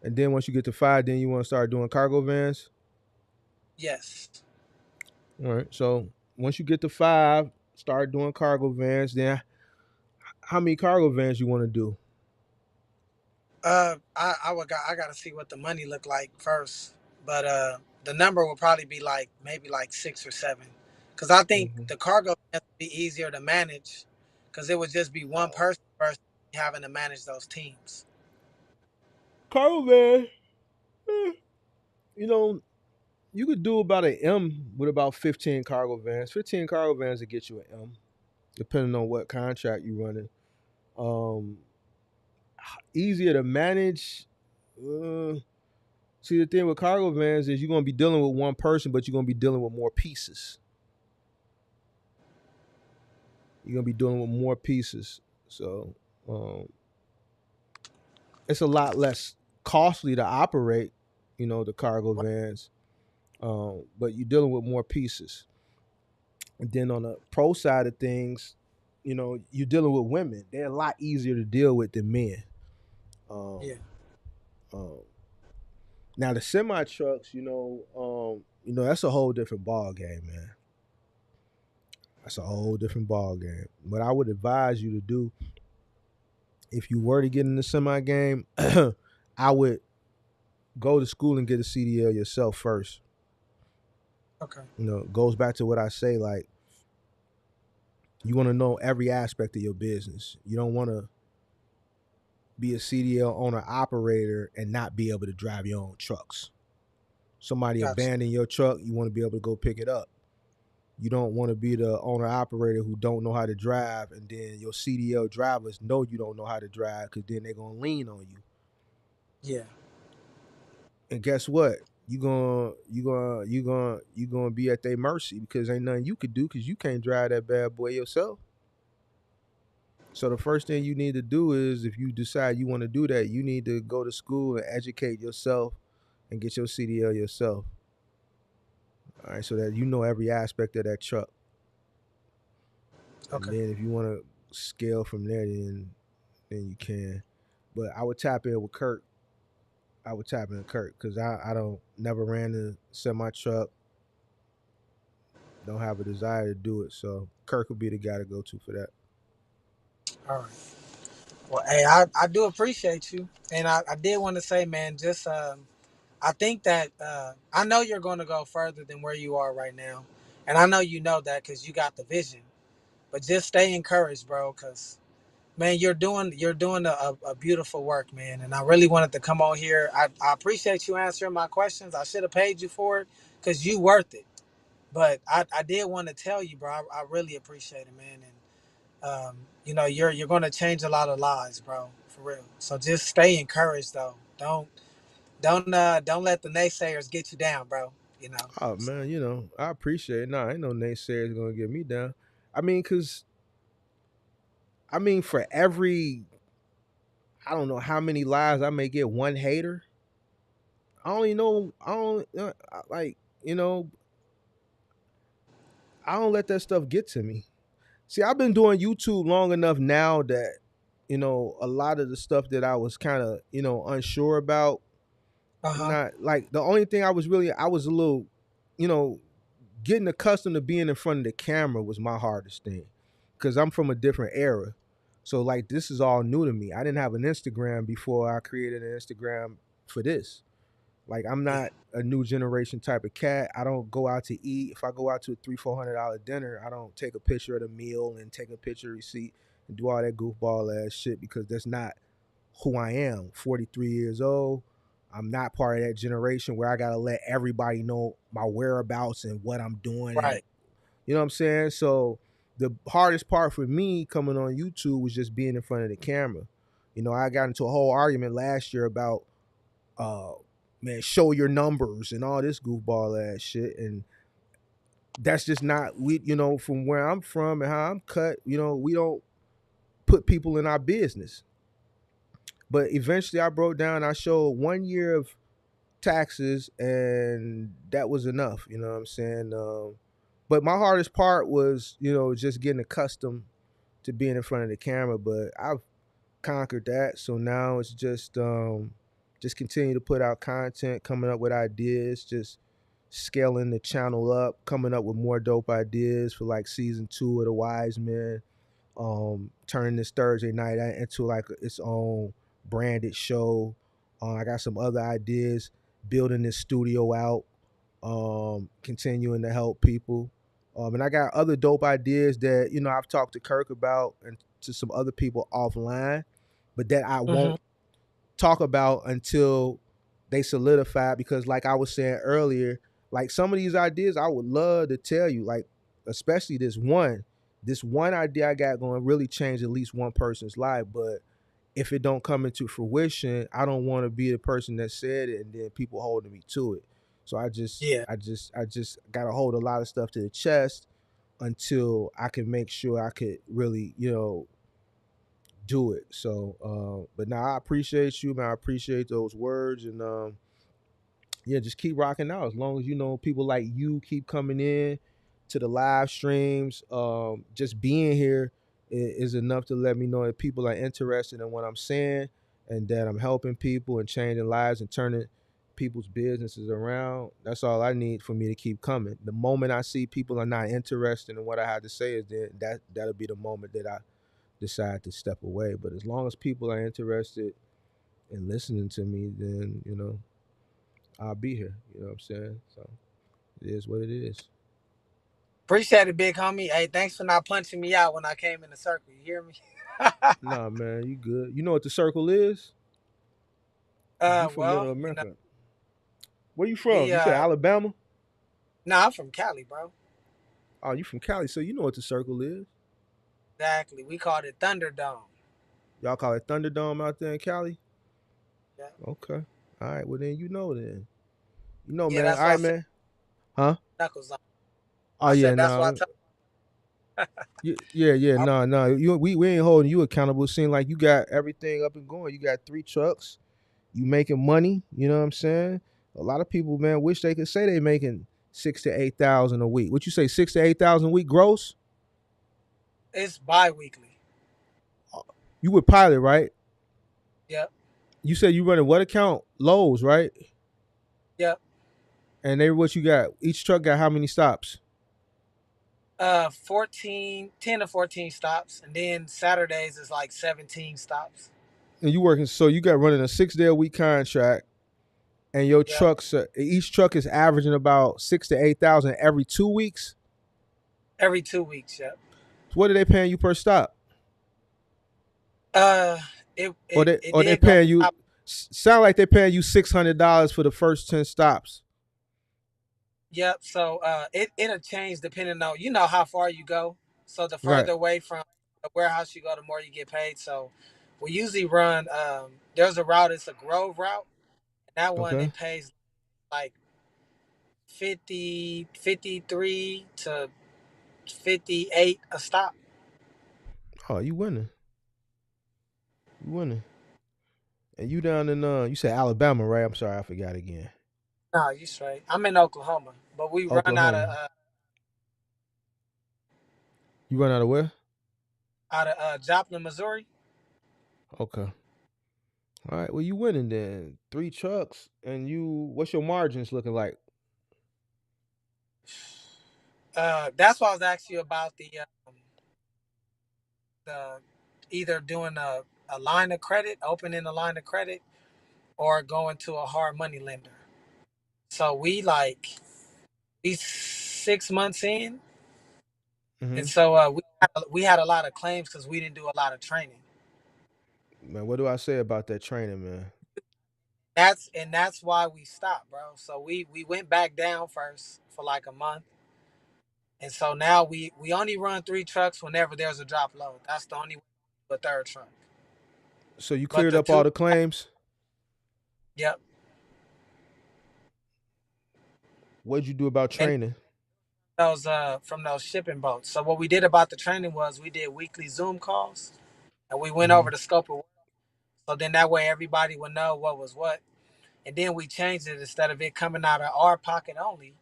And then once you get to 5, then you want to start doing cargo vans. Yes. All right. So once you get to 5, start doing cargo vans. Then how many cargo vans you want to do? I gotta see what the money look like first, but the number will probably be like maybe like six or seven, because I think Mm-hmm. the cargo has to be easier to manage, because it would just be one person versus having to manage those teams. Cargo van. eh, You know, you could do about an M with about 15 cargo vans. 15 cargo vans to get you an M, depending on what contract you're running. Um, Easier to manage. Uh, See, the thing with cargo vans is you're gonna be dealing with one person, but you're gonna be dealing with more pieces. You're gonna be dealing with more pieces, so um, it's a lot less costly to operate. The cargo vans, but you're dealing with more pieces. And then on the pro side of things, you're dealing with women. They're a lot easier to deal with than men. Um, Yeah. um, Now the semi trucks, that's a whole different ball game, man. That's a whole different ball game. What I would advise you to do if you were to get in the semi game, I would go to school and get a CDL yourself first. Okay. It goes back to what I say, like you want to know every aspect of your business. You don't want to be a CDL owner operator and not be able to drive your own trucks. Somebody Gotcha. abandon your truck, you want to be able to go pick it up. You don't want to be the owner operator who don't know how to drive, and then your CDL drivers know you don't know how to drive because then they're gonna lean on you. Yeah. And guess what? You gonna be at their mercy because ain't nothing you could do because you can't drive that bad boy yourself. So the first thing you need to do is if you decide you want to do that, you need to go to school and educate yourself and get your CDL yourself. All right, so that you know every aspect of that truck. And Okay. then if you want to scale from there, then you can. But I would tap in with Kurt. I would tap in with Kurt because I don't never ran a semi truck. Don't have a desire to do it. So Kirk would be the guy to go to for that. All right. Well, hey, I do appreciate you, and I did want to say, man, just I think that I know you're going to go further than where you are right now, and I know you know that because you got the vision. But just stay encouraged, bro, because man, you're doing a beautiful work, man. And I really wanted to come on here. I appreciate you answering my questions. I should have paid you for it because you worth it. But I did want to tell you, bro. I really appreciate it, man. And you're going to change a lot of lives, bro, for real. So just stay encouraged, though. Don't let the naysayers get you down, bro. You know. Oh man, I appreciate it. Nah, ain't no naysayers gonna get me down. I mean, cause for every I don't know how many lives I may get one hater. I only know I don't like you know I don't let that stuff get to me. See, I've been doing YouTube long enough now that a lot of the stuff that I was kind of unsure about. Uh I'm huh. not like the only thing I was a little, you know, getting accustomed to being in front of the camera was my hardest thing because I'm from a different era. So like this is all new to me. I didn't have an Instagram before I created an Instagram for this. Like I'm Yeah. not a new generation type of cat. I don't go out to eat. If I go out to a $300-$400 dinner, I don't take a picture of the meal and take a picture receipt and do all that goofball ass shit because that's not who I am. 43 years old. I'm not part of that generation where I gotta let everybody know my whereabouts and what I'm doing and Right. you know what I'm saying? So the hardest part for me coming on YouTube was just being in front of the camera. I got into a whole argument last year about uh man, show your numbers and all this goofball ass shit. And that's just not from where I'm from and how I'm cut, we don't put people in our business. But eventually I broke down, I showed 1 year of taxes and that was enough, you know what I'm saying? But my hardest part was, just getting accustomed to being in front of the camera. But I've conquered that. So now it's just continue to put out content, coming up with ideas, just scaling the channel up, coming up with more dope ideas for like season 2 of the Wise Men. Turning this Thursday night into like its own branded show. I got some other ideas, building this studio out, continuing to help people. And I got other dope ideas that, I've talked to Kirk about and to some other people offline, but that I Hmm. won't talk about until they solidify, because like I was saying earlier, like some of these ideas I would love to tell you, like especially this one idea I got going to really change at least one person's life. But if it don't come into fruition, I don't want to be the person that said it and then people holding me to it. So I just Yeah. I just I just got to hold a lot of stuff to the chest until I can make sure I could really, do it. So, but now I appreciate you, man. I appreciate those words, and yeah, just keep rocking out. As long as people like you keep coming in to the live streams, just being here is enough to let me know that people are interested in what I'm saying, and that I'm helping people and changing lives and turning people's businesses around. That's all I need for me to keep coming. The moment I see people are not interested in what I have to say, is then that'll be the moment that I decide to step away. But as long as people are interested in listening to me, then I'll be here. You know what I'm saying? So it is what it is. Appreciate it, big homie. Hey, thanks for not punching me out when I came in the circle. You hear me? Nah, man, you good. You know what the circle is? You from Well, Middle America? Where you from? we You said Alabama? nah, I'm from Cali, bro. Oh, you from Cali, so you know what the circle is. Exactly. We called it Thunderdome. Y'all call it Thunderdome out there in Cali? Yeah, Okay. All right. Well, then you know then. You know, yeah, man. that's All why I right, said man. Huh? knuckles on. Oh I yeah, said that's why I no. told. Yeah, no, no. We ain't holding you accountable. Seem like you got everything up and going. You got 3 trucks. You making money. You know what I'm saying? A lot of people, man, wish they could say they making 6 to 8 thousand a week. What you say, 6 to 8 thousand a week gross? It's bi-weekly. You with Pilot, right? Yep, You said you running what account? Lowe's, right? yep. And they what you got? Each truck got how many stops? 10 to 14 stops, and then Saturdays is like 17 stops. And you working? So you got running a 6 day a week contract, and your Yep, trucks, each truck is averaging about 6 to 8 thousand every 2 weeks. every 2 weeks. Yep. So what are they paying you per stop? Uh, Or it they it or they did go paying you? up. Sound like they're paying you $600 for the first 10 stops. Yep. So it'll change depending on how far you go. So the Right. further away from the warehouse you go, the more you get paid. So we usually run. There's a route. It's a Grove route. And that one Okay. it pays like 53 to 58 a stop. Oh, you winning. You winning. And you down in you said Alabama, right? I'm sorry, I forgot again. No, you straight. I'm in Oklahoma, but we run Oklahoma. You run out of where? out of Joplin, Missouri. Okay. All right. Well, you winning then. 3 trucks, and what's your margins looking like? That's why I was asking you about the either doing a line of credit, opening a line of credit, or going to a hard money lender. So we 6 months in, Mm-hmm. and so we had a lot of claims because we didn't do a lot of training. Man, what do I say about that training, man? That's why we stopped, bro. So we went back down first for like a month, and so now we only run 3 trucks whenever there's a drop load. That's the only way we do a third truck. So you But cleared the up all two, the claims. yep. What'd you do about And training? those from those shipping boats. So what we did about the training was we did weekly Zoom calls, and we went Mm-hmm. over the scope of work. So then that way everybody would know what was what. And then we changed it instead of it coming out of our pocket only.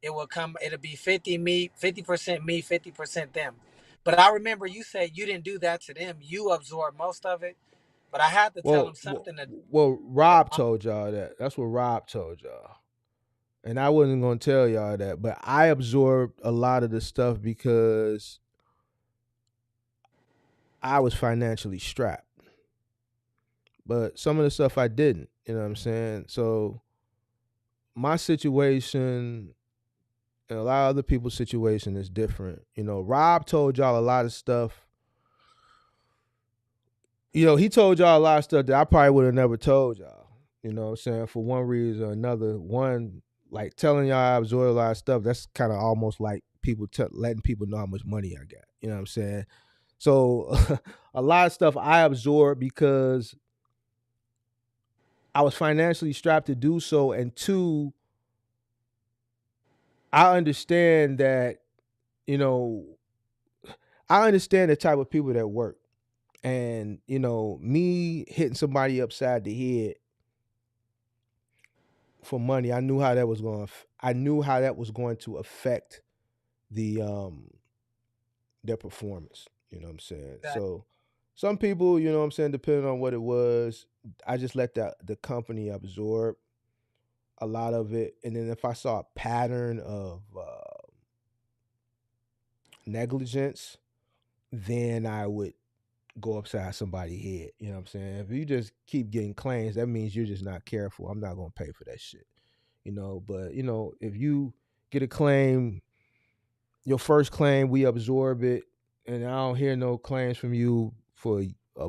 it will come. It'll be 50 me, 50% me, 50% them. But I remember you said you didn't do that to them. You absorbed most of it. But I had to tell them Well, something to. Rob told y'all that. That's what Rob told y'all. And I wasn't gonna tell y'all that, but I absorbed a lot of the stuff because I was financially strapped. But some of the stuff I didn't. You know what I'm saying? So my situation and a lot of other people's situation is different. You know, Rob told y'all a lot of stuff. You know, he told y'all a lot of stuff that I probably would have never told y'all. You know what I'm saying? For one reason or another. One, like telling y'all I absorb a lot of stuff, that's kind of almost like people letting people know how much money I got. You know what I'm saying? So a lot of stuff I absorbed because I was financially strapped to do so. And two, I understand that, you know, I understand the type of people that work. And, you know, me hitting somebody upside the head for money, I knew how that was going to affect the their performance. You know what I'm saying? That. So some people, you know what I'm saying, depending on what it was, I just let the company absorb a lot of it. And then if I saw a pattern of negligence, then I would go upside somebody's head. You know what I'm saying? If you just keep getting claims, that means you're just not careful. I'm not gonna pay for that shit. You know, but you know, if you get a claim, your first claim, we absorb it, and I don't hear no claims from you for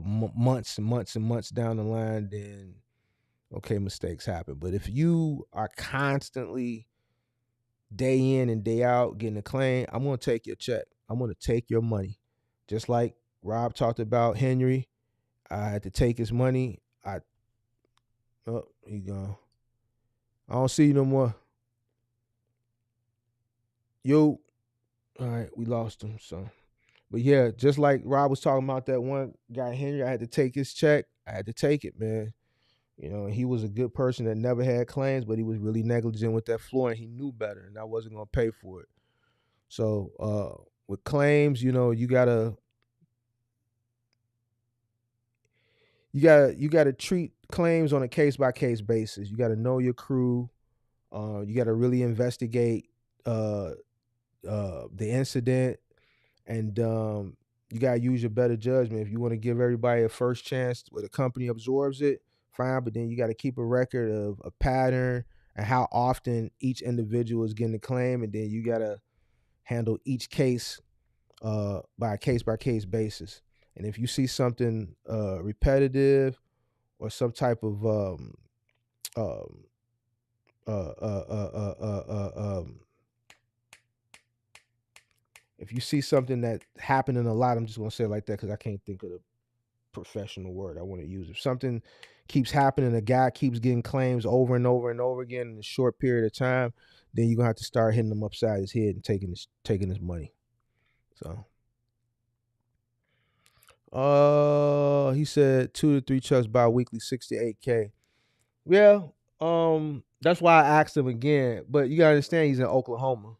months and months and months down the line, then okay, mistakes happen. But if you are constantly day in and day out getting a claim, I'm gonna take your check. I'm gonna take your money. Just like Rob talked about Henry, I had to take his money. He gone. I don't see you no more. Yo, all right, we lost him. So, but yeah, just like Rob was talking about that one guy Henry, I had to take his check. I had to take it, man. You know, he was a good person that never had claims, but he was really negligent with that floor, and he knew better, and I wasn't gonna pay for it. So, with claims, you know, you gotta treat claims on a case by case basis. You gotta know your crew. You gotta really investigate uh, the incident, and you gotta use your better judgment. If you want to give everybody a first chance where the company absorbs it, fine. But then you got to keep a record of a pattern and how often each individual is getting a claim, and then you gotta handle each case by a case basis. And if you see something repetitive or some type of um, uh, uh, uh, uh, uh, if you see something that happening a lot, I'm just gonna say it like that because I can't think of the professional word I want to use. If something keeps happening, a guy keeps getting claims over and over and over again in a short period of time, then you're gonna have to start hitting him upside his head and taking his money. So he said 2 to 3 trucks bi-weekly, 6 to 8K. Yeah, that's why I asked him again. But you gotta understand he's in Oklahoma.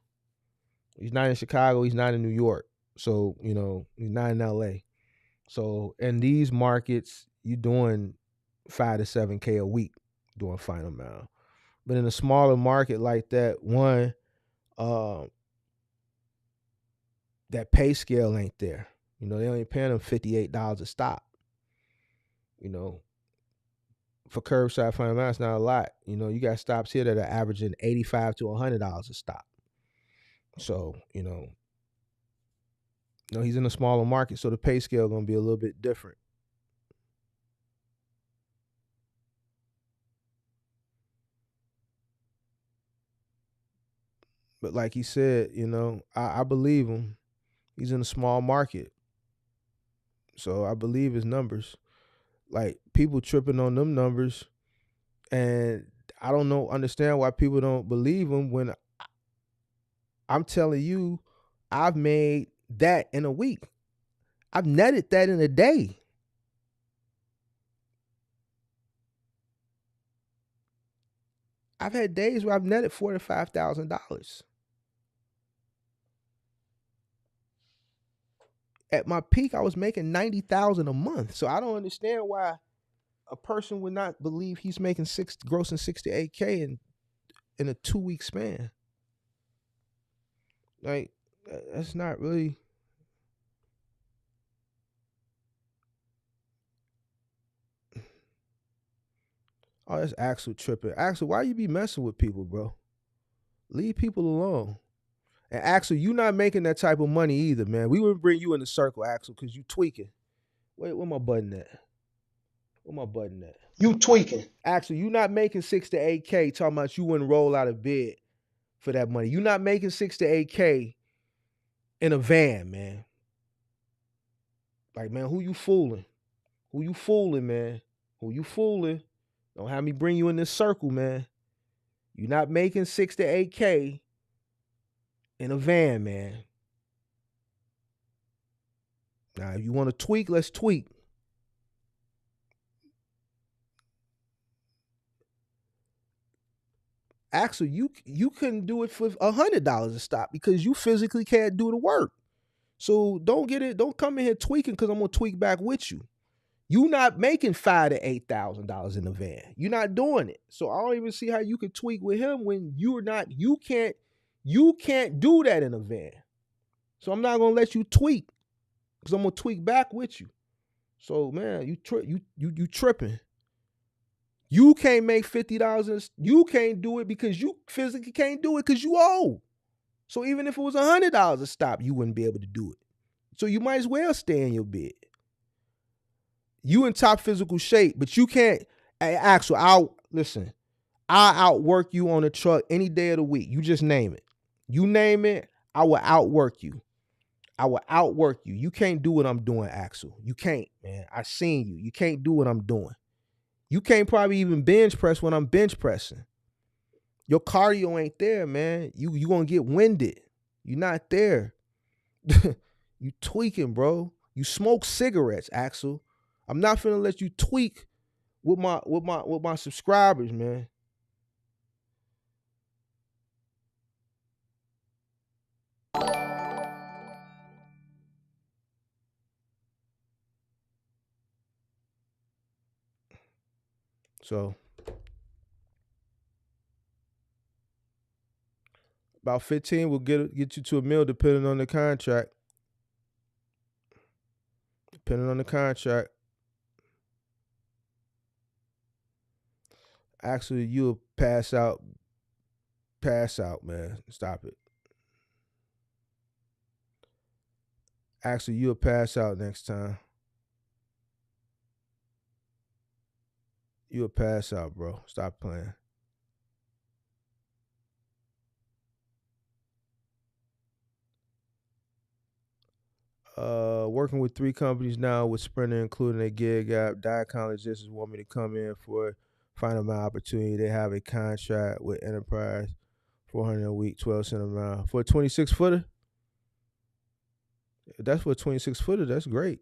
He's not in Chicago, he's not in New York. So, you know, he's not in LA. So in these markets, you doing 5 to 7K a week doing final mile. But in a smaller market like that, one, uh, that pay scale ain't there. You know, they only paying them $58 a stop. You know, for curbside final mile, it's not a lot. You know, you got stops here that are averaging $85 to $100 a stop. So, he's in a smaller market, so the pay scale gonna be a little bit different. But like he said, I believe him. He's in a small market. So I believe his numbers. Like people tripping on them numbers, and I don't understand why people don't believe him when I'm telling you, I've made that in a week. I've netted that in a day. I've had days where I've netted $4,000 to $5,000. at my peak, I was making 90,000 a month. So I don't understand why a person would not believe he's making grossing 68K in a 2-week span. Like, that's not really. Oh, that's Axel tripping. Axel, why you be messing with people, bro? Leave people alone. And Axel, you not making that type of money either, man. We wouldn't bring you in the circle, Axel, because you tweaking. Wait, where my button at? Where my button at? You tweaking. Axel, you not making 6 to 8K talking about you wouldn't roll out of bed for that money. You not making 6 to 8K in a van, man. Like, man, who you fooling? Who you fooling, man? Who you fooling? Don't have me bring you in this circle, man. You're not making 6 to 8K in a van, man. Now, if you want to tweak, let's tweak. Axel, you couldn't do it for $100 a stop because you physically can't do the work. So don't come in here tweaking because I'm gonna tweak back with you. You not making $5,000 to $8,000 in the van. You're not doing it. So I don't even see how you could tweak with him when you can't do that in a van. So I'm not gonna let you tweak because I'm gonna tweak back with you. So man, you tripping. You can't make $50. You can't do it because you physically can't do it because you old. So even if it was $100 a stop, you wouldn't be able to do it. So you might as well stay in your bed. You in top physical shape, but you can't. Hey, Axel, I'll outwork you on the truck any day of the week. You just name it. You name it, I will outwork you. I will outwork you. You can't do what I'm doing, Axel. You can't, man. I seen you. You can't do what I'm doing. You can't probably even bench press when I'm bench pressing. Your cardio ain't there, man. You gonna get winded. You're not there. You tweaking, bro. You smoke cigarettes, Axel. I'm not finna let you tweak with my subscribers, man. So about 15 will get you to a meal depending on the contract. Depending on the contract. Actually, you'll pass out. Pass out, man. Stop it. Actually, you'll pass out next time. You'll pass out, bro. Stop playing. Working with 3 companies now with Sprinter, including a gig app. Diacon Logistics want me to come in for final mile opportunity. They have a contract with Enterprise, $400 a week, 12 cents a mile for a 26 footer. If that's for a 26 footer, that's great.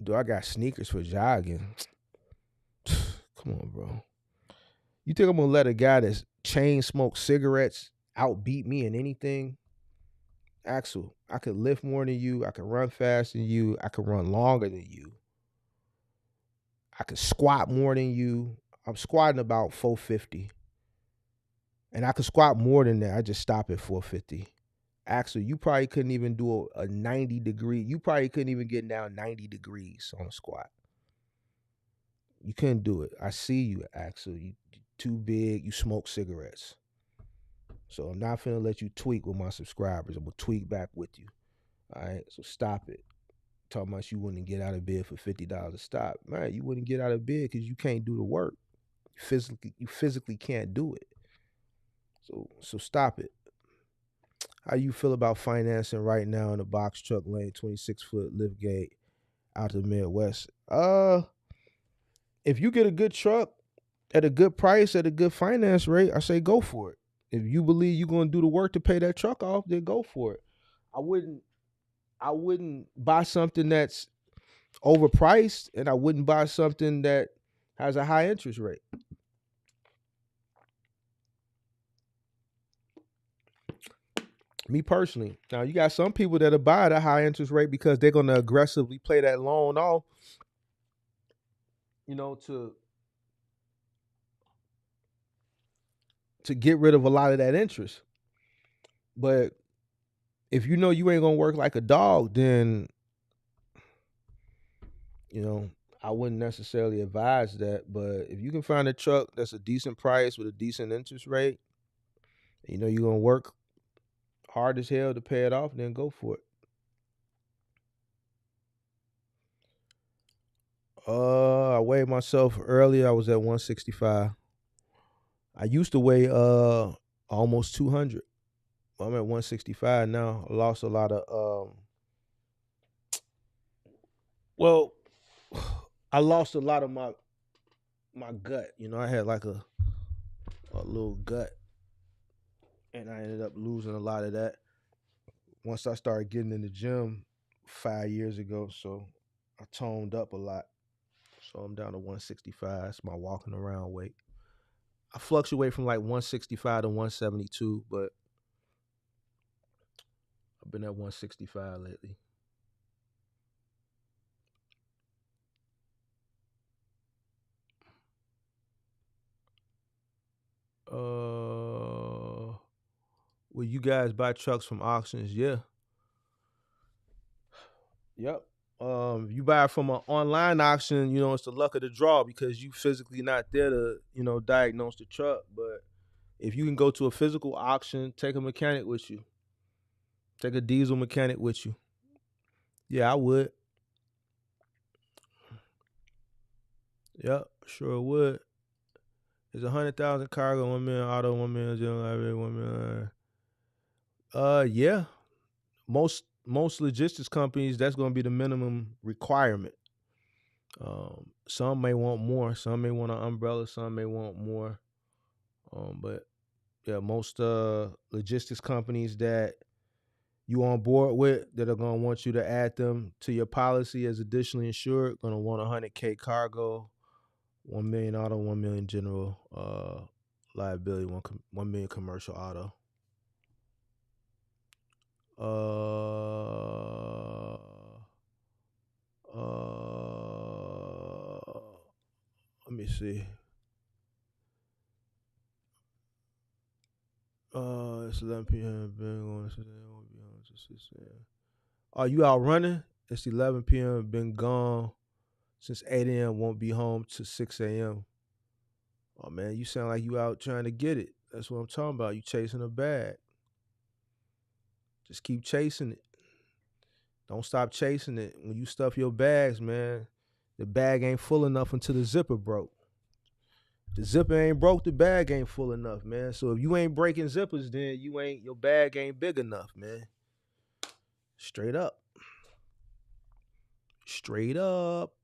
Do I got sneakers for jogging? Come on, bro. You think I'm gonna let a guy that's chain smoke cigarettes outbeat me in anything? Axel, I could lift more than you. I could run faster than you. I could run longer than you. I could squat more than you. I'm squatting about 450. And I could squat more than that. I just stop at 450. Axel, you probably couldn't even do a 90 degree. You probably couldn't even get down 90 degrees on a squat. You couldn't do it. I see you, Axel. You too big. You smoke cigarettes. So I'm not finna let you tweak with my subscribers. I'm gonna tweak back with you. All right. So stop it. Talking about you wouldn't get out of bed for $50 a stop. Man, you wouldn't get out of bed because you can't do the work. You physically can't do it. So stop it. How you feel about financing right now in a box truck lane, 26-foot lift gate out the Midwest? If you get a good truck at a good price, at a good finance rate, I say go for it. If you believe you're gonna do the work to pay that truck off, then go for it. I wouldn't buy something that's overpriced, and I wouldn't buy something that has a high interest rate. Me personally. Now you got some people that'll buy at a high interest rate because they're gonna aggressively play that loan off, you know, to get rid of a lot of that interest. But if you know you ain't gonna work like a dog, then you know I wouldn't necessarily advise that. But if you can find a truck that's a decent price with a decent interest rate, you know you're gonna work hard as hell to pay it off, then go for it. I weighed myself earlier. I was at 165. I used to weigh almost 200. I'm at 165 now. I lost a lot of well, I lost a lot of my gut. You know, I had like a little gut, and I ended up losing a lot of that once I started getting in the gym 5 years ago. So I toned up a lot. So I'm down to 165. That's my walking around weight. I fluctuate from like 165 to 172, but I've been at 165 lately. Will you guys buy trucks from auctions? Yeah. Yep. You buy it from an online auction, you know, it's the luck of the draw because you physically not there to, you know, diagnose the truck. But if you can go to a physical auction, take a mechanic with you. Take a diesel mechanic with you. Yeah, I would. Yep, sure would. There's 100,000 cargo, 1 million auto, 1 million general liability, 1 million. Yeah. Most logistics companies, that's going to be the minimum requirement. Some may want more. Some may want an umbrella. Some may want more. But yeah, most logistics companies that you on board with that are gonna want you to add them to your policy as additionally insured, gonna want 100K cargo, 1 million auto, 1 million general liability, 1 million commercial auto. Let me see. It's 11 p.m. Been going since won't be home till 6 a.m. Are you out running? It's 11 p.m. Been gone since 8 a.m. Won't be home till 6 a.m. Oh man, you sound like you out trying to get it. That's what I'm talking about. You chasing a bag. Just keep chasing it. Don't stop chasing it. When you stuff your bags, man, the bag ain't full enough until the zipper broke. The zipper ain't broke, the bag ain't full enough, man. So if you ain't breaking zippers, then your bag ain't big enough, man. Straight up. Straight up.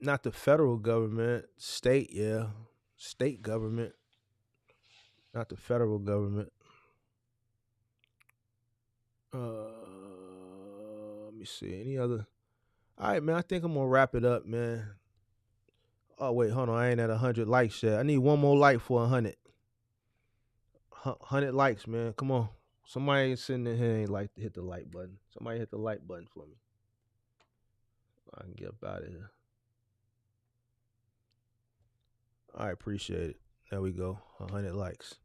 Not the federal government, state, yeah. State government. Not the federal government. Let me see. Any other? All right, man. I think I'm gonna wrap it up, man. Oh wait, hold on. I ain't at 100 likes yet. I need one more like for 100. 100 likes, man. Come on. Somebody sitting in here ain't like to hit the like button. Somebody hit the like button for me. I can get up out of here. I appreciate it. There we go. 100 likes.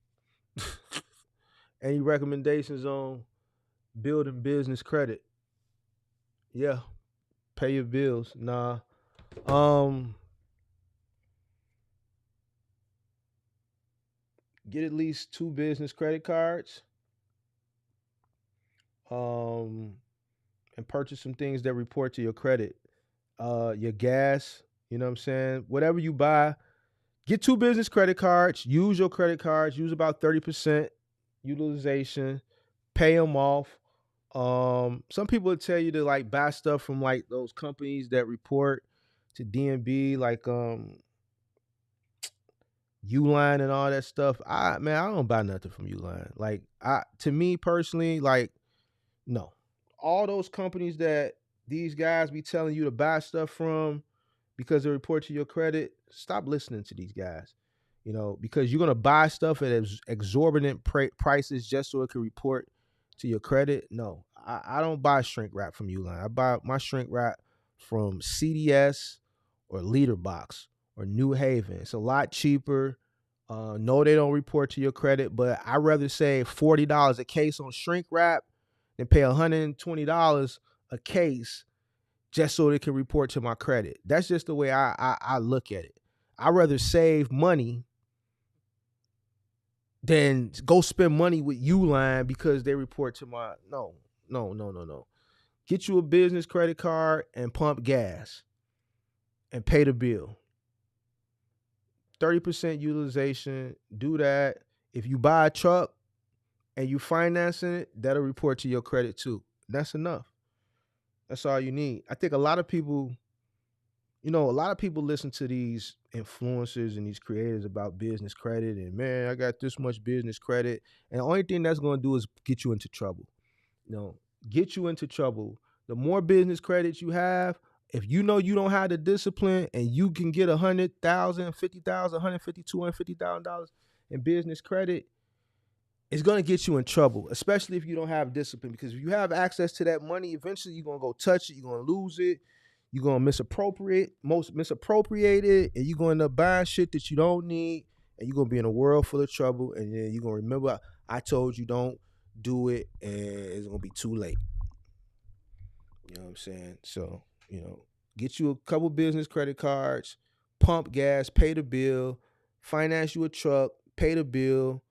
Any recommendations on building business credit? Yeah. Pay your bills. Nah. Get at least 2 business credit cards. And purchase some things that report to your credit. Your gas, you know what I'm saying? Whatever you buy, get 2 business credit cards. Use your credit cards. Use about 30% utilization. Pay them off. Some people will tell you to like buy stuff from like those companies that report to DNB, like Uline and all that stuff. I don't buy nothing from Uline. Like to me personally, like No. All those companies that these guys be telling you to buy stuff from because they report to your credit, stop listening to these guys. Because you're gonna buy stuff at exorbitant prices just so it can report to your credit. No, I don't buy shrink wrap from Uline. I buy my shrink wrap from CDS or Leader Box or New Haven. It's a lot cheaper. No, they don't report to your credit, but I'd rather save $40 a case on shrink wrap than pay $120 a case just so they can report to my credit. That's just the way I look at it. I'd rather save money than go spend money with Uline because they report to my no. Get you a business credit card and pump gas and pay the bill. 30% utilization. Do that. If you buy a truck and you financing it, that'll report to your credit too. That's enough. That's all you need. I think a lot of people listen to these influencers and these creators about business credit and, man, I got this much business credit. And the only thing that's going to do is get you into trouble. Get you into trouble. The more business credits you have, if you know you don't have the discipline and you can get $100,000, $50,000, $150,000, $250,000 in business credit, it's going to get you in trouble, especially if you don't have discipline. Because if you have access to that money, eventually you're going to go touch it, you're going to lose it, you're going to misappropriate it, and you're going to end up buying shit that you don't need, and you're going to be in a world full of trouble, and then you're going to remember, I told you don't do it, and it's going to be too late. You know what I'm saying? So, get you a couple business credit cards, pump gas, pay the bill, finance you a truck, pay the bill,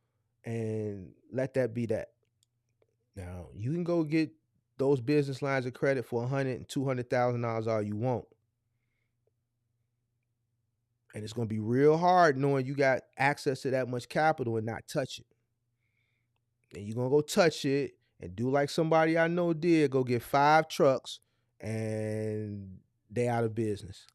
and let that be that. Now, you can go get those business lines of credit for $100,000 and $200,000 all you want. And it's going to be real hard knowing you got access to that much capital and not touch it. And you're going to go touch it and do like somebody I know did, go get 5 trucks and they out of business.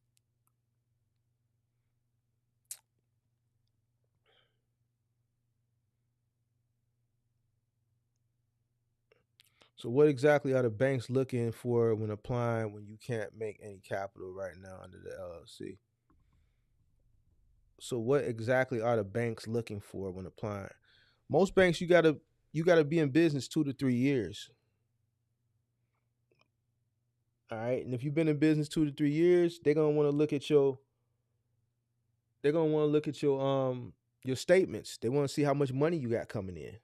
So what exactly are the banks looking for when applying when you can't make any capital right now under the LLC? So what exactly are the banks looking for when applying? Most banks, you gotta be in business 2 to 3 years. All right, and if you've been in business 2 to 3 years, they're gonna want to look at your your statements. They want to see how much money you got coming in.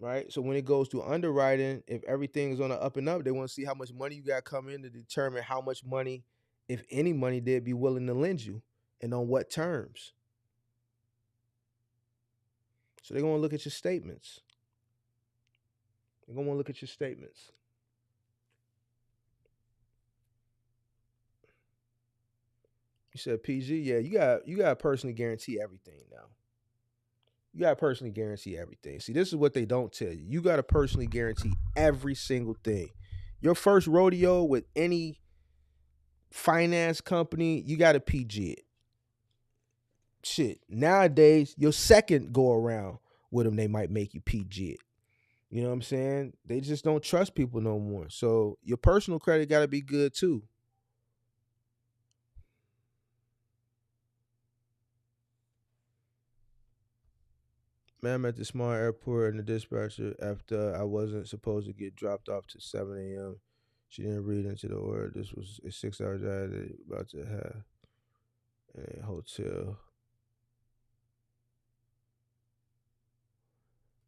Right? So when it goes to underwriting, if everything is on the up and up, they want to see how much money you got coming in to determine how much money, if any money, they'd be willing to lend you and on what terms. So they're going to look at your statements. They're going to look at your statements. You said PG? Yeah, you got to personally guarantee everything now. You got to personally guarantee everything. See, this is what they don't tell you. You got to personally guarantee every single thing. Your first rodeo with any finance company, you got to PG it. Shit. Nowadays, your second go around with them, they might make you PG it. You know what I'm saying? They just don't trust people no more. So your personal credit got to be good too. Man, I'm at the small airport and the dispatcher, after I wasn't supposed to get dropped off to 7 a.m., she didn't read into the order. This was a 6-hour drive that about to have a hotel.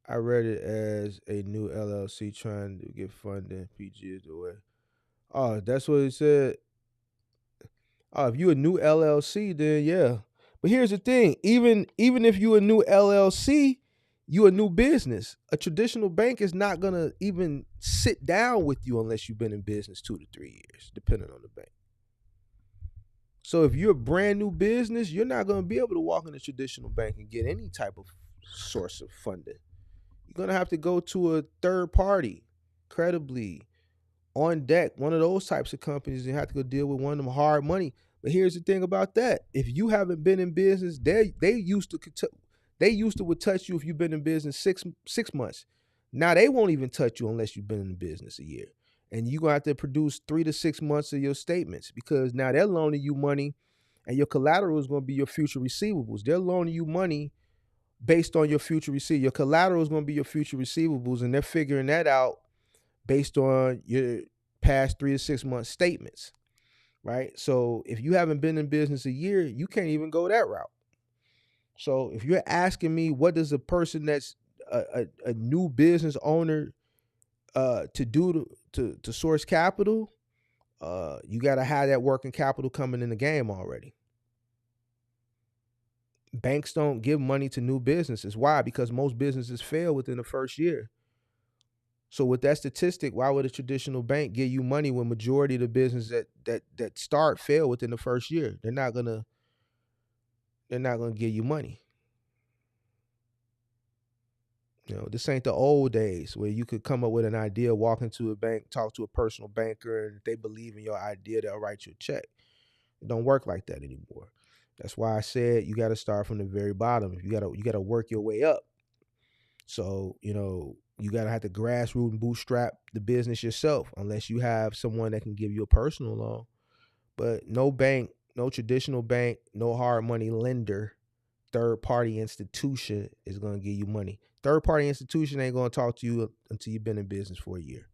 I read it as a new LLC trying to get funding. PG is the way. Oh, that's what it said. Oh, if you a new LLC, then yeah. But here's the thing: even if you a new LLC, you a new business. A traditional bank is not gonna even sit down with you unless you've been in business 2 to 3 years, depending on the bank. So if you're a brand new business, you're not gonna be able to walk in a traditional bank and get any type of source of funding. You're gonna have to go to a third party, credibly, on deck, one of those types of companies, and have to go deal with one of them hard money. But here's the thing about that: if you haven't been in business, they used to would touch you if you've been in business six months, Now they won't even touch you unless you've been in the business a year. And you're gonna have to produce 3 to 6 months of your statements, because now they're loaning you money and your collateral is gonna be your future receivables. They're loaning you money based on your future receipt. Your collateral is gonna be your future receivables, and they're figuring that out based on your past 3 to 6 month statements. Right? So if you haven't been in business a year, you can't even go that route. So if you're asking me, what does a person that's a new business owner to do to source capital, you got to have that working capital coming in the game already. Banks don't give money to new businesses. Why? Because most businesses fail within the first year. So with that statistic, why would a traditional bank give you money when majority of the business that start fail within the first year? They're not gonna give you money. This ain't the old days where you could come up with an idea, walk into a bank, talk to a personal banker, and if they believe in your idea, they'll write you a check. It don't work like that anymore. That's why I said you got to start from the very bottom. You got to work your way up. So, you got to have to grassroots and bootstrap the business yourself, unless you have someone that can give you a personal loan. But no bank, no traditional bank, no hard money lender, third-party institution is going to give you money. Third-party institution ain't going to talk to you until you've been in business for a year.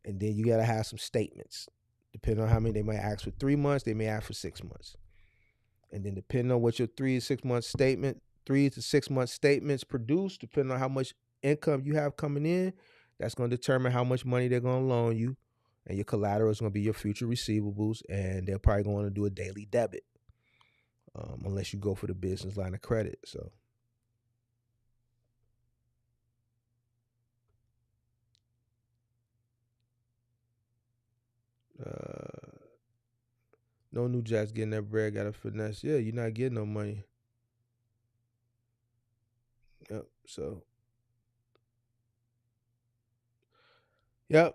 And then you got to have some statements. Depending on how many, they might ask for 3 months, they may ask for 6 months. And then depending on what your 3 to 6 month statements produce, depending on how much income you have coming in, that's going to determine how much money they're going to loan you. And your collateral is going to be your future receivables, and they're probably going to do a daily debit, unless you go for the business line of credit. So, no new jacks getting that bread, got to finesse. Yeah, you're not getting no money. Yep.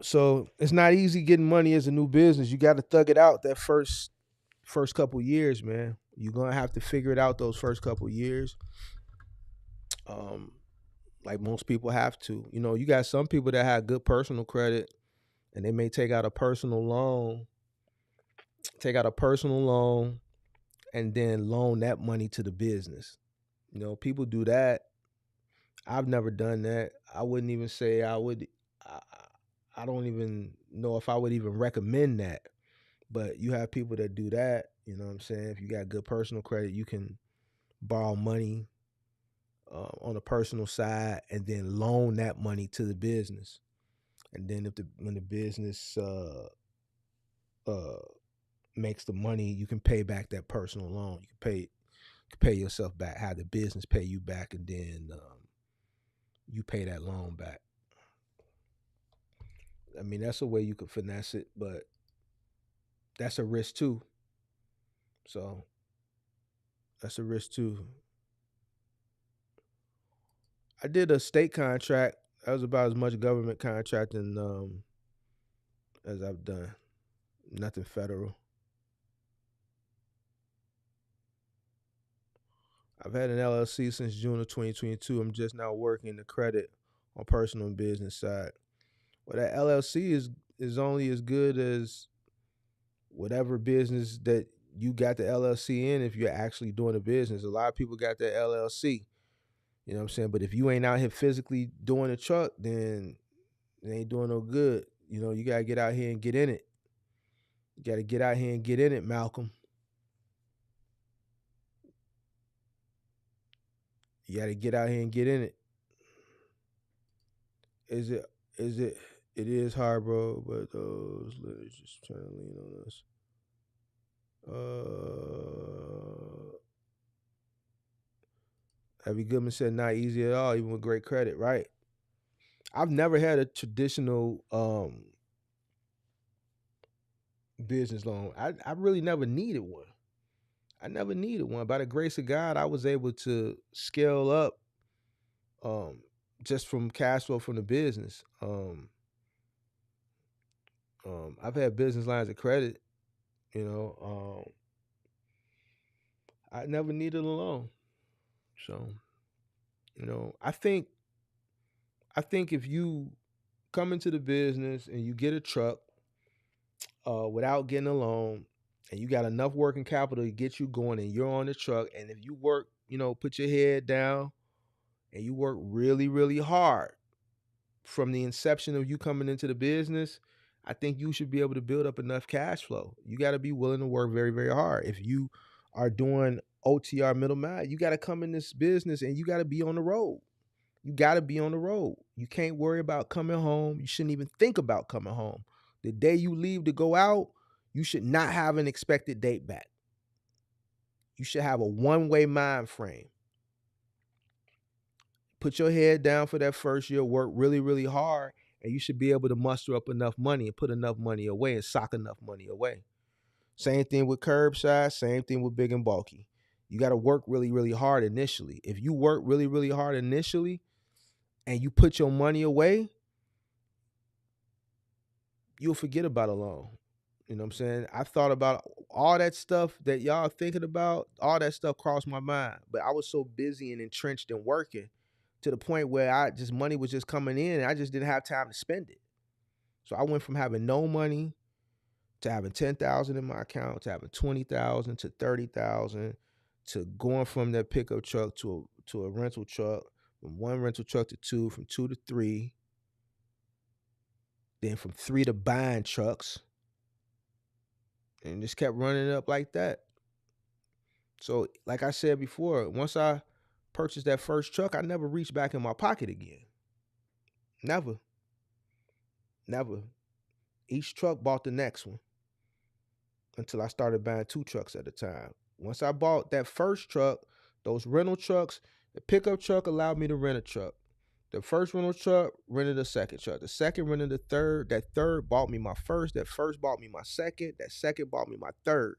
So it's not easy getting money as a new business. You got to thug it out that first couple years, man. You're gonna have to figure it out those first couple years. Like most people have to. You got some people that have good personal credit, and they may take out a personal loan, and then loan that money to the business. People do that. I've never done that. I wouldn't even say I would. I don't even know if I would even recommend that. But you have people that do that. You know what I'm saying? If you got good personal credit, you can borrow money on the personal side and then loan that money to the business. And then when the business makes the money, you can pay back that personal loan. You can pay yourself back, have the business pay you back, and then you pay that loan back. I mean, that's a way you could finesse it, but that's a risk too. So that's a risk too. I did a state contract. That was about as much government contracting as I've done. Nothing federal. I've had an LLC since June of 2022. I'm just now working the credit on personal and business side. Well, that LLC is only as good as whatever business that you got the LLC in if you're actually doing a business. A lot of people got that LLC. You know what I'm saying? But if you ain't out here physically doing the truck, then it ain't doing no good. You got to get out here and get in it. You got to get out here and get in it, Malcolm. You got to get out here and get in it. Is it? It is hard, bro, but those literally just trying to lean on us. Abby Goodman said not easy at all, even with great credit, right? I've never had a traditional business loan. I really never needed one. I never needed one. By the grace of God, I was able to scale up just from cash flow from the business. I've had business lines of credit, I never needed a loan. So, I think I think if you come into the business and you get a truck without getting a loan, and you got enough working capital to get you going, and you're on the truck, and if you work, put your head down and you work really, really hard from the inception of you coming into the business, I think you should be able to build up enough cash flow. You got to be willing to work very, very hard. If you are doing OTR middle mile, you got to come in this business and you got to be on the road. You got to be on the road. You can't worry about coming home. You shouldn't even think about coming home. The day you leave to go out, you should not have an expected date back. You should have a one-way mind frame. Put your head down for that first year, work really, really hard, and you should be able to muster up enough money and put enough money away and sock enough money away. Same thing with curbside, same thing with big and bulky. You got to work really, really hard initially. If you work really, really hard initially and you put your money away, you'll forget about a loan. You know what I'm saying? I thought about all that stuff that y'all thinking about, all that stuff crossed my mind. But I was so busy and entrenched in working to the point where money was just coming in and I just didn't have time to spend it. So I went from having no money to having 10,000 in my account, to having 20,000 to 30,000, to going from that pickup truck to a rental truck, from one rental truck to two, from two to three, then from three to buying trucks, and just kept running up like that. So, like I said before, once I purchased that first truck, I never reached back in my pocket again. Never. Never. Each truck bought the next one until I started buying two trucks at a time. Once I bought that first truck, those rental trucks, the pickup truck allowed me to rent a truck. The first rental truck rented a second truck. The second rented a third. That third bought me my first. That first bought me my second. That second bought me my third.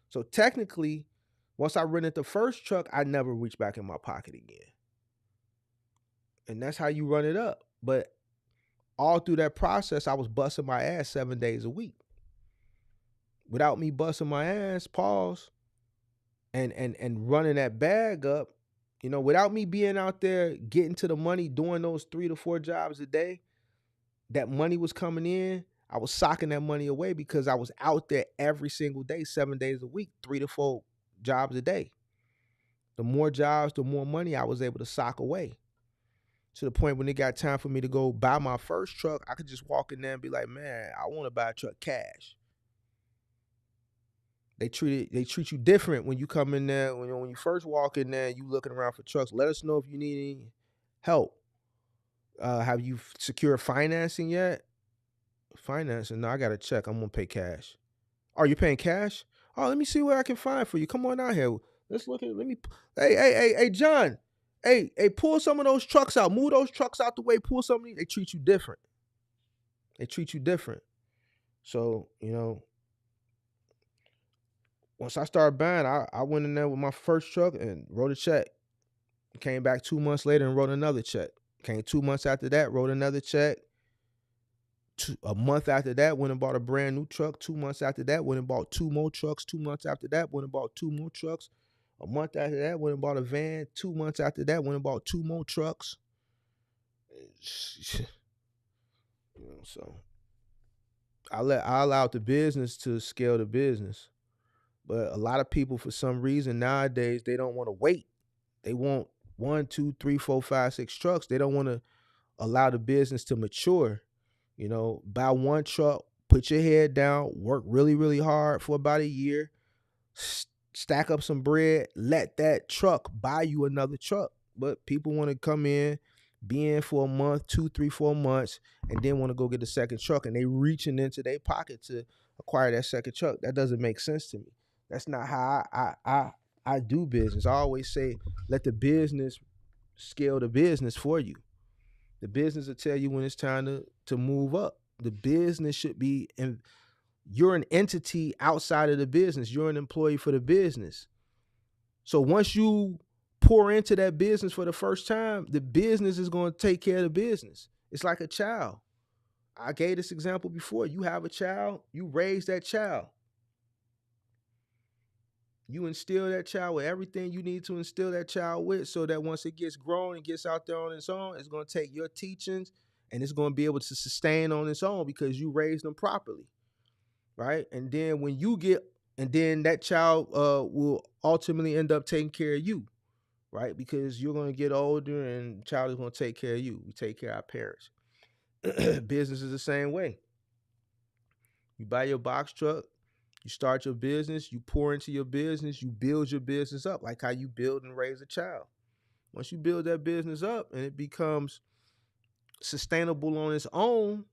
So technically, once I rented the first truck, I never reached back in my pocket again. And that's how you run it up. But all through that process, I was busting my ass 7 days a week. Without me busting my ass, pause, and running that bag up, without me being out there getting to the money, doing those 3 to 4 jobs a day, that money was coming in. I was socking that money away because I was out there every single day, 7 days a week, 3 to 4 jobs a day. The more jobs, the more money I was able to sock away. To the point when it got time for me to go buy my first truck, I could just walk in there and be like, man, I want to buy a truck cash. They treat you different when you come in there. When you first walk in there, you looking around for trucks. Let us know if you need any help. Have you secured financing yet? Financing? No, I got to check. I'm going to pay cash. Are you paying cash? Oh, let me see what I can find for you. Come on out here. Let's look at it. Hey, John. Hey, pull some of those trucks out. Move those trucks out the way. Pull some of these. They treat you different. So, once I started buying, I went in there with my first truck and wrote a check. Came back 2 months later and wrote another check. Came 2 months after that, wrote another check. A month after that, went and bought a brand new truck. 2 months after that, went and bought 2 more trucks. 2 months after that, went and bought 2 more trucks. A month after that, went and bought a van. 2 months after that, went and bought 2 more trucks. So I allowed the business to scale the business. But a lot of people, for some reason nowadays, they don't want to wait. They want 1, 2, 3, 4, 5, 6 trucks. They don't want to allow the business to mature. Buy one truck, put your head down, work really, really hard for about a year, stack up some bread, let that truck buy you another truck. But people want to come in, be in for a month, 2, 3, 4 months, and then want to go get a second truck, and they reaching into their pocket to acquire that second truck. That doesn't make sense to me. That's not how I do business. I always say, let the business scale the business for you. The business will tell you when it's time to move up. The business should be, and you're an entity outside of the business. You're an employee for the business. So once you pour into that business for the first time, the business is going to take care of the business. It's like a child. I gave this example before. You have a child, you raise that child. You instill that child with everything you need to instill that child with, so that once it gets grown and gets out there on its own, it's going to take your teachings and it's going to be able to sustain on its own because you raised them properly, right? And then and then that child will ultimately end up taking care of you, right? Because you're going to get older and the child is going to take care of you. We take care of our parents. Business is the same way. You buy your box truck, you start your business, you pour into your business, you build your business up like how you build and raise a child. Once you build that business up and it becomes sustainable on its own,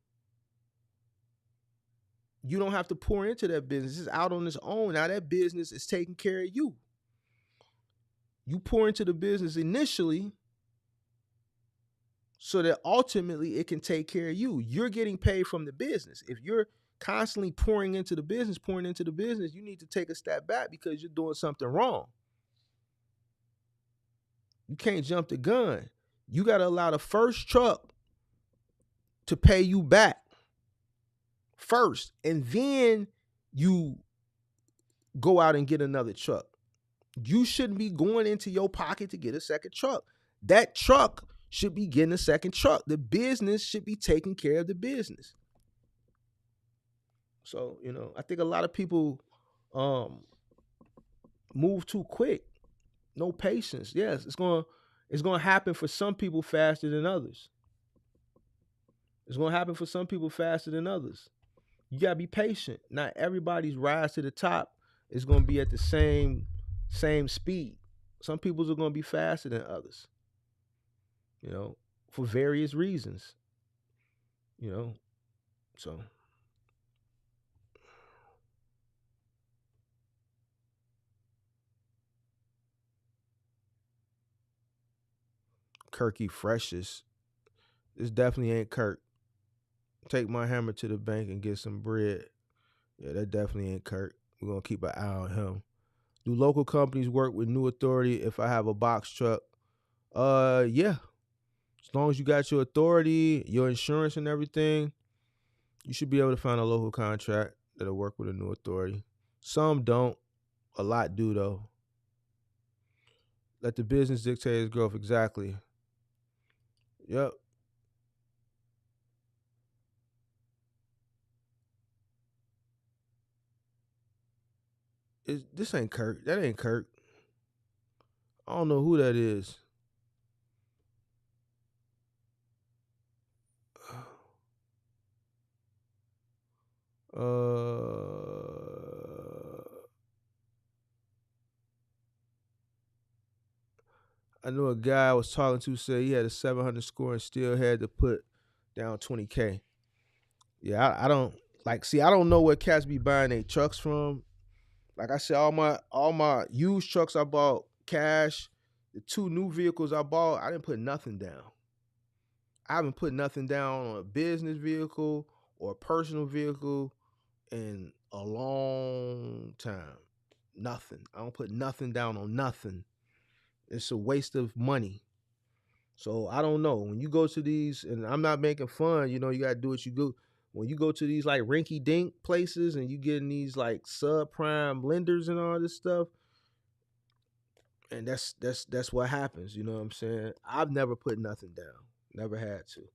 you don't have to pour into that business. It's out on its own. Now that business is taking care of you. You pour into the business initially so that ultimately it can take care of you. You're getting paid from the business. If you're constantly pouring into the business, you need to take a step back because you're doing something wrong. You can't jump the gun. You got to allow the first truck to pay you back first, and then you go out and get another truck. You shouldn't be going into your pocket to get a second truck. That truck should be getting a second truck. The business should be taking care of the business. So, I think a lot of people move too quick. No patience. Yes, it's going to happen for some people faster than others. It's going to happen for some people faster than others. You got to be patient. Not everybody's rise to the top is going to be at the same speed. Some people's are going to be faster than others. For various reasons. So Kirky Freshest. This definitely ain't Kirk. Take my hammer to the bank and get some bread. Yeah, that definitely ain't Kirk. We're going to keep an eye on him. Do local companies work with new authority if I have a box truck? Yeah. As long as you got your authority, your insurance and everything, you should be able to find a local contract that'll work with a new authority. Some don't. A lot do, though. Let the business dictate its growth. Exactly. Yep. This ain't Kirk. That ain't Kirk. I don't know who that is. I know a guy I was talking to said he had a 700 score and still had to put down 20K. Yeah, I don't see. I don't know where cats be buying their trucks from. Like I said, all my used trucks I bought cash. The 2 new vehicles I bought, I didn't put nothing down. I haven't put nothing down on a business vehicle or a personal vehicle in a long time. Nothing. I don't put nothing down on nothing. It's a waste of money. So I don't know. When you go to these, and I'm not making fun, you gotta do what you do. When you go to these like rinky dink places and you getting these like subprime lenders and all this stuff, and that's what happens. You know what I'm saying? I've never put nothing down. Never had to.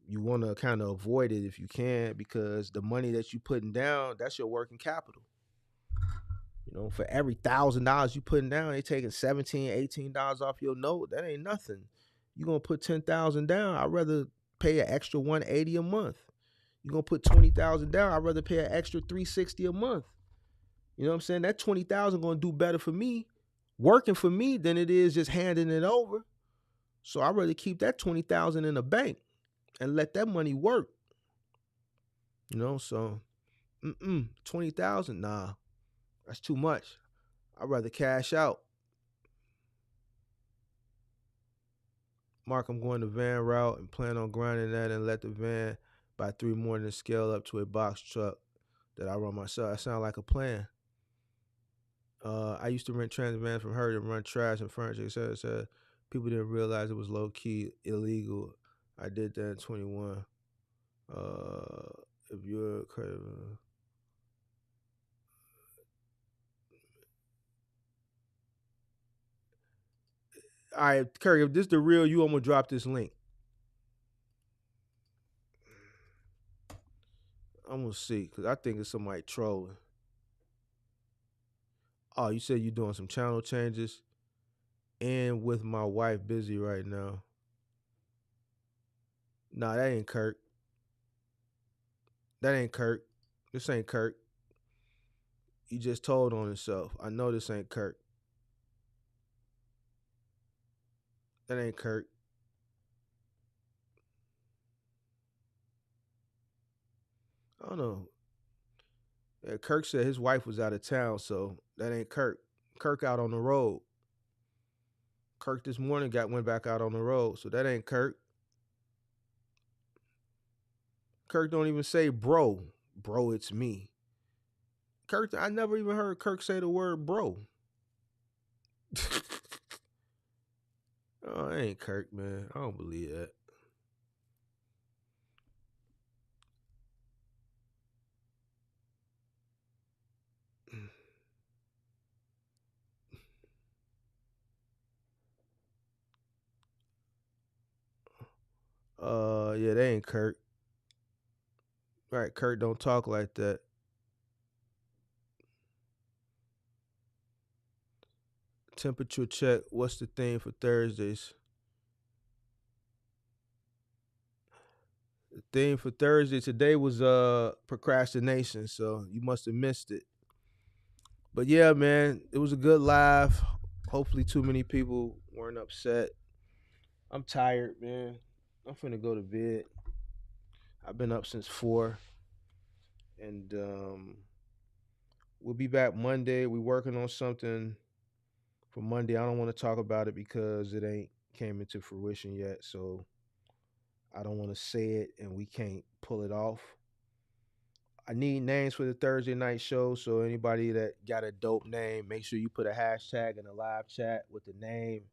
You want to kind of avoid it if you can, because the money that you putting down, that's your working capital. For every $1,000 you putting down, they taking $17, $18 off your note. That ain't nothing. You gonna put 10,000 down? I'd rather pay an extra 180 a month. You gonna put 20,000 down? I'd rather pay an extra 360 a month. You know what I'm saying? That 20,000 gonna do better for me, working for me, than it is just handing it over. So I'd rather keep that 20,000 in the bank and let that money work. So 20,000, nah, that's too much. I'd rather cash out. Mark, I'm going the van route and plan on grinding that and let the van buy 3 more and then scale up to a box truck that I run myself. That sounds like a plan. I used to rent transit vans from her to run trash and furniture, etc. People didn't realize it was low key illegal. I did that in 21. If you're credit, All right, Curry, if this the real you, I'm gonna drop this link. I'm gonna see because I think it's somebody trolling. Oh, you said you're doing some channel changes, and with my wife busy right now. Nah, that ain't Kirk. That ain't Kirk. This ain't Kirk. He just told on himself. I know this ain't Kirk. That ain't Kirk. I don't know. Yeah, Kirk said his wife was out of town, so that ain't Kirk. Kirk out on the road. Kirk this morning went back out on the road, so that ain't Kirk. Kirk don't even say bro. Bro, it's me. Kirk, I never even heard Kirk say the word bro. Oh, that ain't Kirk, man. I don't believe that. Yeah, that ain't Kirk. Right, Kirk don't talk like that. Temperature check. What's the theme for Thursdays? The theme for Thursday today was procrastination, so you must have missed it. But yeah, man, it was a good live. Hopefully too many people weren't upset. I'm tired, man. I'm finna go to bed. I've been up since 4. And we'll be back Monday. We're working on something for Monday. I don't want to talk about it because it ain't came into fruition yet. So I don't want to say it and we can't pull it off. I need names for the Thursday night show. So anybody that got a dope name, make sure you put a hashtag in the live chat with the name.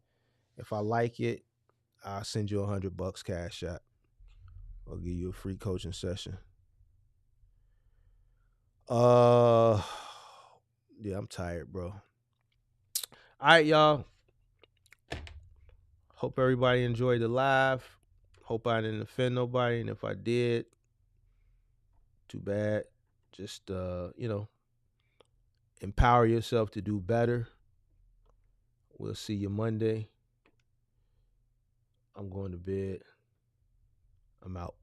If I like it, I'll send you $100 cash out. I'll give you a free coaching session. Uh yeah, I'm tired, bro. All right, y'all. Hope everybody enjoyed the live. Hope I didn't offend nobody. And if I did, too bad. Just empower yourself to do better. We'll see you Monday. I'm going to bed. I'm out.